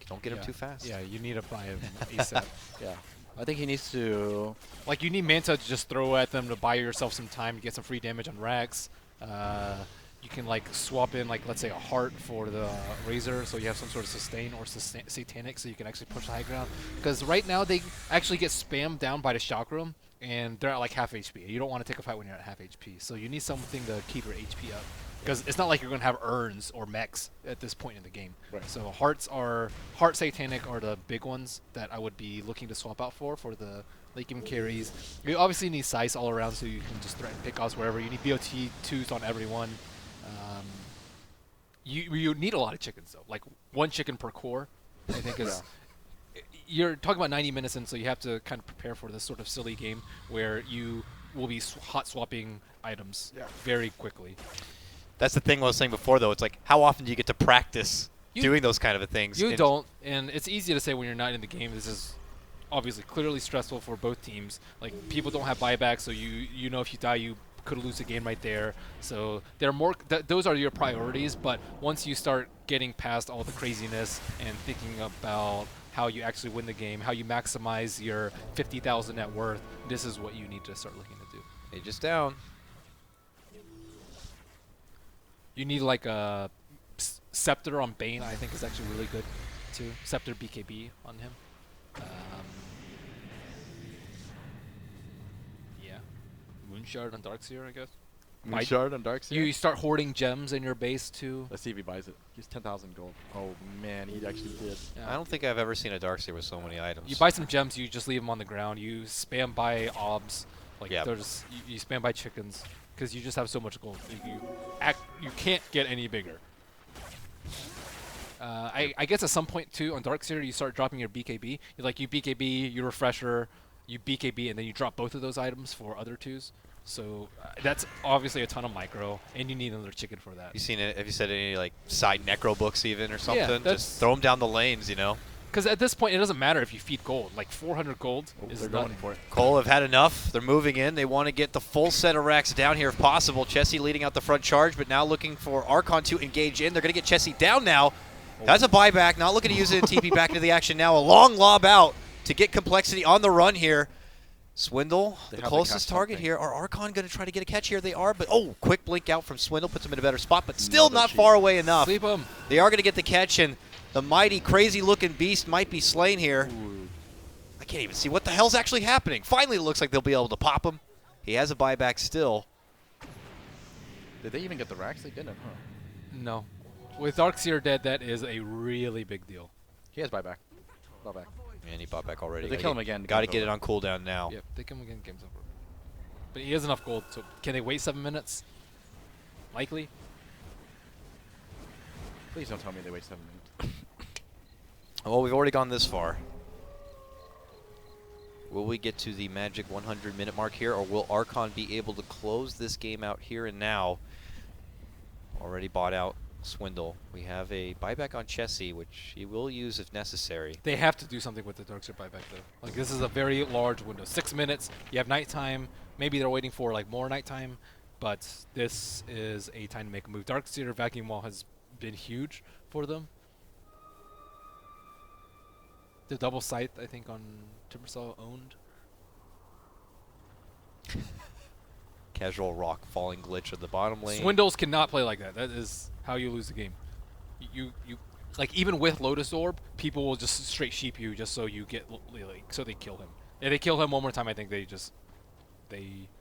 Don't get him too fast. Yeah, you need to buy him ASAP. Yeah. I think he needs to. Like, you need Manta to just throw at them to buy yourself some time to get some free damage on Rax. You can, like, swap in, like, let's say a Heart for the Razor, so you have some sort of Sustain or Satanic, so you can actually push the high ground. Because right now they actually get spammed down by the Chakram, and they're at, like, half HP. You don't want to take a fight when you're at half HP, so you need something to keep your HP up. Because it's not like you're going to have urns or mechs at this point in the game. Right. So Heart Satanic are the big ones that I would be looking to swap out for the late game carries. You obviously need Size all around, so you can just threaten pickoffs wherever. You need BOT 2s on everyone. You need a lot of chickens, though. Like, 1 chicken per core, I think is... You're talking about 90 minutes in, so you have to kind of prepare for this sort of silly game where you will be hot swapping items very quickly. That's the thing I was saying before, though. It's like, how often do you get to practice doing those kind of things? You don't, and it's easy to say when you're not in the game. This is obviously clearly stressful for both teams. Like, people don't have buyback, so you know if you die, you could lose the game right there. So they're more those are your priorities, but once you start getting past all the craziness and thinking about how you actually win the game, how you maximize your 50,000 net worth, this is what you need to start looking to do. Hey, just down. You need like a Scepter on Bane, I think is actually really good too. Scepter BKB on him. Yeah. Moonshard on Darkseer, I guess. Moonshard and Darkseer? You start hoarding gems in your base too. Let's see if he buys it. He's 10,000 gold. Oh man, he actually did. Yeah. I don't think I've ever seen a Darkseer with so many items. You buy some gems, you just leave them on the ground. You spam by obs, like there's you spam by chickens, because you just have so much gold. You can't get any bigger. I guess at some point too on Darkseer you start dropping your BKB. You BKB, you refresher, you BKB, and then you drop both of those items for other twos. So that's obviously a ton of micro, and you need another chicken for that. You seen it? Have you said any like side necro books even or something? Yeah, just throw them down the lanes, you know. Because at this point it doesn't matter if you feed gold. Like 400 gold is they're nothing. going for it. Cole have had enough. They're moving in. They want to get the full set of racks down here if possible. Chessie leading out the front charge, but now looking for Archon to engage in. They're going to get Chessie down now. That's a buyback. Not looking to use it in TP back into the action now. A long lob out to get compLexity on the run here. Swindle, the closest target here. Are Archon going to try to get a catch here? They are, but quick blink out from Swindle puts him in a better spot, but still not far away enough. Sleep him. They are going to get the catch, and the mighty, crazy-looking beast might be slain here. Ooh. I can't even see what the hell's actually happening. Finally, it looks like they'll be able to pop him. He has a buyback still. Did they even get the racks? They didn't, huh? No. With Darkseer dead, that is a really big deal. He has buyback. Buyback. And he bought back already. If they kill him again, Got to game's get it over. on cooldown now. Yep, they come again, game's over. But he has enough gold, so can they wait 7 minutes? Likely. Please don't tell me they wait 7 minutes. Well, we've already gone this far. Will we get to the magic 100-minute mark here, or will Archon be able to close this game out here and now? Already bought out Swindle. We have a buyback on Chessie, which he will use if necessary. They have to do something with the Darkseer buyback, though. Like, this is a very large window. 6 minutes, you have nighttime. Maybe they're waiting for, like, more nighttime, but this is a time to make a move. Darkseer Vacuum Wall has been huge for them. The double sight, I think, on Timbersaw owned. Casual rock falling glitch at the bottom lane. Swindles cannot play like that. That is how you lose the game. You like, even with Lotus Orb, people will just straight sheep you just so you get so they kill him. If they kill him one more time, I think they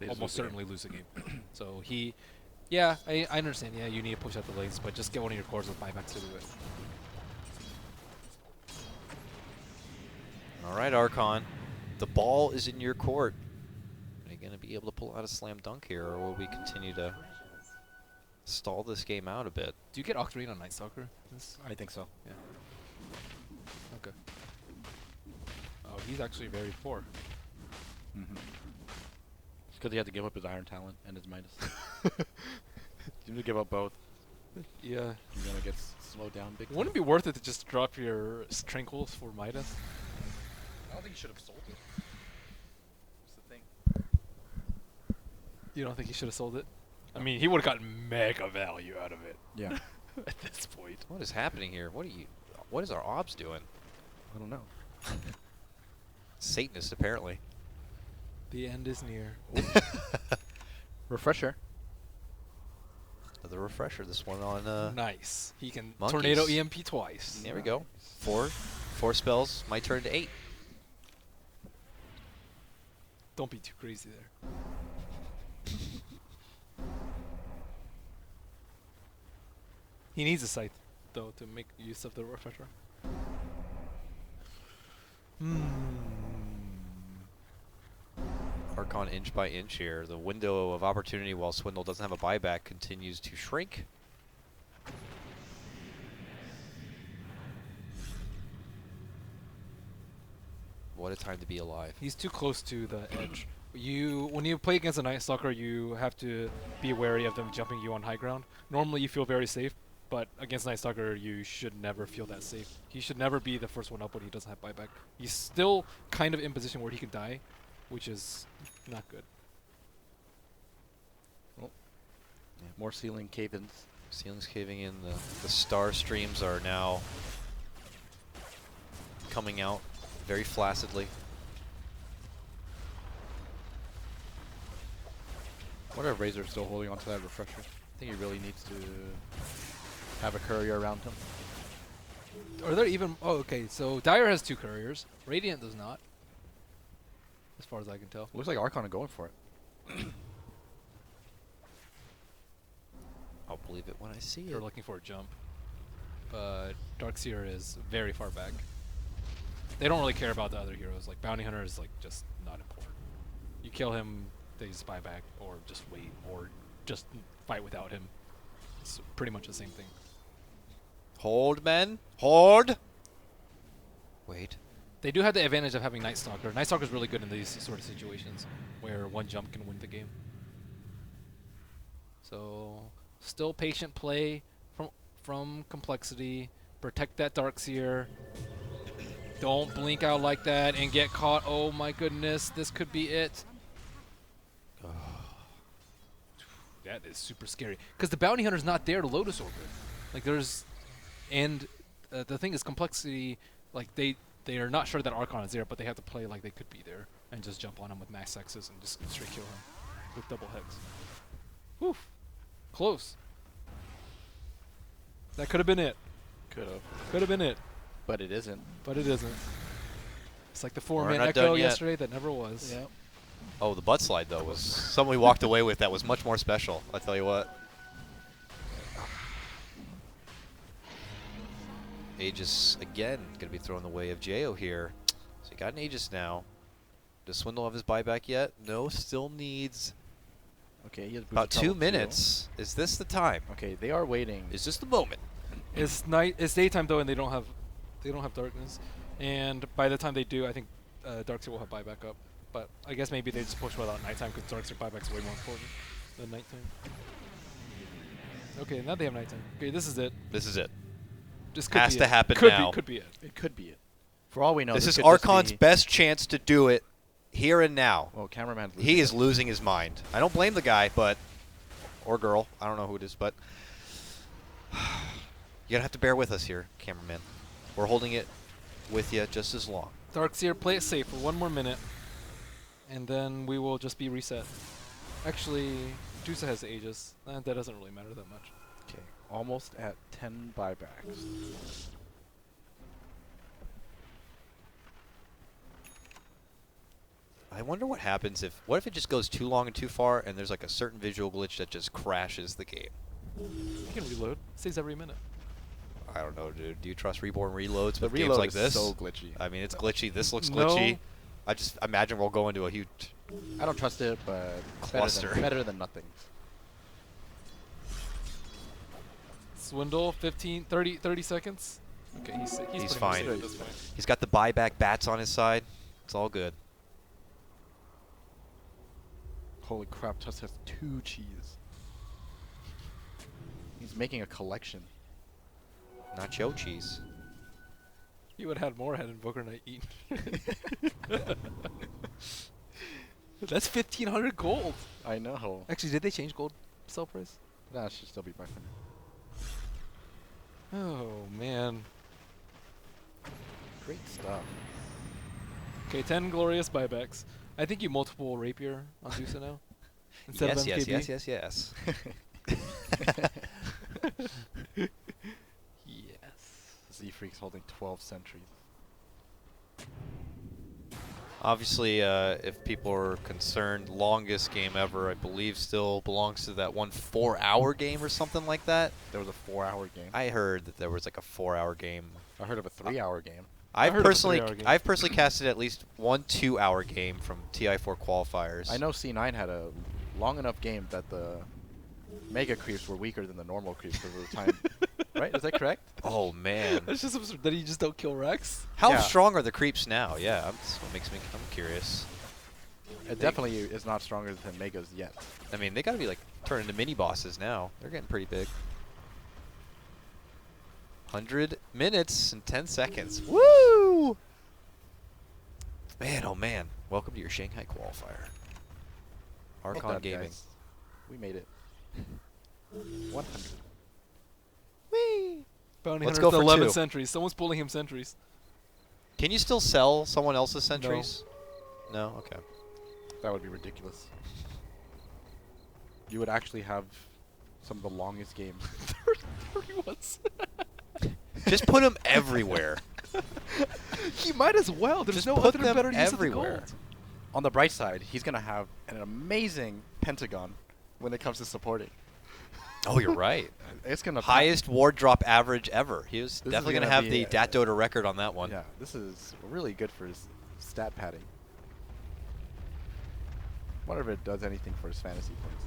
almost certainly lose the game. So I understand. Yeah, you need to push out the lanes, but just get one of your cores with buyback to do it. All right, Archon. The ball is in your court. Are you going to be able to pull out a slam dunk here, or will we continue to stall this game out a bit? Do you get Octarine on Night Stalker? I think so. Yeah. Okay. Oh, he's actually very poor. Mm-hmm. It's because he had to give up his Iron Talon and his Midas. You need to give up both. Yeah. You're going to get slowed down big time. Wouldn't it be worth it to just drop your Tranquils for Midas? I don't think you should have sold it. That's the thing. You don't think he should have sold it? I mean, he would have gotten mega value out of it. Yeah. at this point. What is happening here? What is our obs doing? I don't know. Satanist, apparently. The end is near. Refresher. Another refresher. This one on. Nice. He can monkeys. tornado EMP twice. There we go. Four spells. Might turn to 8. Don't be too crazy there. He needs a scythe, though, to make use of the refresher. Archon inch by inch here. The window of opportunity while Swindle doesn't have a buyback continues to shrink. What a time to be alive. He's too close to the edge. When you play against a Night Stalker, you have to be wary of them jumping you on high ground. Normally you feel very safe, but against Night Stalker you should never feel that safe. He should never be the first one up when he doesn't have buyback. He's still kind of in position where he can die, which is not good. Oh. Yeah, more ceiling cave-ins. Ceiling's caving in. The star streams are now coming out very flaccidly. I wonder if Razor's still holding on to that refresher. I think he really needs to have a courier around him. Are there even... Oh, okay, so Dire has 2 couriers. Radiant does not, as far as I can tell. Looks like Archon are going for it. I'll believe it when I see They're it. looking for a jump. But Darkseer is very far back. They don't really care about the other heroes. Like, Bounty Hunter is, like, just not important. You kill him, they just buy back, or just wait, or just fight without him. It's pretty much the same thing. Hold, men. Hold. Wait. They do have the advantage of having Night Stalker. Night Stalker is really good in these sort of situations where one jump can win the game. So, still patient play from compLexity. Protect that Darkseer. Don't blink out like that and get caught. Oh my goodness, this could be it. That is super scary. Because the Bounty Hunter's not there to Lotus Orb it. Like there's... And the thing is, compLexity, like they are not sure that Archon is there, but they have to play like they could be there. And just jump on him with max X's and just straight kill him with double hex. Woof. Close. That could have been it. Could have. Could have been it. But it isn't. But it isn't. It's like the We're 4-man not Echo done yet. yesterday that never was. Yeah. Oh, the butt slide, though, was something we walked away with that was much more special. I'll tell you what. Aegis, again, going to be thrown in the way of Jo here. So you got an Aegis now. Does Swindle have his buyback yet? No, still needs Okay, he has about boosted 2 trouble too. minutes. Is this the time? Okay, they are waiting. Is this the moment? It's daytime though, and they don't have darkness. And by the time they do, I think Darkseer will have buyback up. But I guess maybe they just push without nighttime because Darkseer buyback's way more important than nighttime. Okay, now they have nighttime. Okay, this is it. This is it. This could Has be to it. happen could now. Be, could be it. It could be it. For all we know, This is could just Archon's be best chance to do it here and now. Well, cameraman's He is losing his mind. I don't blame the guy, but... Or girl. I don't know who it is, but... You're going to have to bear with us here, cameraman. We're holding it with you just as long. Darkseer, play it safe for 1 more minute, and then we will just be reset. Actually, Juica has Aegis. That doesn't really matter that much. Okay, almost at 10 buybacks. I wonder what happens if... What if it just goes too long and too far, and there's like a certain visual glitch that just crashes the game? You can reload. It saves every minute. I don't know, dude. Do you trust Reborn reloads The with games reload like is this? so glitchy. I mean, it's glitchy. This looks No. glitchy. I just imagine we'll go into a huge... I don't trust it, but Cluster. better than nothing. Swindle, 30 seconds. Okay, he's pretty much fine. safe at this point. He's got the buyback bats on his side. It's all good. Holy crap, Tusk has 2 cheese. He's making a collection. Nacho cheese. You would have had more had Invoker Knight eaten. That's 1,500 gold. I know. Actually, did they change gold sell price? That should still be by far. Oh, man. Great stuff. Okay, 10 glorious buybacks. I think you multiple rapier on Dusa now. Instead Yes, of yes, MKB. yes, yes, yes. Yes. Z-Freak's holding 12 sentries. Obviously, if people are concerned, longest game ever, I believe, still belongs to that one 4-hour game or something like that. There was a 4-hour game. I heard that there was like a 4-hour game. I heard of a 3-hour game. I've heard of a personally, 3-hour game. I've personally casted at least one 2-hour game from TI4 qualifiers. I know C9 had a long enough game that the mega creeps were weaker than the normal creeps because of the time. Right? Is that correct? Oh man, That's just absurd that you just don't kill Rex. how Yeah. strong are the creeps now? Yeah, that's what makes me. I'm curious. It definitely is not stronger than megas yet. I mean, they got to be like turned into mini bosses now. They're getting pretty big. 100 minutes and 10 seconds. Woo! Man, oh man. Welcome to your Shanghai qualifier. Well Archon done, Gaming. guys. We made it. 100. Whee! Bounty Let's Hunter go with for 11 2. sentries. Someone's pulling him sentries. Can you still sell someone else's sentries? No? Okay. That would be ridiculous. You would actually have some of the longest games. 31. Just put them everywhere. He might as well. There's Just no put other them better use everywhere. of the gold. On the bright side, he's going to have an amazing pentagon when it comes to supporting. Oh, you're right. It's going to Highest ward drop average ever. He was This is definitely going to gonna have be the Dat Dota record on that one. Yeah, this is really good for his stat padding. Wonder if it does anything for his fantasy points.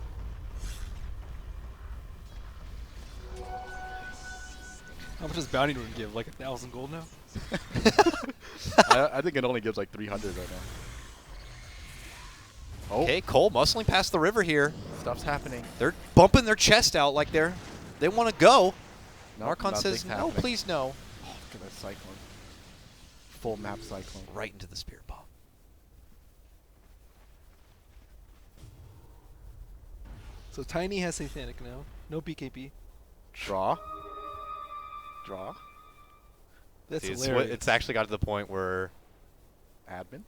How much does Bounty Hunter give? Like 1,000 gold now? I think it only gives like 300 right now. Oh, Okay, Cole muscling past the river here. stuff's happening. They're bumping their chest out like they want to go. Nope, Archon says, nothing's no, happening. please no. Oh, look at that cyclone. Full map cyclone. Right into the spear bomb. So Tiny has Satanic now. No BKB. Draw. Draw. That's See, hilarious. it's actually got to the point where Admins.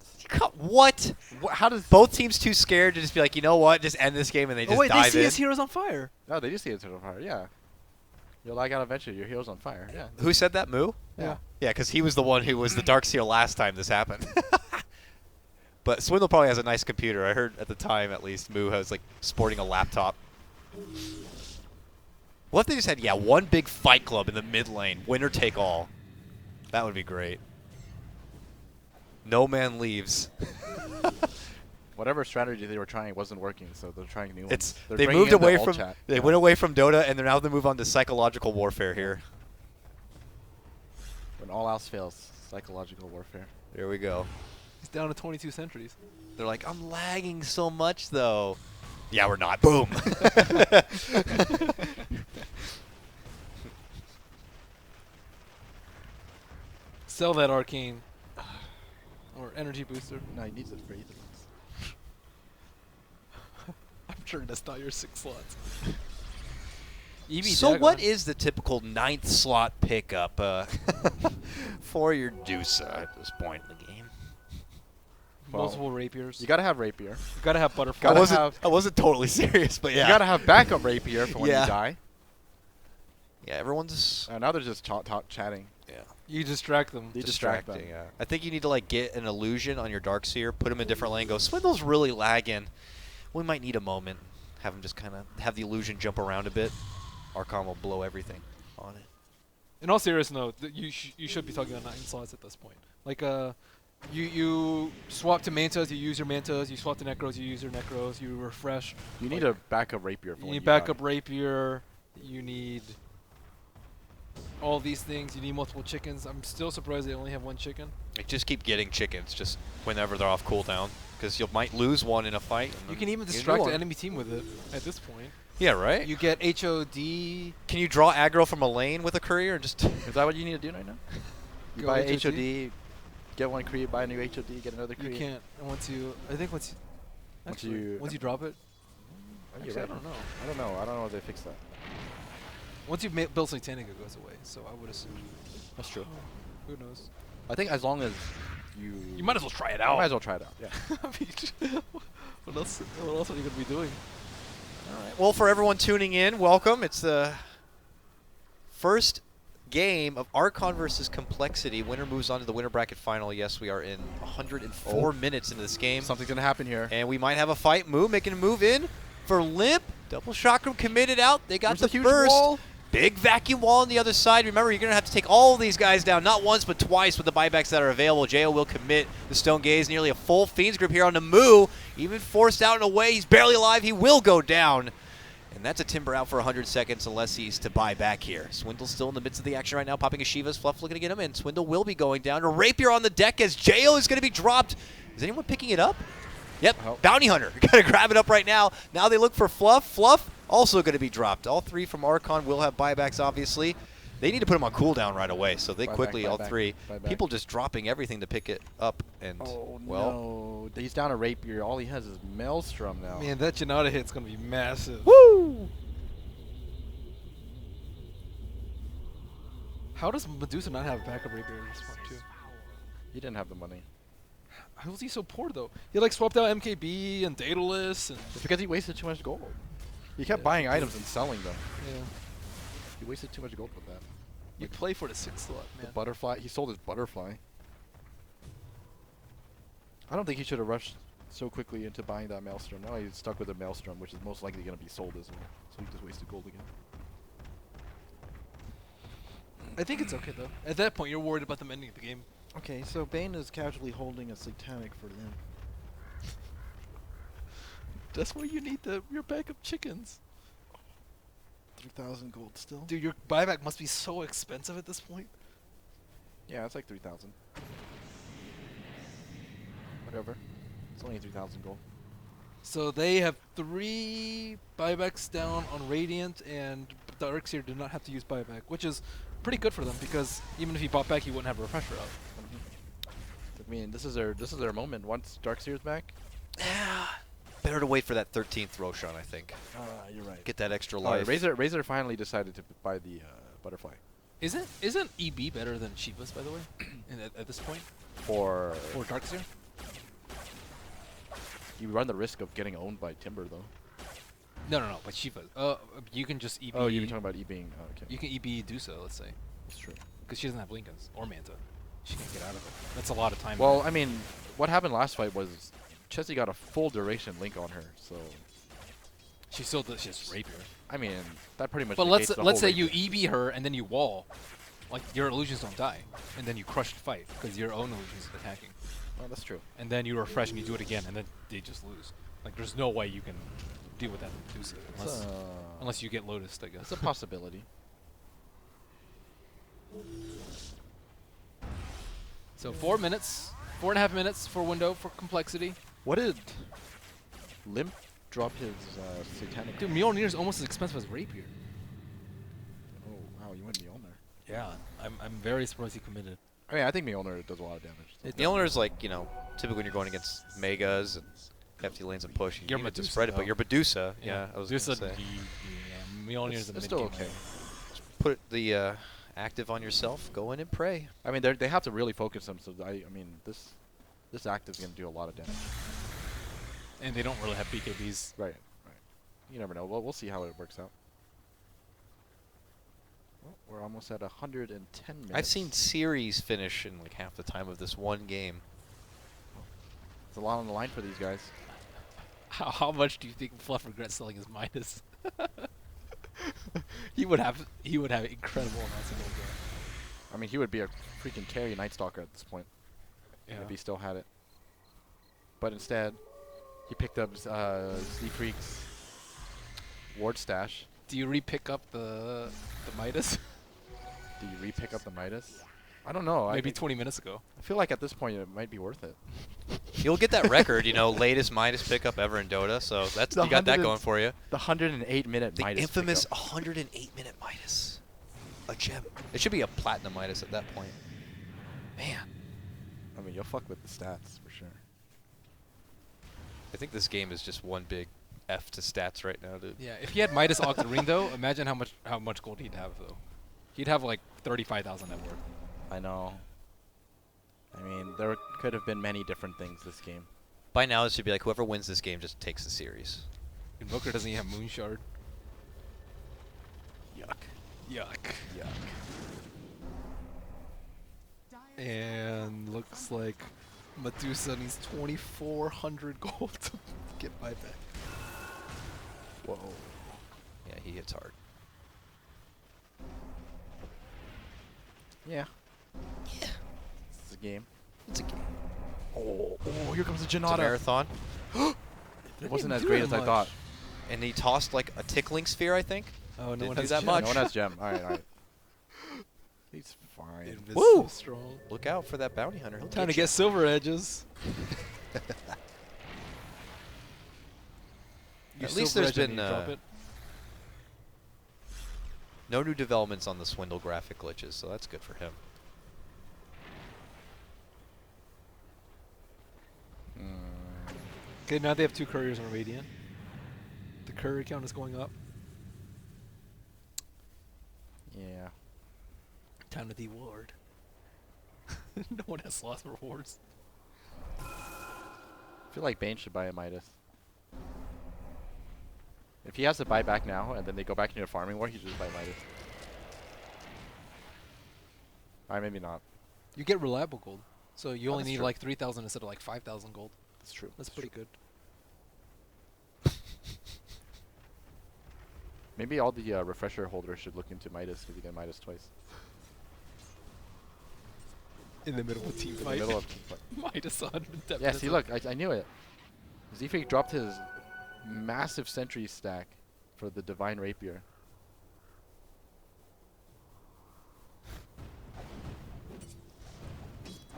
what? How does Both teams too scared to just be like, you know what, just end this game, and they just oh wait, they dive see in. his heroes on fire. No, they do see it on fire. Yeah. You'll lag out eventually. Your hero's on fire. Yeah. Who said that? Moo? Yeah. Yeah, because he was the one who was the Darkseer last time this happened. But Swindle probably has a nice computer. I heard at the time, at least, Moo was like sporting a laptop. What if they just had, one big fight club in the mid lane, winner take all? That would be great. No man leaves. Whatever strategy they were trying wasn't working, so they're trying new ones. They're They bringing moved in the away alt from chat. they Yeah. went away from Dota, and now they move on to psychological warfare here. When all else fails, psychological warfare. There we go. He's down to 22 sentries. They're like, I'm lagging so much though. Yeah, we're not. Boom. Sell that arcane. Or energy booster. No, he needs it for either. I'm sure that's not your 6 slots. EV So Dagon. what is the typical 9th slot pickup for your Dusa at this point in the game? Well, multiple rapiers? You gotta have rapier. You gotta have butterfly. Gotta I wasn't totally serious, but yeah. You gotta have backup rapier for when Yeah. you die. Yeah, everyone's Now they're just chatting. yeah. You distract them. You distract them. distracting. Yeah. I think you need to like get an illusion on your Darkseer, put him in a different lane, go, Swindle's really lagging. We might need a moment. Have him just kind of have the illusion jump around a bit. Archon will blow everything on it. In all seriousness, no, you should be talking about 9 slots at this point. Like you swap to mantas, you use your mantas. You swap to necros, you use your necros. You refresh. You need like, a backup rapier for You when need you backup die. rapier. You need all these things. You need multiple chickens. I'm still surprised they only have 1 chicken. Like, just keep getting chickens just whenever they're off cooldown, because you might lose one in a fight. and You then can even get a new distract the one. enemy team with it at this point. Yeah, right? You get HOD. Can you draw aggro from a lane with a courier and just... Is that what you need to do right now? You Go buy HOD? HOD, get one create, buy a new HOD, get another You create. can't. And once you Once you- drop it. Are you Actually, I ready? don't know. I don't know. I don't know if they fixed that. Once you've built Satanic, it goes away. So I would assume. That's true. Who knows? I think as long as you... You might as well try it You out. might as well try it out, yeah. I mean, what else are you going to be doing? All right. Well, for everyone tuning in, welcome. It's the first game of Archon versus compLexity. Winner moves on to the winner bracket final. Yes, we are in 104 minutes into this game. Something's going to happen here. And we might have a fight. Moo making a move in for Limp. Double chakram committed out. They got There's the a huge first. wall. Big vacuum wall on the other side. Remember, you're going to have to take all these guys down, not once, but twice with the buybacks that are available. Jo will commit the Stone Gaze. Nearly a full Fiends group here on the Moo. Even forced out in a way. He's barely alive. He will go down. And that's a Timber out for 100 seconds unless he's to buy back here. Swindle's still in the midst of the action right now, popping a Shiva's. Fluff looking to get him, and Swindle will be going down. A Rapier on the deck as Jo is going to be dropped. Is anyone picking it up? Yep, Oh. Bounty Hunter. Got to grab it up right now. Now they look for Fluff. Fluff also going to be dropped. All three from Archon will have buybacks, obviously. They need to put him on cooldown right away, so they Buyback, quickly, all buyback, three. buyback. People just dropping everything to pick it up, and, well, no. He's down a Rapier. All he has is Maelstrom now. Man, that Janata hit's going to be massive. woo! How does Medusa not have a backup Rapier at this point, too? He didn't have the money. How was he so poor, though? He, like, swapped out MKB and Daedalus and... It's because he wasted too much gold. He kept Yeah. buying items and selling them. Yeah. He wasted too much gold with that. You play for the 6th slot, The man. butterfly. He sold his butterfly. I don't think he should have rushed so quickly into buying that Maelstrom. Now he's stuck with a Maelstrom, which is most likely going to be sold as well. So he just wasted gold again. I think it's okay, though. At that point, you're worried about them ending the game. Okay, so Bane is casually holding a Satanic for Limp. That's why you need your backup chickens. 3,000 gold still. Dude, your buyback must be so expensive at this point. Yeah, it's like 3,000. Whatever. It's only 3,000 gold. So they have 3 buybacks down on Radiant, and Darkseer do not have to use buyback, which is pretty good for them because even if he bought back, he wouldn't have a refresher out. I mean, this is their moment. Once Darkseer's back, Better to wait for that 13th Roshan, I think. You're right. Get that extra Alright, life. Razor finally decided to buy the butterfly Isn't EB better than Shiva's, by the way, at this point? for. Or Darkseer? You run the risk of getting owned by Timber, though. No, but Shiva. You can just EB. Oh, you're talking about E being. Oh, okay. You can EB Dusa, let's say, It's true. because she doesn't have Blinkers or Manta. She can't get out of it. That's a lot of time. Well, there. I mean, what happened last fight was Chessie got a full duration link on her, so she still does just Rapier. I mean that pretty much. But negates let's the let's whole say you Rapier. EB her and then you wall, like your illusions don't die, and then you crush the fight because your own illusions attacking, Oh, that's true. and then you refresh and you do it again, and then they just lose. Like there's no way you can deal with that Medusa It's unless you get Lotused, I guess. it's a possibility. So 4 minutes, 4.5 minutes for window for compLexity. What did Limp drop his Satanic? Dude, Mjolnir's almost as expensive as Rapier. Oh wow, you went Mjolnir. Yeah, I'm very surprised he committed. I mean, I think Mjolnir does a lot of damage. So. Mjolnir's like, typically when you're going against Megas and hefty lanes and push, You're you need to Medusa, spread it, though. but you're Medusa. Yeah, I was going Medusa, to say. Mjolnir's a It's still mid-game okay. lane. Put the active on yourself, go in and pray. I mean, they have to really focus them. So I mean, this active is gonna do a lot of damage. And they don't really have BKBs. Right. You never know. We'll see how it works out. Well, we're almost at 110 minutes. I've seen series finish in like half the time of this one game. It's a lot on the line for these guys. How much do you think Fluff regrets selling his Midas? he would have incredible amounts of gold there. I mean, he would be a freaking carry Night Stalker at this point if he still had it. But instead, he picked up Z-Freak's Ward Stash. Do you re-pick up the Midas? Do you re-pick up the Midas? I don't know. Maybe 20 minutes ago. I feel like at this point it might be worth it. You'll get that record, latest Midas pickup ever in Dota, so that's The you got that 100 going for you. The 108-minute The Midas infamous pickup. 108-minute Midas. A gem. It should be a platinum Midas at that point. Man, I mean, you'll fuck with the stats for sure. I think this game is just one big F to stats right now, dude. Yeah, if he had Midas Octarine though, imagine how much gold he'd have though. He'd have like 35,000 net worth. I know. I mean, there could have been many different things this game. By now, it should be like whoever wins this game just takes the series. Invoker doesn't even have Moon Shard. Yuck. Yuck. Yuck. And looks like Medusa needs 2,400 gold to get my back. Whoa. Yeah, he hits hard. Yeah. Yeah. It's a game. It's a game. Oh, here comes the It's a Janata. marathon. It wasn't as do great that as I much. thought. And he tossed like a tickling sphere, I think. Oh, no Didn't one do has that gem. much. No one has gem. All right, all right. He's fine. Invis is Woo! so strong. Look out for that bounty hunter. He'll Time to get you. get silver edges. You At least silver there's edge and been you drop it. no new developments on the swindle graphic glitches, so that's good for him. Okay, now they have 2 couriers on Radiant. The courier count is going up. Yeah. Time to de-ward. No one has lost rewards. I feel like Bane should buy a Midas. If he has to buy back now and then they go back into a farming war, he should just buy Midas. Alright, maybe not. You get reliable gold. So you only that's need true. like 3,000 instead of like 5,000 gold. That's true. That's pretty good. Maybe all the refresher holders should look into Midas because you get Midas twice. In the middle of a team In the fight. middle of Midas 100 depth yeah, is see, up. look, I knew it. Zfig dropped his massive sentry stack for the Divine Rapier.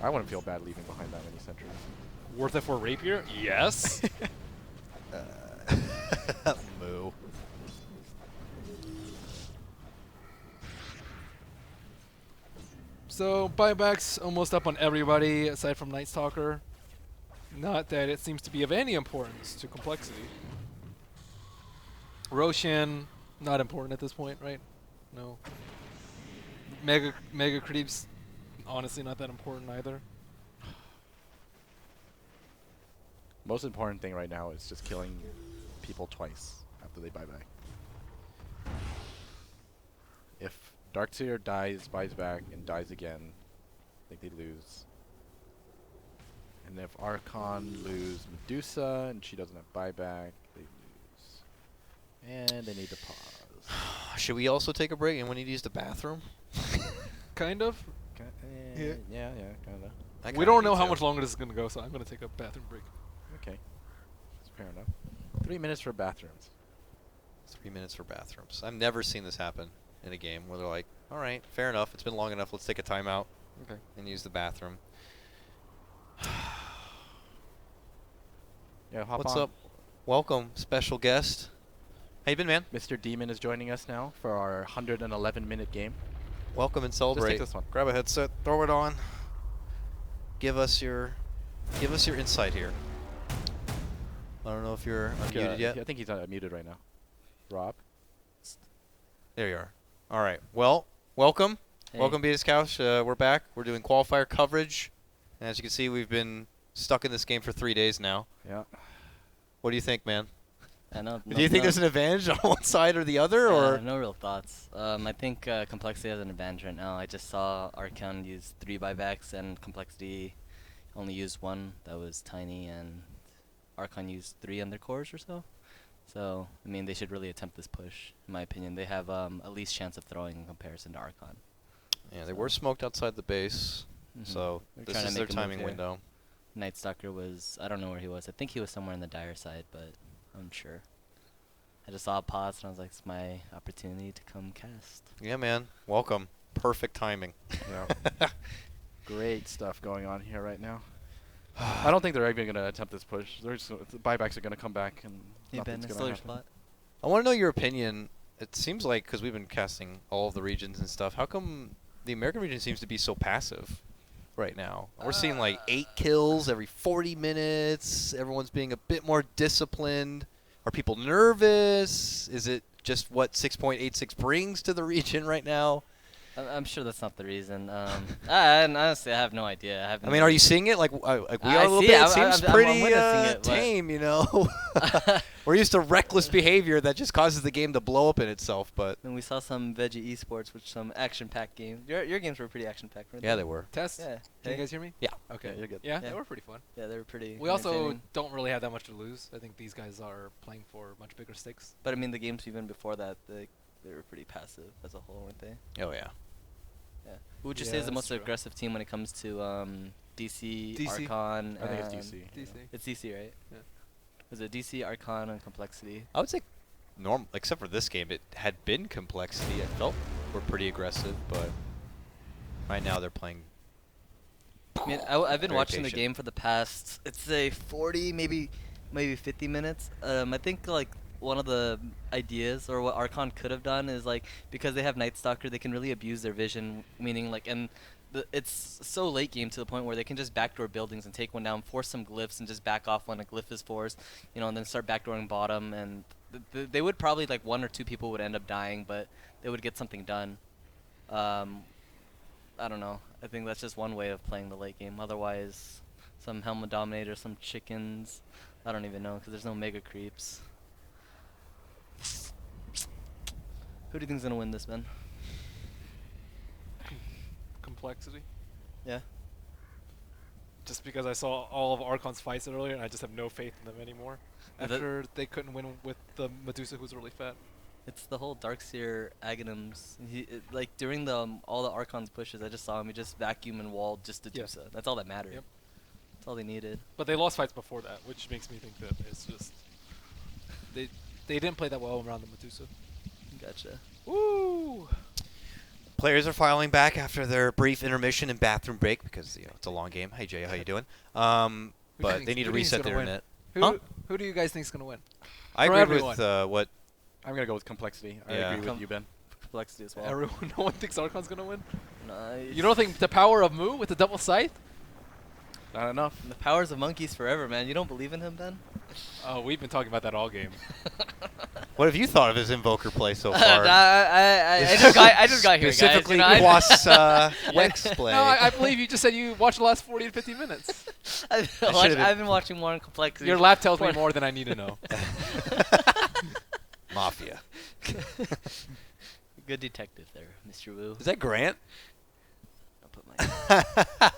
I wouldn't feel bad leaving behind that many sentries. Worth it for Rapier? Yes. Moo. So buybacks almost up on everybody aside from Night Stalker. Not that it seems to be of any importance to complexity. Roshan, not important at this point, right? No. Mega creeps, honestly not that important either. Most important thing right now is just killing people twice after they buy back. If Darkseer dies, buys back, and dies again, I think they lose. And if Archon lose Medusa and she doesn't have buyback, they lose. And they need to pause. Should we also take a break and we need to use the bathroom? Kind of. Yeah, yeah, kinda. I We kinda don't need know how to. much longer this is going to go, so I'm going to take a bathroom break. Okay. That's fair enough. 3 minutes for bathrooms. 3 minutes for bathrooms. I've never seen this happen in a game where they're like, all right, fair enough. It's been long enough. Let's take a timeout Okay. and use the bathroom. Yeah, hop What's on. up? Welcome, special guest. How you been, man? Mr. Demon is joining us now for our 111-minute game. Welcome and celebrate. this one. Grab a headset, throw it on. Give us your insight here. I don't know if you're unmuted yet. I think he's muted right now. Rob? There you are. All right. Well, welcome. Hey. Welcome, Beatus Couch. We're back. We're doing qualifier coverage. And as you can see, we've been stuck in this game for 3 days now. Yeah. What do you think, man? I know. Do you think there's an advantage on one side or the other, or? No real thoughts. I think complexity has an advantage right now. I just saw Archon use 3 buybacks and complexity only used 1. That was tiny, and Archon used 3 on their cores or so. So I mean, they should really attempt this push. In my opinion, they have at least chance of throwing in comparison to Archon. Yeah, they were smoked outside the base, so They're this trying to is their make a move timing here. window. Night Stalker was, I don't know where he was. I think he was somewhere in the dire side, but I'm sure. I just saw a pause and I was like, it's my opportunity to come cast. Yeah, man. Welcome. Perfect timing. Yeah. Great stuff going on here right now. I don't think they're even going to attempt this push. They're just, the buybacks are going to come back and Hey Ben, nothing's it's going to still your happen. spot. I want to know your opinion. It seems like, because we've been casting all of the regions and stuff, how come the American region seems to be so passive right now? We're seeing like 8 kills every 40 minutes. Everyone's being a bit more disciplined. Are people nervous? Is it just what 6.86 brings to the region right now? I'm sure that's not the reason. And honestly, I have no idea. I mean, are you seeing it like we are I a little see bit? it. It seems I'm pretty witnessing it, but- tame, you know. We're used to reckless behavior that just causes the game to blow up in itself, but And we saw some Veggie Esports, which some action-packed games. Your games were pretty action-packed, weren't yeah, they were. Test? Yeah. Can you Hey. guys hear me? Yeah. Okay. Yeah, you're good. Yeah, Yeah. they were pretty fun. Yeah, they were pretty. We also entertaining. don't really have that much to lose. I think these guys are playing for much bigger stakes. But I mean, the games even before that, they were pretty passive as a whole, weren't they? Oh yeah. Yeah. Who would you Yeah, say is the that's most true. aggressive team when it comes to DC, DC. Archon? I think it's and- DC. DC. It's DC, right? Yeah. Was it DC, Archon, and compLexity? I would say normal, except for this game, it had been complexity. I felt were pretty aggressive, but right now they're playing. I mean, I've been Very watching the patient. game for the past, it's say 40, maybe 50 minutes. I think like one of the ideas or what Archon could have done is like because they have Night Stalker, they can really abuse their vision. Meaning like it's so late game to the point where they can just backdoor buildings and take one down, force some glyphs, and just back off when a glyph is forced, you know, and then start backdooring bottom. And they would probably like 1 or 2 people would end up dying, but they would get something done. I don't know. I think that's just one way of playing the late game. Otherwise, some Helmet Dominator, some chickens. I don't even know because there's no mega creeps. Who do you think's gonna win this, Ben? complexity. Yeah. Just because I saw all of Archon's fights earlier, and I just have no faith in them anymore. Is it- After they couldn't win with the Medusa, who's really fat. It's the whole Darkseer Aghanims. Like during the all the Archon's pushes, I just saw him. He just vacuum and walled just to do Yeah. so. That's all that mattered. Yep. That's all they needed. But they lost fights before that, which makes me think that it's just they didn't play that well around the Medusa. Gotcha. Woo! Players are filing back after their brief intermission and bathroom break because it's a long game. Hey Jay, how you doing? But they need to reset their internet. Who do you guys think's gonna win? I For agree everyone. with what. I'm gonna go with complexity. I Yeah. agree with you, Ben. Complexity as well. Everyone, no one thinks Archon's gonna win. Nice. You don't think the power of Mu with the double scythe? Not enough. The powers of monkeys forever, man. You don't believe in him, Ben? Oh, we've been talking about that all game. What have you thought of his invoker play so I far? just got here, guys. Specifically, You know, Quas Wex play. No, I believe you just said you watched the last 40 to 50 minutes. I've been watching more on complexity. Your lap tells me more than I need to know. Mafia. Good detective there, Mr. Wu. Is that Grant? I'll put my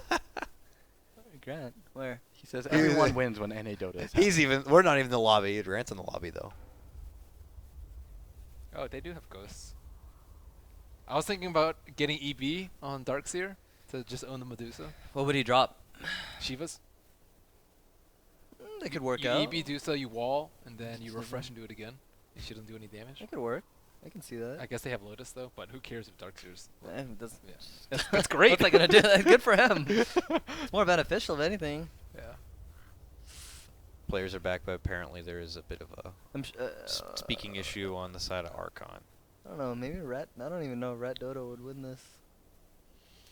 Grant. Where? He says everyone wins when NA Dota is He's even. We're not even in the lobby. Grant's in the lobby though. Oh, they do have ghosts. I was thinking about getting EB on Darkseer to just own the Medusa. What would he drop? Shivas. That could work You out. EB Dusa, you wall, and then you refresh and do it again. It shouldn't do any damage. That could work. I can see that. I guess they have Lotus though, but who cares if Darkseer's? That's, Yeah. That's great. What's that gonna do? Good for him. It's more beneficial, if anything. Yeah. Players are back, but apparently there is a bit of a speaking issue on the side of Archon. I don't know. Maybe Rat. I don't even know if Rat Dodo would win this.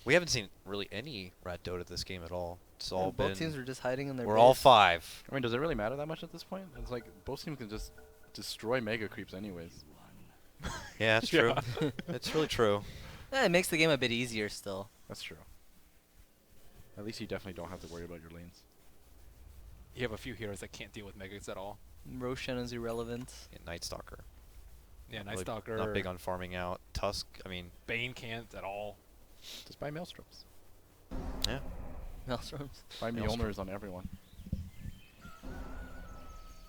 We haven't seen really any Rat Dota this game at all. It's all Both been. teams were just hiding in their. We're all base. 5. I mean, does it really matter that much at this point? It's like both teams can just destroy mega creeps anyways. Yeah, that's true. It's really true. Yeah, it makes the game a bit easier still. That's true. At least you definitely don't have to worry about your lanes. You have a few heroes that can't deal with Megas at all. Roshan is irrelevant. Yeah, Night Stalker. Yeah, Not Night really- Stalker. Not big on farming out. Tusk. I mean, Bane can't at all. Just buy Maelstroms. yeah. Maelstroms. Buy Maelstrom. Mjolnirs on everyone.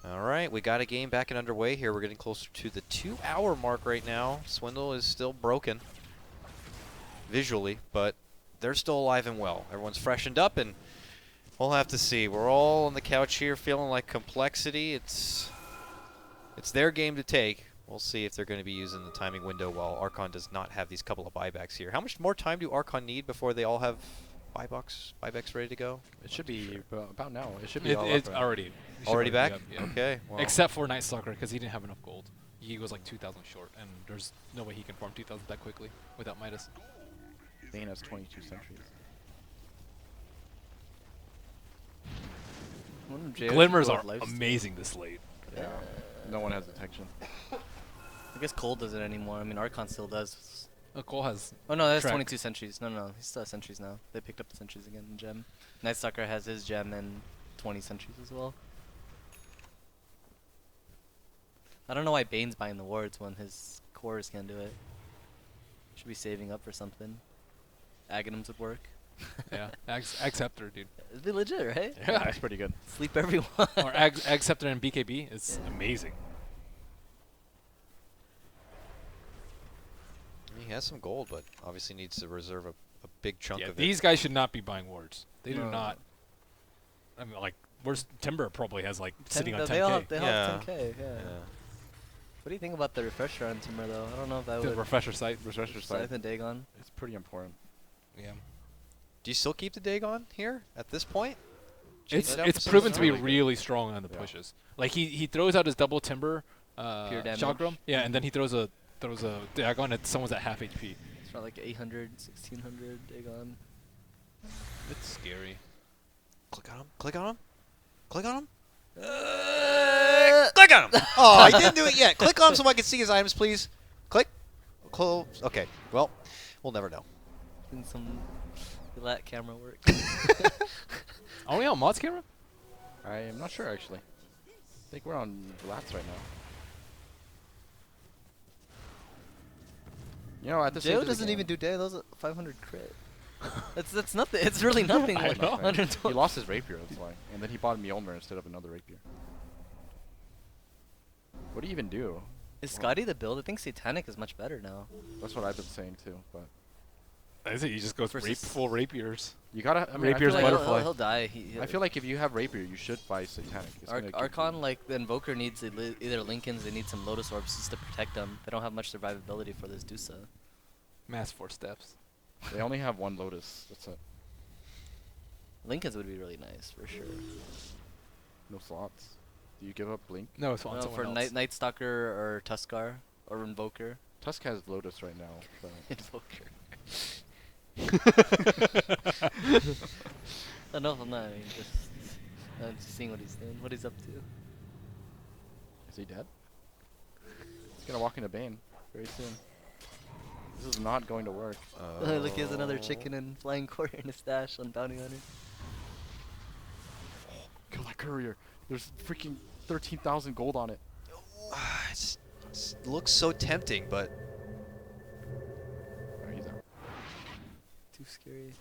All right, we got a game back and underway here. We're getting closer to the 2-hour mark right now. Swindle is still broken visually, but they're still alive and well. Everyone's freshened up, and we'll have to see. We're all on the couch here feeling like complexity. It's their game to take. We'll see if they're going to be using the timing window while Archon does not have these couple of buybacks here. How much more time do Archon need before they all have buybacks ready to go? It should be about now. It should be all It's up, right? already. It should Already be back? up, yeah. Okay. Well, Except for Night Stalker, because he didn't have enough gold. He was like 2,000 short, and there's no way he can farm 2,000 that quickly without Midas. Bane has 22 centuries. Glimmers are amazing this late. Yeah. No one has detection. I guess Cole doesn't anymore. I mean, Archon still does. Cole has. Oh no, that's Track. 22 sentries. No, he still has sentries now. They picked up the sentries again in gem. Night Stalker has his gem and 20 sentries as well. I don't know why Bane's buying the wards when his cores can't do it. Should be saving up for something. Aghanims would work. Yeah. Acceptor, dude. It'd be legit, right? Yeah. That's pretty good. Sleep everyone. Or Acceptor and BKB is amazing. He has some gold, but obviously needs to reserve a big chunk Yeah, of these it. guys should not be buying wards. They do No. not. I mean, like, where's Timber probably has like sitting on 10k. They all have Yeah. 10k, yeah. What do you think about the refresher on Timber though? I don't know if that The would. refresher site. Refresher Scythe side. and Dagon. It's pretty important. Yeah. Do you still keep the Dagon here at this point? It's Change it up for it's something proven to be really good. really strong on the Yeah. pushes. Like he throws out his double Timber Pure damage. chakram. Yeah, and then he throws a Dagon at someone's at half HP. It's around like 800, 1600 Dagon. It's scary. Click on him. Click on him. Click on him. Click on him. Oh, I didn't do it yet. Click on him so I can see his items, please. Click. Close. Okay. Well, we'll never know. Doing some lat camera work. Are we on Mod's camera? I am not sure actually. I think we're on Lats right now. You know, at this Joe doesn't even do day. Those are 500 crit. That's nothing. It's really nothing. I Like, know. 120. He lost his rapier, that's why. And then he bought Mjolnir instead of another rapier. What do you even do? Is Scotty the build? I think Satanic is much better now. That's what I've been saying too. But I say you just go Versus- full rapiers. you gotta. I mean, I Rapier's feel, like, butterfly. He'll die. I feel like if you have rapier, you should buy Satanic. It's gonna keep Archon, you- like the Invoker needs either Lincolns. They need some Lotus Orbs just to protect them. They don't have much survivability for this Dusa. Mass 4 steps. They only have one Lotus. That's it. Lincolns would be really nice for sure. No slots. Do you give up Blink? No, it's on No, someone for else. Night Stalker or Tuskar or Invoker. Tusk has Lotus right now. So. Invoker. Enough on that. I mean, just seeing what he's doing, what he's up to. Is he dead? He's gonna walk into Bane very soon. This is not going to work. Look, he has another chicken and flying quarter in his stash on Bounty Hunter. Kill that courier. There's freaking 13,000 gold on it. It looks so tempting, but Alright, he's out. Too scary. You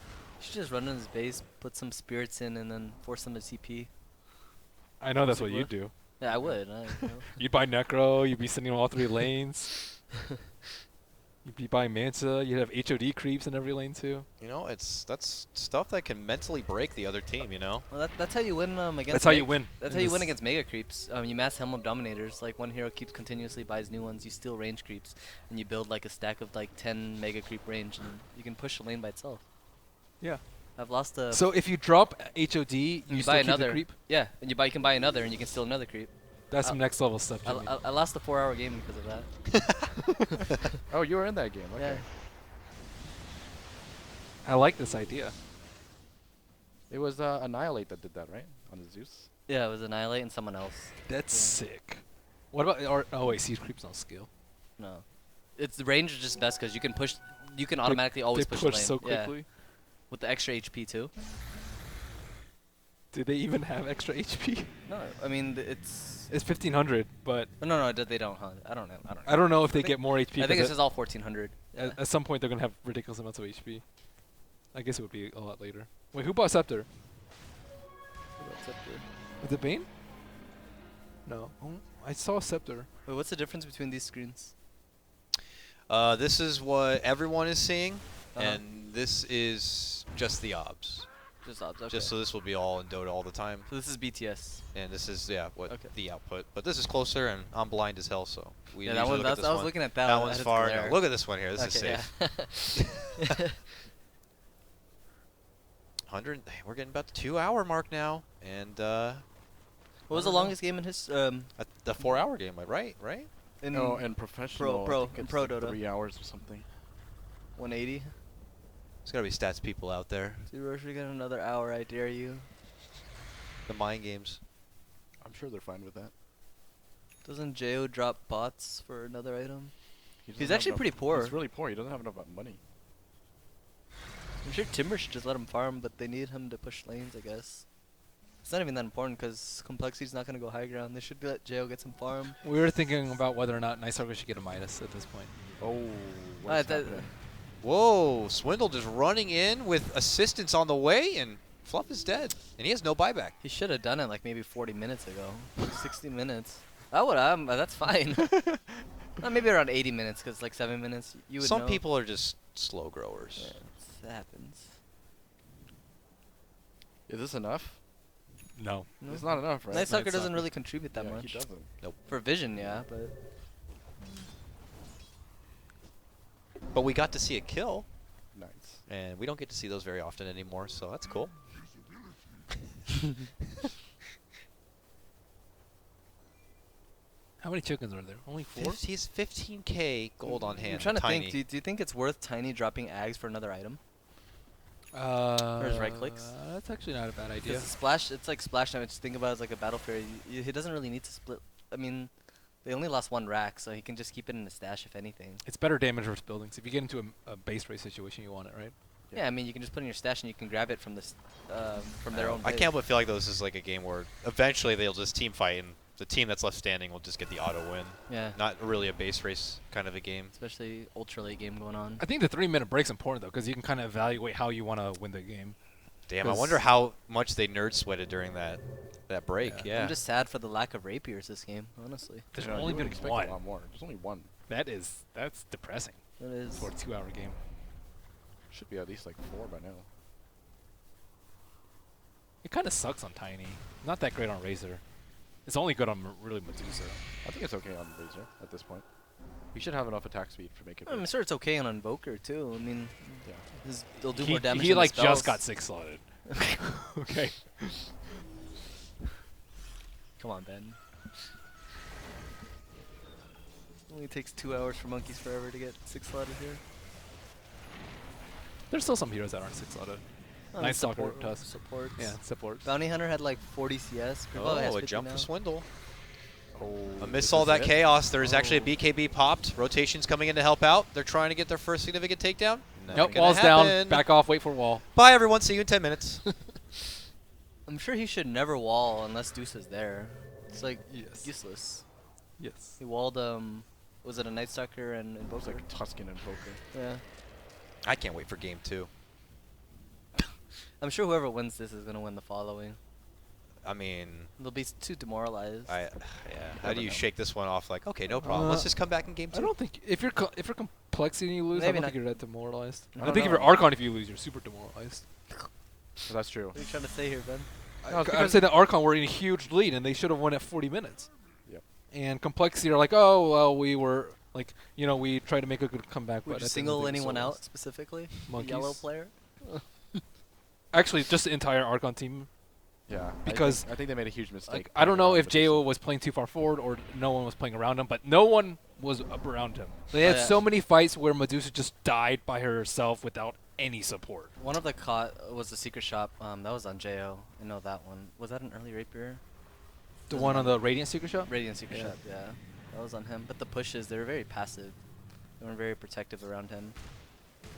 should just run in his base, put some spirits in, and then force them to TP. I know that's Classic what you'd look. do. Yeah, I would. You know. You'd buy Necro. You'd be sending all 3 lanes. You'd be buying Manta. You'd have HOD creeps in every lane too. you know, that's stuff that can mentally break the other team. You know. Well, that's how you win against. That's how you win. That's in how you win this- against mega creeps. You mass Helm of Dominators. Like one hero keeps continuously buys new ones. You steal range creeps, and you build like a stack of like 10 mega creep range, and you can push a lane by itself. Yeah. I've lost a. So if you drop HOD, you, you still buy keep the another creep. Yeah, and you can buy another, and you can steal another creep. That's some next level stuff, Jimmy. I lost a 4-hour game because of that. Oh, you were in that game. Okay. Yeah. I like this idea. It was Annihilate that did that, right? On the Zeus. Yeah, it was Annihilate and someone else. That's Yeah. sick. What about? Oh wait, Siege creeps on skill. No, it's the range is just best because you can push. You can automatically always they push, push the lane. so Yeah, quickly. with the extra HP too. Do they even have extra HP? No, I mean it's. It's 1500, but No, they don't. Huh? I don't know. I don't know if they think- get more HP. I think 'cause it's just all 1400. Yeah. at some point they're gonna have ridiculous amounts of HP. I guess it would be a lot later. Wait, who bought Scepter? What's up there? Was it Bane? No. I saw Scepter. Wait, what's the difference between these screens? This is what everyone is seeing, Uh-huh. and this is just the obs. Just odds. Okay. Just so this will be all in Dota all the time, So this is BTS. and this is what Okay. the output. But this is closer, and I'm blind as hell, so we Yeah, that usually one. look at That's, this I was one. looking at that. That one. one's That is far. glare. No, look at this one here. This is Okay, safe. yeah. 100. We're getting about the 2-hour mark now, and What was I the don't know. longest game in his the 4-hour game, right? Right? in No, and professional. pro- I think in it's pro like Dota. 3 hours or something. 180? There's gotta be stats people out there. Dude, we're actually got another hour. I dare you. The mind games. I'm sure they're fine with that. Doesn't Jo drop bots for another item? He doesn't He's have actually enough- pretty poor. He's really poor. He doesn't have enough money. I'm sure Timber should just let him farm, but they need him to push lanes, I guess. It's not even that important because complexity's not going to go high ground. They should let Jo get some farm. We were thinking about whether or not Night Stalker should get a minus at this point. Oh, what's that- happening? Whoa, Swindle just running in with assistance on the way, and Fluff is dead, and he has no buyback. He should have done it like maybe 40 minutes ago. 60 minutes. That would that's fine. Maybe around 80 minutes because like 7 minutes you would Some know. people are just slow growers. Yeah, that happens. Is this enough? No. No. It's not enough, right? Night Stalker Night doesn't Stalker. really contribute that Yeah, much. He doesn't. For vision, yeah, but But we got to see a kill, Nice. and we don't get to see those very often anymore, so that's cool. How many chickens are there? Only 4? He's 15k gold on hand. I'm trying to Tiny. think. Do you think it's worth Tiny dropping Ags for another item? Or right clicks? That's actually not a bad idea. Because splash, it's like splash damage. Think about it as like a battle fairy. He doesn't really need to split. I mean, they only lost 1 rack, so he can just keep it in the stash if anything. It's better damage versus buildings. If you get into a base race situation, you want it, right? Yeah, I mean, you can just put it in your stash and you can grab it from this, from their own. I base. can't but feel like this is like a game where eventually they'll just team fight, and the team that's left standing will just get the auto win. Yeah. Not really a base race kind of a game. Especially ultra late game going on. I think the 3-minute break's important though, because you can kind of evaluate how you want to win the game. Damn, I 'Cause- wonder how much they nerd sweated during that break. Yeah. Yeah. I'm just sad for the lack of rapiers this game, honestly. There's Yeah, only you would been expect one. a lot more. There's only one. That's depressing It is. for a 2-hour game. Should be at least like 4 by now. It kind of sucks on Tiny. Not that great on Razor. It's only good on really Medusa. I think it's okay on Razor at this point. We should have enough attack speed for making. I'm sure it's okay on Invoker too. I mean, Yeah. they'll do He, more damage. he than the like just spells. got 6 slotted. Okay. Come on, Ben. Only takes 2 hours for Monkeys Forever to get 6 slotted here. There's still some heroes that aren't 6 slotted. Oh, Night Stalker, support, Tusk. supports. Yeah, supports. Bounty Hunter had like 40 CS. Oh, has a 50 jump now. for Swindle. Oh, Amidst this all is that it? chaos, there is actually a BKB popped. Rotation's coming in to help out. They're trying to get their first significant takedown. Not Nope, gonna wall's down. happen. Back off, wait for wall. Bye, everyone. See you in 10 minutes. I'm sure he should never wall unless Deuce is there. It's like Yes. useless. Yes. He walled was it a Night Stalker and It was Invoker? like Tuscan and Poker. Yeah. I can't wait for game 2. I'm sure whoever wins this is gonna win the following. I mean, They'll be too demoralized. yeah. How never do you know. shake this one off? Like, okay, no problem. Let's just come back in game 2. I don't think if you're complexity and you lose, Maybe I don't not. think you're that demoralized. I I don't think if know. you're Archon, if you lose, you're super demoralized. So that's true. What are you trying to say here, Ben? No, it's I'm because- saying that Archon were in a huge lead and they should have won at 40 minutes. Yep. And complexity are like, oh well, we were like, we tried to make a good comeback. Would but you that didn't single think anyone so. out specifically? Monkeys. A yellow player? Actually, just the entire Archon team. Yeah. Because I think they made a huge mistake. Like, I don't know if Jay Jo was playing too far forward or no one was playing around him, but no one was up around him. They had yeah. so many fights where Medusa just died by herself without any support. One of the caught was the secret shop. That was on Jo. I know that one. Was that an early rapier? The Doesn't one on matter. the Radiant Secret Shop? Radiant secret Yeah. shop. Yeah, that was on him. But the pushes, they were very passive. They weren't very protective around him.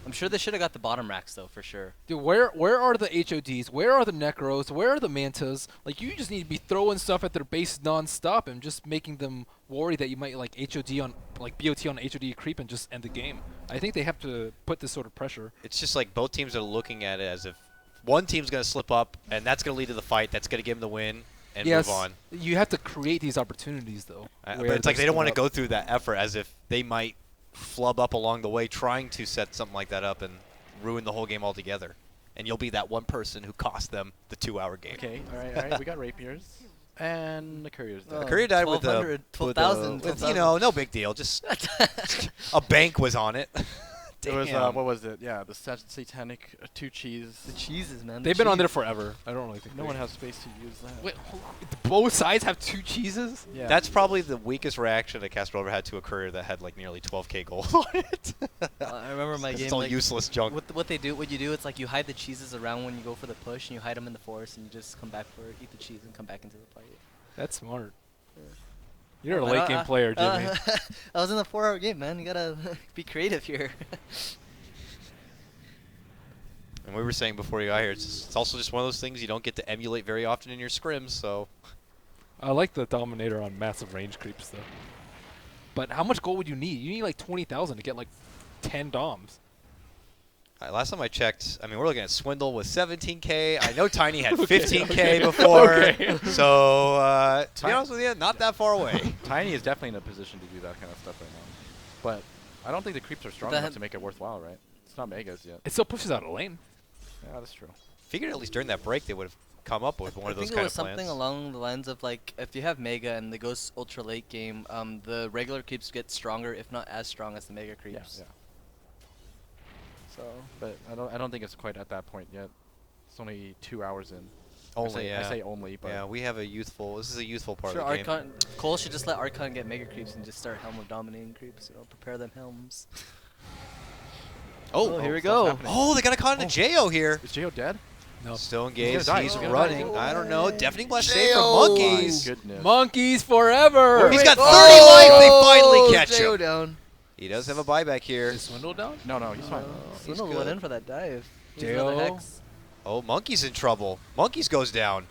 I'm sure they should have got the bottom racks though, for sure. Dude, where are the HODs? Where are the Necros? Where are the Mantas? Like, you just need to be throwing stuff at their base non-stop and just making them worry that you might, like, HOD on, like, BOT on HOD creep and just end the game. I think they have to put this sort of pressure. It's just like both teams are looking at it as if one team's going to slip up, and that's going to lead to the fight. That's going to give them the win and yes, move on. you have to create these opportunities, though. But where it's like they're they don't want to still go through that effort as if they might flub up along the way trying to set something like that up and ruin the whole game altogether. And you'll be that one person who cost them the 2-hour game. Okay. All right. We got rapiers. And the courier's dead. Oh, Courier died with 1200, 12,000. with, no big deal. Just a bank was on it. It was Damn. what was it? Yeah, the satanic 2 cheese. The cheeses, man. They've been on there forever. I don't really think No they- one has space to use that. Wait, both sides have 2 cheeses? Yeah. That's probably the weakest reaction a caster ever had to a courier that had like nearly 12k gold on it. I remember my game. It's all like, useless junk. what you do, it's like you hide the cheeses around when you go for the push, and you hide them in the forest, and you just come back for it, eat the cheese, and come back into the fight. That's smart. You're a I late don't- game player, Jimmy. I was in the 4-hour game, man. You gotta be creative here. And we were saying before you got here, it's also just one of those things you don't get to emulate very often in your scrims. So I like the Dominator on massive range creeps, though. But how much gold would you need? You need like 20,000 to get like 10 DOMs. last time I checked, I mean, we're looking at Swindle with 17K. I know Tiny had 15K before. Okay. So to be honest with you, not that far away. Tiny is definitely in a position to do that kind of stuff right now. But I don't think the creeps are strong enough to make it worthwhile, right? It's not megas yet. It still pushes out a lane. Yeah, that's true. Figured at least during that break they would have come up with one of those I think it kind was of plans. something along the lines of like, if you have Mega and they go ultra late game, the regular creeps get stronger, if not as strong as the Mega creeps. Yeah. So But I don't think it's quite at that point yet. It's only 2 hours in. Only, I say only, but yeah, we have a youthful. This is a youthful part sure, of the game. Archon, Cole should just let Archon get Mega creeps and just start helm of dominating creeps. You know, prepare them helms. Oh, here we stuff's go. happening. Oh, they got a con to Jo here. Is Jo dead? No. Still He's engaged. gonna die. He's He's gonna running. die. I don't know. Deafening blast save for Jo! monkeys. My goodness. Monkeys forever! He's Wait, got 30 oh, life. They finally catch Jo him. down. He does have a buyback here. Is Swindle down? No, he's fine. Swindle good. went in for that dive. He's Jo. another Hex. Oh, Monkey's in trouble. Monkeys goes down.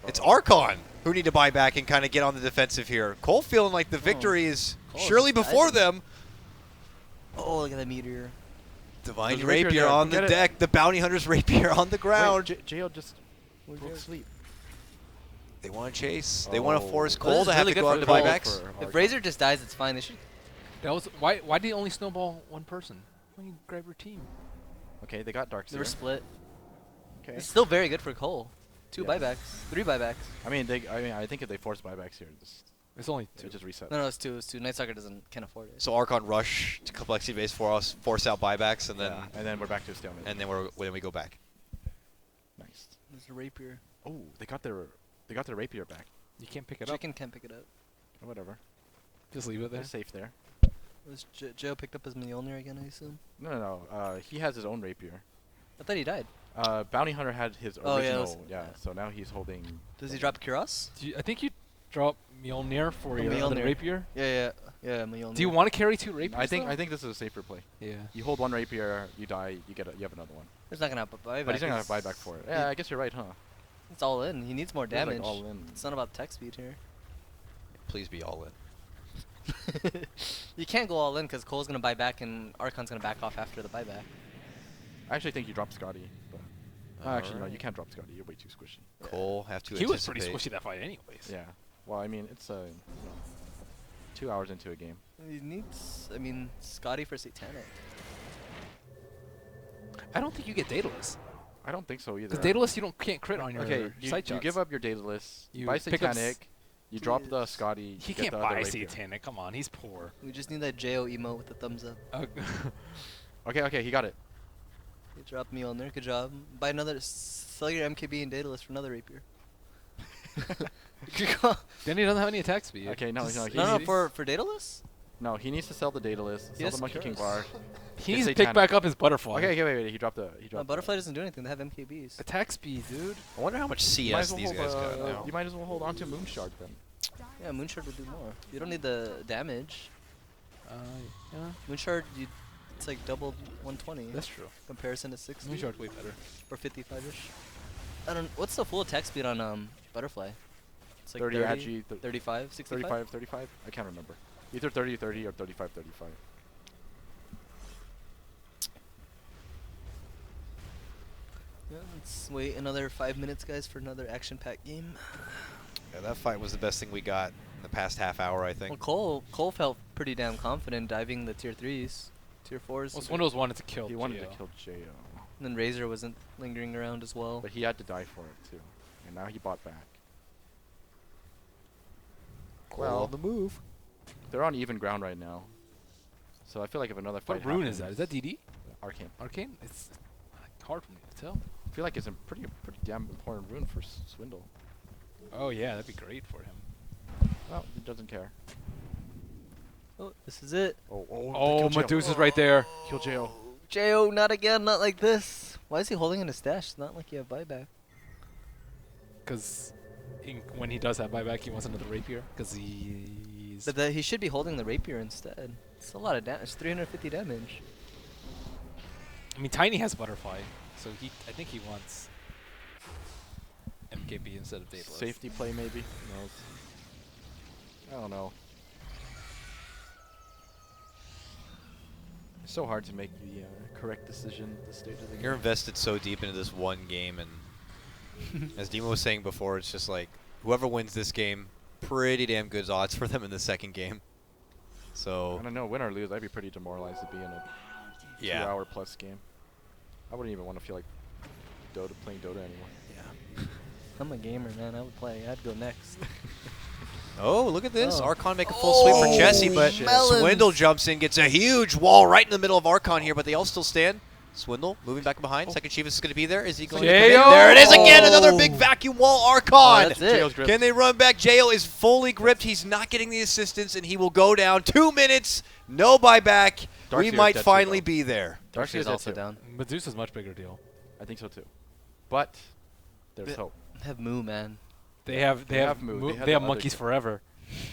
It's Archon who need to buy back and kind of get on the defensive here. Cole feeling like the victory is Cole's surely just before diving. them. Oh, look at that meteor. Divine There's a rapier Rapier there. on the Get it. deck. The Bounty Hunter's Rapier on the ground. Wait, Jo just fell asleep. They want to chase. They want to Oh. force This Cole is to have really to good go for out to Cole. buybacks. For If Archon. Razor just dies, it's fine. They should. That was why did he only snowball one person? Why didn't you grab your team? Okay, they got Dark They were Seer. split. Okay. It's still very good for Cole. 2 Yeah. buybacks, 3 buybacks. I think if they force buybacks here, It's only they 2. just reset. No, it's 2. It's 2. Night Stalker can't afford it. So Archon rush to complexity base for us, force out buybacks, and then Yeah, and then we're back to a stalemate. and then we go back. Nice. There's a rapier. Oh, they got their rapier back. You can't pick it up. Chicken can't pick it up. Oh, whatever. Just leave it there. They're safe there. Was Joe picked up his Mjolnir again, I assume? No. He has his own rapier. I thought he died. Bounty Hunter had his Oh, yeah, original. yeah. So now he's holding. Does he drop Kuros? I think you drop Mjolnir for your other Mjolnir. rapier. Yeah, Mjolnir. Do you want to carry 2 rapiers? I think though? this is a safer play. Yeah. You hold one rapier, you die, you have another one. He's not gonna have a buyback. But he's not gonna have buyback for it. Yeah, I guess you're right, huh? It's all in. He needs more He's, like, damage. all in. It's not about tech speed here. Please be all in. You can't go all in because Cole's gonna buy back and Archon's gonna back off after the buyback. I actually think you drop Scotty, but actually no, Alright. you can't drop Scotty. You're way too squishy. Cole have to He was pretty anticipate. squishy that fight anyways. Yeah. Well, I mean, it's 2 hours into a game. He needs, Scotty for Satanic. I don't think you get Daedalus. I don't think so either. Because Daedalus you can't crit on your Okay, sight you shots. give up your Daedalus, You buy pick up Satanic, you drop the Please. Scotty. He you get can't the other buy rapier. Satanic. Come on, he's poor. We just need that JO emote with the thumbs up. Okay, he got it. You drop Mjolnir, good job. Buy another, sell your MKB and Daedalus for another rapier. Then he doesn't have any attack speed. Okay, no, No, for Daedalus? No, he needs to sell the Daedalus, sell Yes, the Monkey King Kuros. bar. He Get needs to pick Satanic. back up his butterfly. Okay, wait, he dropped the. No, Butterfly doesn't do anything. They have MKBs. Attack speed, dude. I wonder how much You might CS as well these hold, guys got now. You might as well hold on to Moonshard then. Yeah, Moonshard would do more. You don't need the damage. Yeah, Moonshard, it's like double 120. that's true. Comparison to 60 Moonshard's way better. or 55ish. I don't. What's the full attack speed on Butterfly? It's like 30 agi, 35, 65. 35. I can't remember. Either 30 or 35. Yeah, let's wait another 5 minutes, guys, for another action-packed game. Yeah, that fight was the best thing we got in the past half hour, I think. Well, Cole felt pretty damn confident diving the tier 3s, tier 4s. Well, Swindles wanted to kill. He wanted to Geo. kill Jo, And then Razor wasn't lingering around as well. but he had to die for it too, and now he bought back. Well, the move. They're on even ground right now, so I feel like if another fight What rune is that? happens- Is that DD? Arcane. Arcane? It's hard for me to tell. I feel like it's a pretty damn important rune for Swindle. Oh yeah, that'd be great for him. Well, he doesn't care. Oh, this is it. Oh, Medusa's right there. Kill Jo. Jo, not again, not like this. Why is he holding in his stash? It's not like you have buyback. Because when he does have buyback, he wants another rapier. Because he BKBs. But he should be holding the rapier instead. It's a lot of damage. 350 damage. I mean, Tiny has Butterfly, so I think he wants MKB instead of Daedalus. Safety play maybe. Who knows? I don't know. It's so hard to make the correct decision at this stage of the game. You're invested so deep into this one game, and as Dima was saying before, it's just like whoever wins this game, pretty damn good odds for them in the second game. So I don't know, win or lose, I'd be pretty demoralized to be in a 2-hour plus game. I wouldn't even want to feel like playing Dota anymore. Yeah. I'm a gamer, man. I would play. I'd go next. Oh, look at this. Oh. Archon make a full sweep for Jesse, but melons. Swindle jumps in, gets a huge wall right in the middle of Archon here, but they all still stand. Swindle moving back behind. Second Chivas is going to be there. Is he going to come in? J.O. There it is again. Another big vacuum wall. Archon. That's it. J.O.'s gripped. Can they run back? J.O. is fully gripped. He's not getting the assistance, and he will go down. 2 minutes. No buyback. Darkseer's We might dead too, finally though. be there. Darkseer's dead also too. down. Medusa's much bigger deal. I think so too. But there's Th- hope. Have Moo, man. They have Moo. They had they the have other monkeys kid. forever.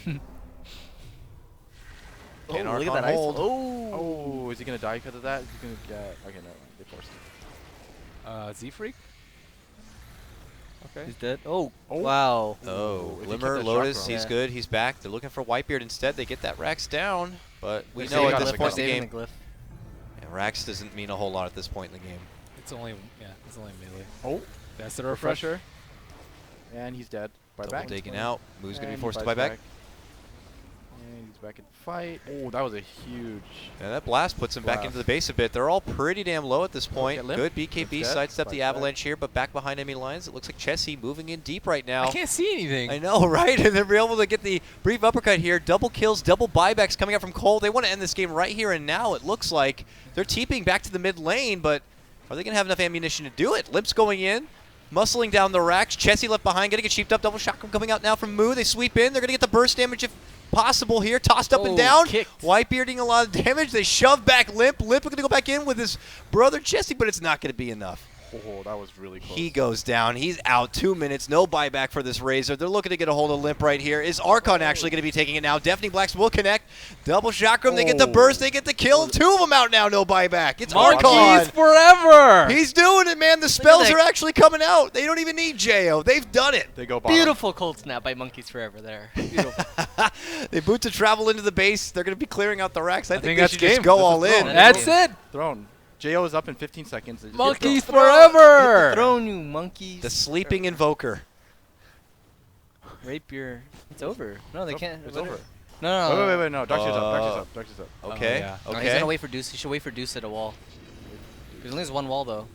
Can look Archon at that ice. hold? Oh. Oh, is he going to die because of that? Is he going to get... Okay, no, they forced it. Z Freak. Okay. He's dead. Oh. Oh. Wow. Oh, if he Glimmer, kept that Lotus, chakra. he's Yeah. good. He's back. They're looking for Whitebeard instead. They get that Rax down, but we They know got at him, this they point got in the Saving game, the glyph. yeah, Rax doesn't mean a whole lot at this point in the game. It's only melee. Oh, That's the refresher. and he's dead. Buy Double back. taken out. Moo's going to And be he forced to buys buy back. And he's back in the fight. Oh, that was a huge... And that blast puts him back Blast. into the base a bit. They're all pretty damn low at this point. get limp. Good BKB Limp's dead. sidestep the Buys back. avalanche here, but back behind enemy lines. It looks like Chessie moving in deep right now. I can't see anything. I know, right? And then we're able to get the brief uppercut here. Double kills, double buybacks coming up from Cole. They want to end this game right here and now. It looks like they're TPing back to the mid lane, but are they going to have enough ammunition to do it? Limp's going in, muscling down the racks. Chessie left behind, getting it sheeped up. Double shotgun coming out now from Moo. They sweep in. They're going to get the burst damage if possible here. Tossed up and Oh, down. kicked. Whitebearding a lot of damage. They shove back Limp. Limp going to go back in with his brother Chessie, but it's not going to be enough. Oh, that was really close. He goes down. He's out. 2 minutes. No buyback for this Razor. They're looking to get a hold of Limp right here. Is Archon actually going to be taking it now? Deafening Blacks will connect. Double chakram. They get the Oh. burst. They get the kill. 2 of them out now. No buyback. It's Monkeys Archon. forever. He's doing it, man. The spells that. are actually coming out. They don't even need J.O. They've done it. They go bottom. Beautiful cold snap by Monkeys Forever there. Beautiful. They boot to travel into the base. They're going to be clearing out the racks. I think they that's should just game. go This is all in. throne. That's it. Throne. J.O. is up in 15 seconds. They just get Monkeys thrown. forever. Throne, you monkeys. The sleeping invoker. Rapier. It's over. No, they It's can't. It's over. No, no. Wait, no. Darkseer's up. Darkseer's up. Darkseer's up. Okay. yeah. No, Okay. he's gonna wait for Deuce. He should wait for Deuce at a wall. There's only one wall though.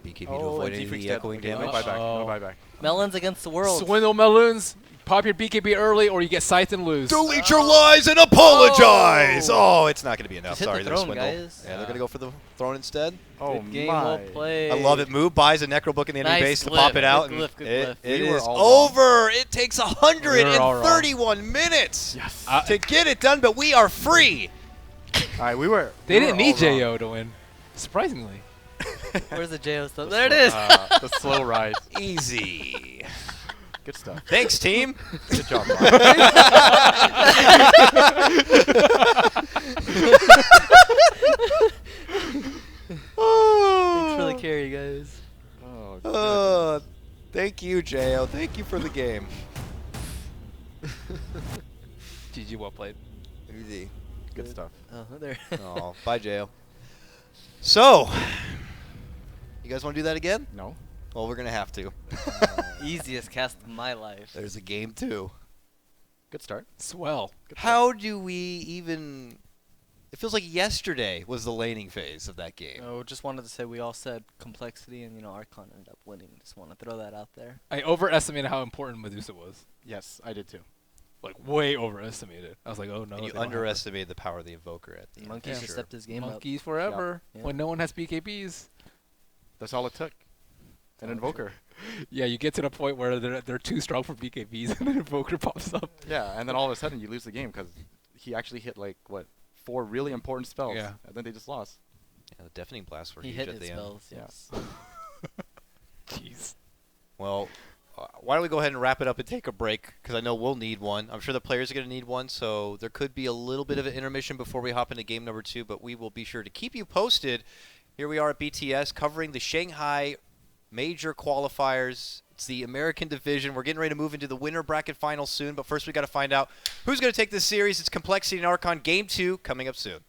BKB to Oh, avoid and any of Z-Freak's the dead. echoing Okay, damage. No buyback. No Oh. buyback. Melons against the world. Swindle Melons. Pop your BKB early, or you get scythed and lose. Delete your lies and apologize. Oh, it's not going to be enough. Just hit Sorry, the there's throne, Swindle. guys. Yeah, they're going to go for the throne instead. Oh, Good game, my. well played. I love it. Move, buys a necro book in the enemy Nice base to glyph. pop it out. Good and glyph, good it glyph. it We were is all over. It takes We were all wrong. 131 minutes Yes. to get it done, but we are free. All right, we were. They we didn't were need all wrong. J.O. to win. Surprisingly. Where's the JO stuff? The There it slow- is. the slow rise. Easy. Good stuff. Thanks, team. Good job. Ron. Thanks for the carry, guys. Oh, Thank you, J.O. Thank you for the game. GG, well played. Easy. good stuff. Oh, there. Oh, bye, J.O. So, you guys want to do that again? No. Well, we're going to have to. Easiest cast of my life. There's a game, too. Good start. Swell. Good How do we even... It feels like yesterday was the laning phase of that game. Oh, just wanted to say we all said complexity, and Archon ended up winning. Just want to throw that out there. I overestimated how important Medusa was. Yes, I did too. Like, way overestimated. I was like, oh no. And you they don't have her. underestimated the power of the Invoker at the end. Monkeys for just sure. stepped his game up. Monkeys forever. Yeah. When no one has BKBs. That's all it took. An invoker. Yeah, you get to the point where they're too strong for BKBs, and an Invoker pops up. Yeah, and then all of a sudden you lose the game because he actually hit like what 4 really important spells. Yeah. And then they just lost. Yeah, the Deafening Blasts were He huge hit at his the end. spells. Yeah. Yes. Jeez. Well, why don't we go ahead and wrap it up and take a break? Because I know we'll need one. I'm sure the players are going to need one. So there could be a little bit of an intermission before we hop into game number 2. But we will be sure to keep you posted. Here we are at BTS covering the Shanghai major qualifiers. It's the American division. We're getting ready to move into the winner bracket final soon. But first we got to find out who's going to take this series. It's compLexity and Archon game 2 coming up soon.